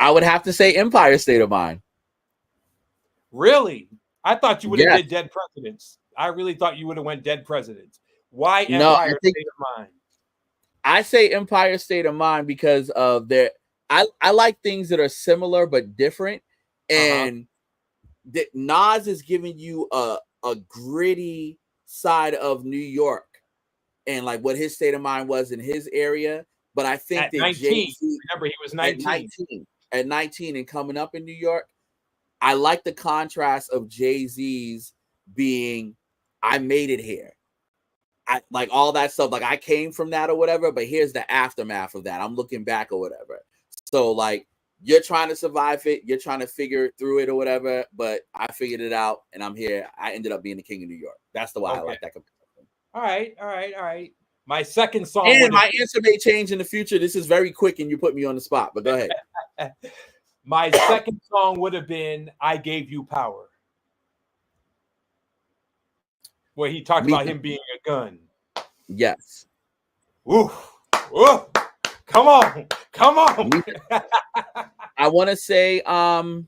I would have to say Empire State of Mind. Really? I thought you would have did Dead Presidents. I really thought you would have went Dead Presidents. Why Empire State of Mind? I say Empire State of Mind because of their. I like things that are similar but different, and that Nas is giving you a gritty side of New York and like what his state of mind was in his area. But I think at that 19, Jay-Z, remember he was 19. At 19 and coming up in New York, I like the contrast of Jay-Z's being, I made it here. I like all that stuff. Like I came from that or whatever, but here's the aftermath of that. I'm looking back or whatever. So like you're trying to survive it, you're trying to figure through it or whatever, but I figured it out and I'm here. I ended up being the king of New York. That's the why I like that comparison. All right. My second song. And my answer may change in the future. This is very quick and you put me on the spot, but go ahead. My second song would have been I Gave You Power. Where he talked about him being a gun. Yes. Ooh. Come on. I want to say now.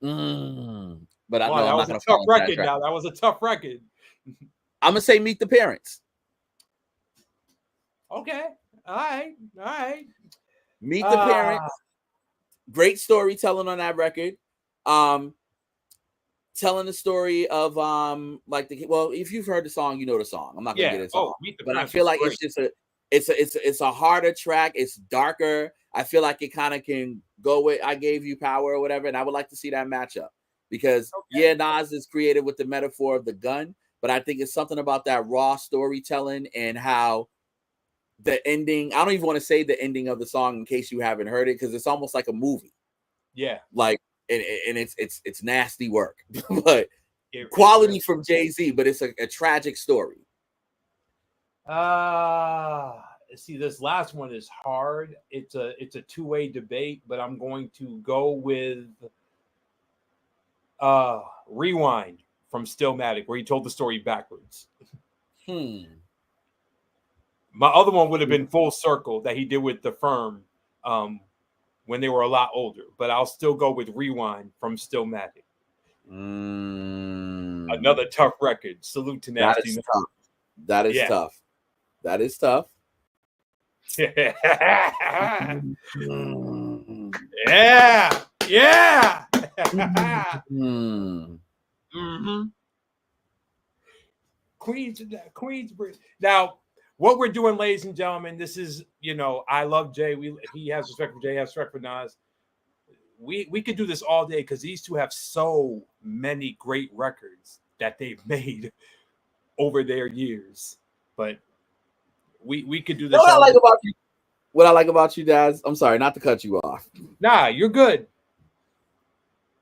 But I know that was a tough record now. That was a tough record. I'm gonna say Meet the Parents. Okay. All right. Meet the Parents. Great storytelling on that record. telling the story of like if you've heard the song, you know the song. I'm not gonna get into all, Meet the but I Prince feel was like great. it's a harder track. It's darker. I feel like it kind of can go with I Gave You Power or whatever, and I would like to see that matchup because Nas is creative with the metaphor of the gun, but I think it's something about that raw storytelling and how the ending. I don't even want to say the ending of the song in case you haven't heard it because it's almost like a movie. Yeah, like and it's nasty work, but quality really. from Jay-Z, but it's a tragic story. See, this last one is hard. It's a two-way debate, but I'm going to go with Rewind from Stillmatic, where he told the story backwards. My other one would have been Full Circle that he did with The Firm when they were a lot older, but I'll still go with Rewind from Stillmatic. Another tough record. Salute to Nasty. That is tough. That is tough. Yeah. Queensbridge. Now, what we're doing, ladies and gentlemen, this is, I love Jay. He has respect for Jay, has respect for Nas. We could do this all day because these two have so many great records that they've made over their years. But we could do this. What I like about you, Daz, I'm sorry, not to cut you off. Nah, you're good.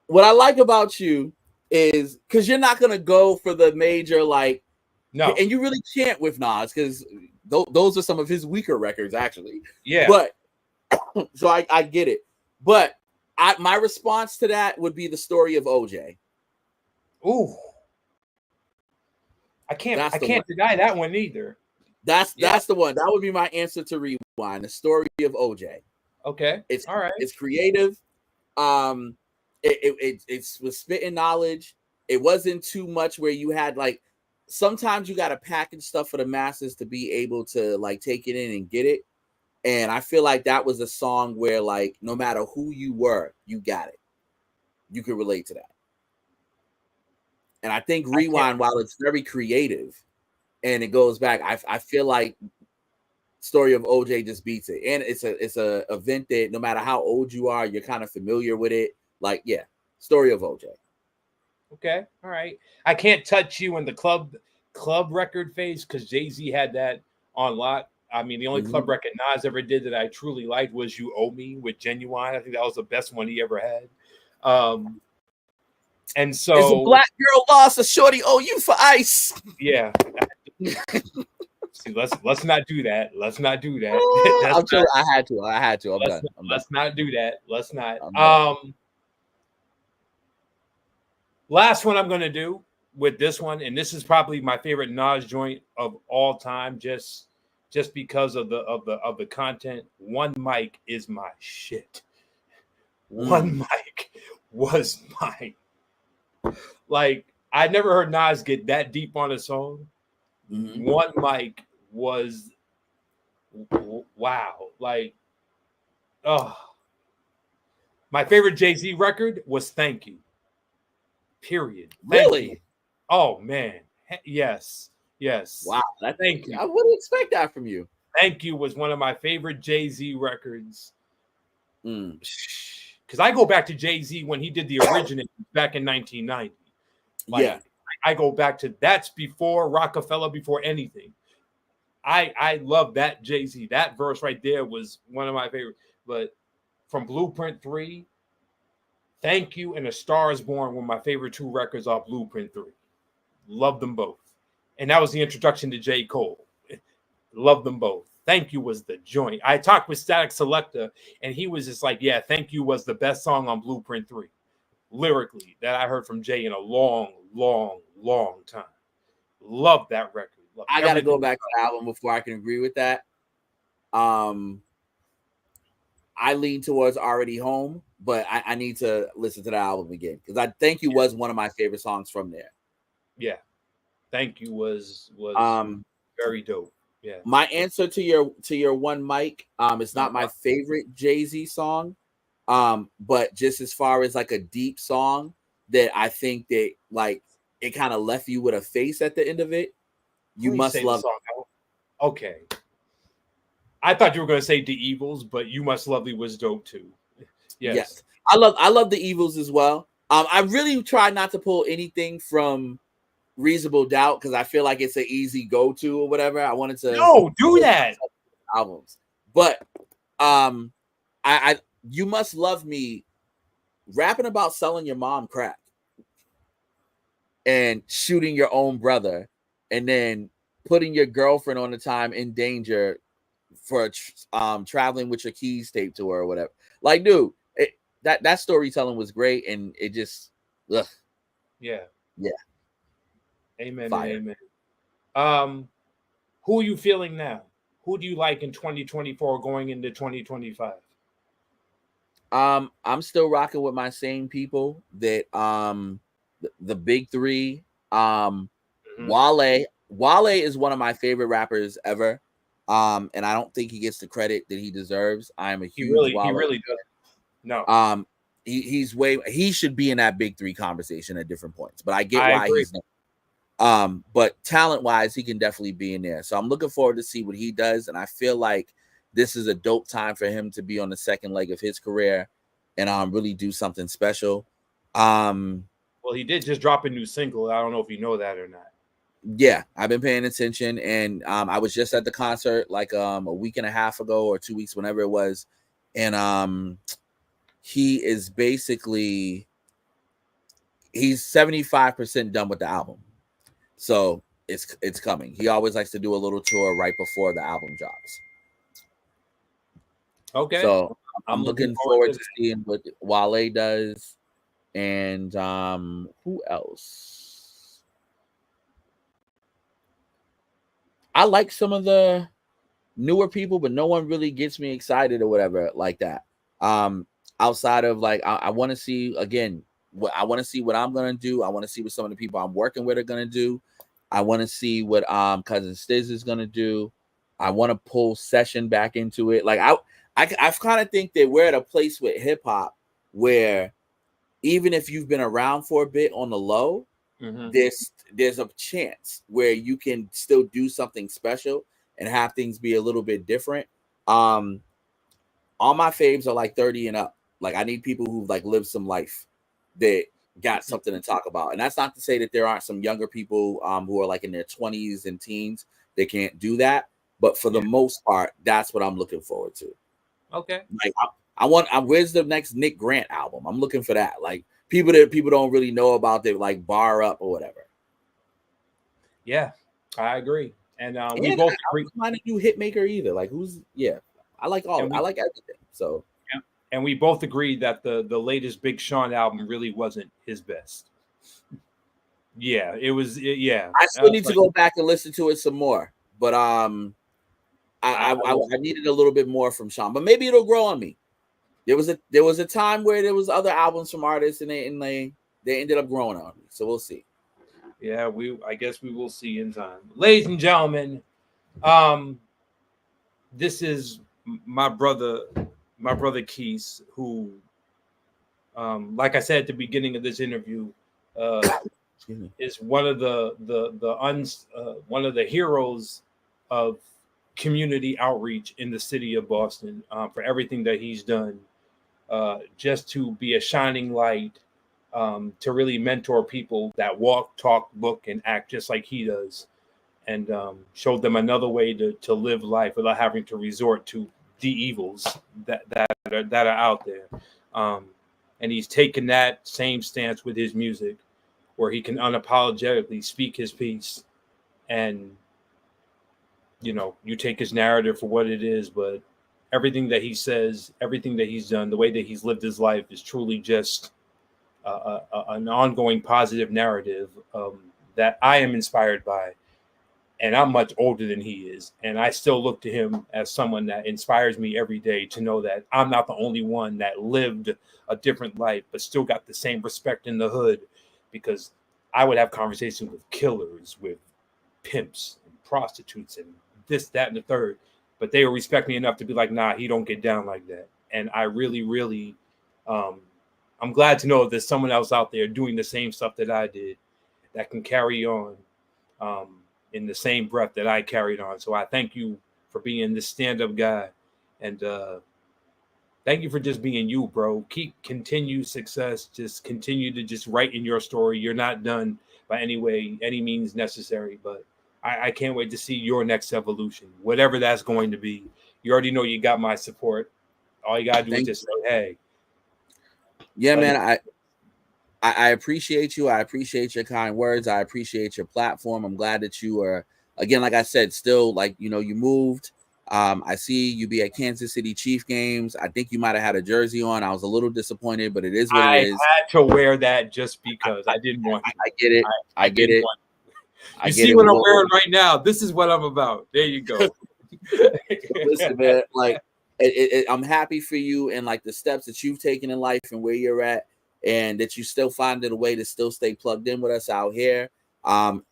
What I like about you is because you're not gonna go for the major no, and you really can't with Nas because those are some of his weaker records actually. Yeah, but so I get it, but my response to that would be the story of OJ. Ooh, I can't deny that one either. That's the one. That would be my answer to Rewind. The story of OJ. Okay, it's all right. It's creative. It was spitting knowledge. It wasn't too much where you had sometimes you got to package stuff for the masses to be able to take it in and get it. And I feel like that was a song where no matter who you were, you got it. You could relate to that. And I think Rewind, while it's very creative and it goes back, I feel like story of OJ just beats it. And it's a event that no matter how old you are, you're kind of familiar with it. Story of OJ. Okay, all right. I can't touch you in the club record phase because Jay-Z had that on lock. I mean, the only club record Nas ever did that I truly liked was You Owe Me with Genuine. I think that was the best one he ever had. And so it's a black girl lost a shorty owe you for ice. Yeah. See, let's not do that. Let's not do that. I had to. I'm done. Let's not do that. Let's not. Last one I'm going to do with this one, and this is probably my favorite Nas joint of all time, just because of the content. One Mic is my shit. One Mic was my I never heard Nas get that deep on a song. One Mic was wow. My favorite Jay-Z record was Thank You. Period. Really? Oh man. Yes. Wow. Thank You. I wouldn't expect that from you. Thank You was one of my favorite Jay-Z records. Because I go back to Jay-Z when he did the original back in 1990. I go back to that's before Rockefeller, before anything. I love that Jay-Z. That verse right there was one of my favorites. But from Blueprint 3, Thank You and A Star Is Born were my favorite two records off Blueprint 3. Love them both. And that was the introduction to J. Cole. Love them both. Thank You was the joint. I talked with Static Selector, and he was just like, yeah, Thank You was the best song on Blueprint 3, lyrically, that I heard from Jay in a long, long, long time. Love that record. I got to go back to the album before I can agree with that. I lean towards Already Home, but I need to listen to the album again because I Thank You was one of my favorite songs from there. Yeah. Thank You was very dope. Yeah. My answer to your One Mic, it's not my favorite Jay-Z song, but just as far as a deep song, that I think that like it kind of left you with a face at the end of it. You Please must say the love. song. Okay. I thought you were going to say The Evils, but You Must Lovely was dope too. Yes. Yes, I love the Evils as well. I really try not to pull anything from Reasonable Doubt because I feel like it's an easy go to or whatever. I wanted to No, do that. albums, but I You Must Love Me rapping about selling your mom crack and shooting your own brother and then putting your girlfriend on the time in danger for traveling with your Keys tape to her or whatever. Like, dude, that storytelling was great, and it just, ugh. Yeah. Amen. Fire. And amen. Who are you feeling now? Who do you like in 2024 going into 2025? I'm still rocking with my same people that the big three. Wale is one of my favorite rappers ever. And I don't think he gets the credit that he deserves. I'm a huge He Wale. really does. No. He should be in that big three conversation at different points, but I get I why agree. he's not. But talent wise, he can definitely be in there. So I'm looking forward to see what he does. And I feel like this is a dope time for him to be on the second leg of his career and really do something special. Well, he did just drop a new single. I don't know if you know that or not. Yeah, I've been paying attention, and I was just at the concert like a week and a half ago or 2 weeks, whenever it was, and he is basically he's 75% done with the album, so it's coming. He always likes to do a little tour right before the album drops. Okay, so I'm looking looking forward to to seeing what Wale does, and who else? I like some of the newer people, but no one really gets me excited or whatever like that. Outside of like, I want to see again. What I want to see what I'm gonna do. I want to see what some of the people I'm working with are gonna do. I want to see what cousin Stiz is gonna do. I want to pull Session back into it. Like I kind of think that we're at a place with hip hop where even if you've been around for a bit on the low, there's a chance where you can still do something special and have things be a little bit different. All my faves are like 30 and up. Like I need people who've like lived some life that got something to talk about. And that's not to say that there aren't some younger people who are like in their 20s and teens that can't do that. But for the most part, that's what I'm looking forward to. Okay. Like where's the next Nick Grant album? I'm looking for that. Like people that people don't really know about, that like Bar Up or whatever. Yeah, I agree. And we both agree. I'm not a new Hitmaker either. Like I like I like everything. So and we both agreed that the latest Big Sean album really wasn't his best. Yeah, it was. Yeah, I still need to go back and listen to it some more. But I needed a little bit more from Sean. But maybe it'll grow on me. There was a time where there was other albums from artists and they ended up growing on me. So we'll see. Yeah, I guess we will see in time. Ladies and gentlemen, this is my brother Quis, who, like I said at the beginning of this interview, is one of one of the heroes of community outreach in the city of Boston, for everything that he's done, just to be a shining light, to really mentor people that walk, talk, look, and act just like he does, and showed them another way to live life without having to resort to the evils that are out there. And he's taken that same stance with his music, where he can unapologetically speak his piece, and you take his narrative for what it is, but everything that he says, everything that he's done, the way that he's lived his life is truly just an ongoing positive narrative that I am inspired by. And I'm much older than he is, and I still look to him as someone that inspires me every day to know that I'm not the only one that lived a different life, but still got the same respect in the hood, because I would have conversations with killers, with pimps and prostitutes and this, that, and the third, but they will respect me enough to be like, nah, he don't get down like that. And I really, really, I'm glad to know there's someone else out there doing the same stuff that I did that can carry on in the same breath that I carried on. So I thank you for being this stand-up guy, and thank you for just being you, bro. Continue success. Just continue to just write in your story. You're not done by any means necessary, but I can't wait to see your next evolution, whatever that's going to be. You already know you got my support. All you gotta do is just say, hey. Yeah, man. I appreciate you. I appreciate your kind words. I appreciate your platform. I'm glad that you are, again, like I said, still like, you moved. I see you be at Kansas City Chief games. I think you might have had a jersey on. I was a little disappointed, but it is what it is. I had to wear that just because I didn't want to. I get it. I get it. You see what I'm wearing right now? This is what I'm about. There you go. Listen, man, like I'm happy for you and like the steps that you've taken in life and where you're at, and that you still finding a way to still stay plugged in with us out here.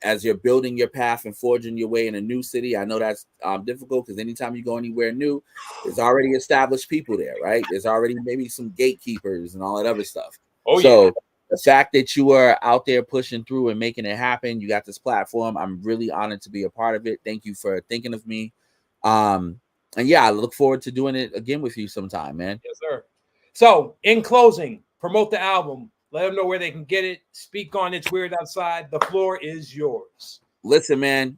As you're building your path and forging your way in a new city. I know that's difficult because anytime you go anywhere new, there's already established people there, right? There's already maybe some gatekeepers and all that other stuff. So the fact that you are out there pushing through and making it happen, you got this platform. I'm really honored to be a part of it. Thank you for thinking of me. And yeah, I look forward to doing it again with you sometime, man. Yes, sir. So in closing, promote the album. Let them know where they can get it. Speak on It's Weird Outside. The floor is yours. Listen, man.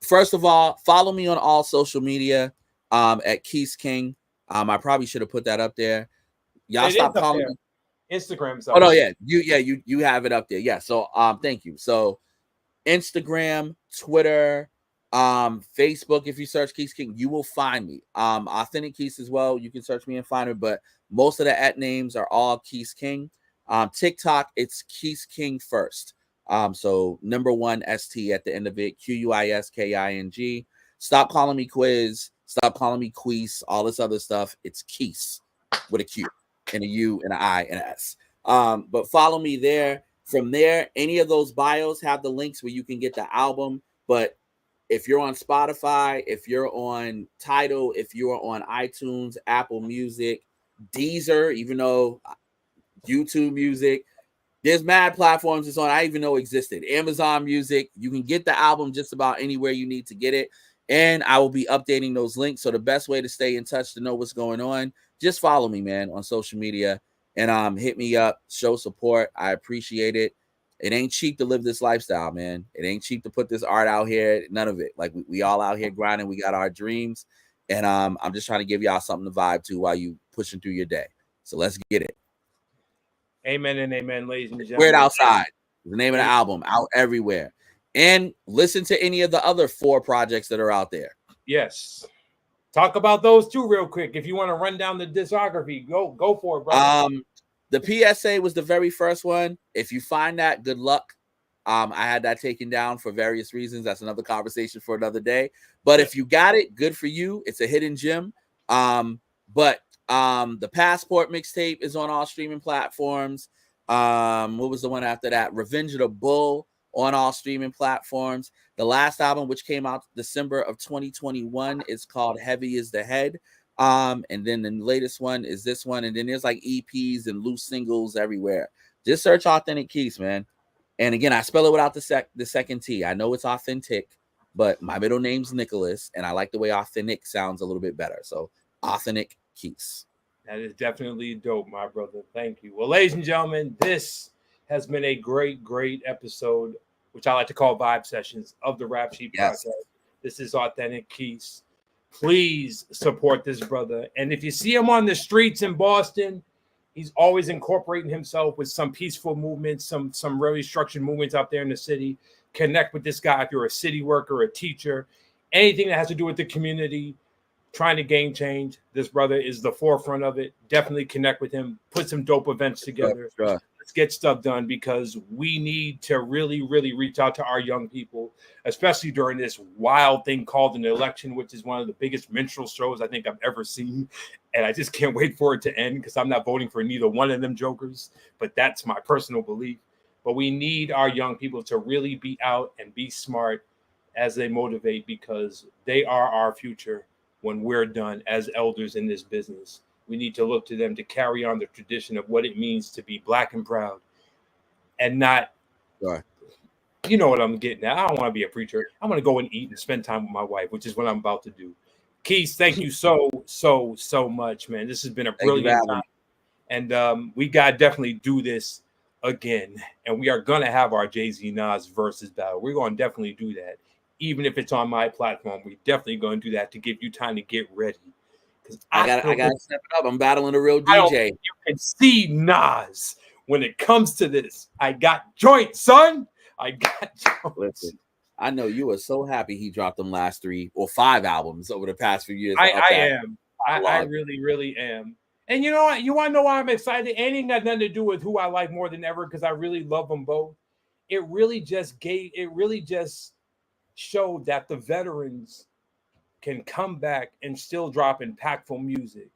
First of all, follow me on all social media at Quis King. I probably should have put that up there. Y'all stop calling me. Instagram's up. Oh no, yeah. You have it up there. Yeah. So thank you. So Instagram, Twitter, Facebook, if you search Quis King, you will find me. Authentic Quis as well. You can search me and find me, but most of the @ names are all Quis King. TikTok, it's Quis King first. So number 1 ST at the end of it, QUISKING. Stop calling me Quiz. Stop calling me Quis. All this other stuff. It's Quis with a Q and a U and an I and an S. But follow me there. From there, any of those bios have the links where you can get the album. But if you're on Spotify, if you're on Tidal, if you're on iTunes, Apple Music, Deezer, even though YouTube Music, there's mad platforms it's on I even know existed. Amazon Music, you can get the album just about anywhere you need to get it. And I will be updating those links. So the best way to stay in touch to know what's going on, just follow me, man, on social media and hit me up, show support. I appreciate it. It ain't cheap to live this lifestyle, man. It ain't cheap to put this art out here. None of it. Like we all out here grinding. We got our dreams. And I'm just trying to give y'all something to vibe to while you pushing through your day. So let's get it. Amen and amen, ladies and gentlemen. Weird Outside, the name of the album, out everywhere. And listen to any of the other 4 projects that are out there. Yes. Talk about those too real quick. If you want to run down the discography, go for it, bro. The PSA was the very first one. If you find that, good luck. I had that taken down for various reasons. That's another conversation for another day. But if you got it, good for you. It's a hidden gem. But the Passport mixtape is on all streaming platforms. What was the one after that? Revenge of the Bull on all streaming platforms. The last album, which came out December of 2021, is called Heavy is the Head. And then the latest one is this one. And then there's like EPs and loose singles everywhere. Just search Authentic Quis, man. And again, I spell it without the second T. I know it's authentic, but my middle name's Nicholas, and I like the way authentic sounds a little bit better. So Authentic Quis. That is definitely dope, my brother. Thank you. Well, ladies and gentlemen, this has been a great, great episode, which I like to call Vibe Sessions of the Rap Sheet Podcast. This is Authentic Quis. Please support this brother. And if you see him on the streets in Boston, he's always incorporating himself with some peaceful movements, some really structured movements out there in the city. Connect with this guy if you're a city worker, a teacher, anything that has to do with the community, trying to gain change. This brother is the forefront of it. Definitely connect with him. Put some dope events together. Sure. Let's get stuff done because we need to really, really reach out to our young people, especially during this wild thing called an election, which is one of the biggest minstrel shows I think I've ever seen. And I just can't wait for it to end because I'm not voting for neither one of them jokers, but that's my personal belief. But we need our young people to really be out and be smart as they motivate because they are our future when we're done as elders in this business. We need to look to them to carry on the tradition of what it means to be black and proud, and not, Sure. you know what I'm getting at. I don't want to be a preacher. I want to go and eat and spend time with my wife, which is what I'm about to do. Quis, thank you so much, man. This has been a brilliant time. And we got to definitely do this again. And we are going to have our Jay-Z Nas versus battle. We're going to definitely do that. Even if it's on my platform, we're definitely going to do that to give you time to get ready. Because I got to step it up. I'm battling a real DJ. You can see Nas when it comes to this. I got joints, son. I got joints. Listen, I know you are so happy he dropped them last 3 or 5 albums over the past few years. I am. I really, really am. And you know what? You want to know why I'm excited? It ain't got nothing to do with who I like more than ever, because I really love them both. It really just showed that the veterans can come back and still drop impactful music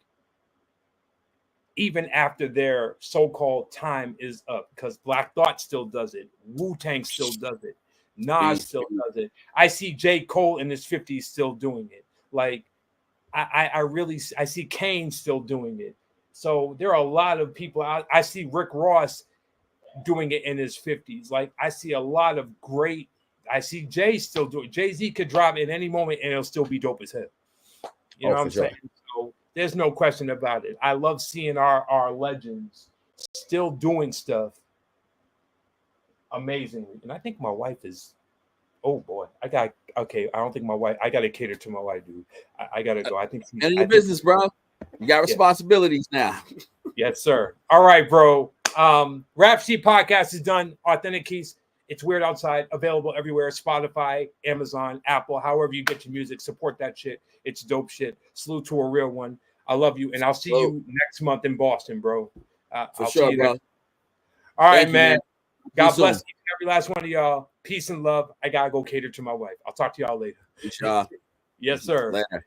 even after their so-called time is up, because Black Thought still does it. Wu-Tang still does it. Nas still does it. I see J. Cole in his 50s still doing it. Like, I see Kane still doing it. So there are a lot of people. I see Rick Ross doing it in his 50s. Like, I see a lot of great. I see Jay still doing it. Jay-Z could drop it at any moment and it'll still be dope as hell. You know what I'm saying? So there's no question about it. I love seeing our legends still doing stuff amazingly. And I think my wife is, oh boy, I don't think my wife, I got to cater to my wife, dude. I got to go. I think. And your business, bro. You got responsibilities now. Yes, sir. All right, bro. Rap Sheet Podcast is done. Authentic Quis. It's Weird Outside. Available everywhere. Spotify, Amazon, Apple, however you get your music. Support that shit. It's dope shit. Salute to a real one. I love you. And I'll see you next month in Boston, bro. For sure, bro. All right, man. God bless each and every last one of y'all. Peace and love. I got to go cater to my wife. I'll talk to y'all later. Inshallah. Yes, sir. Later.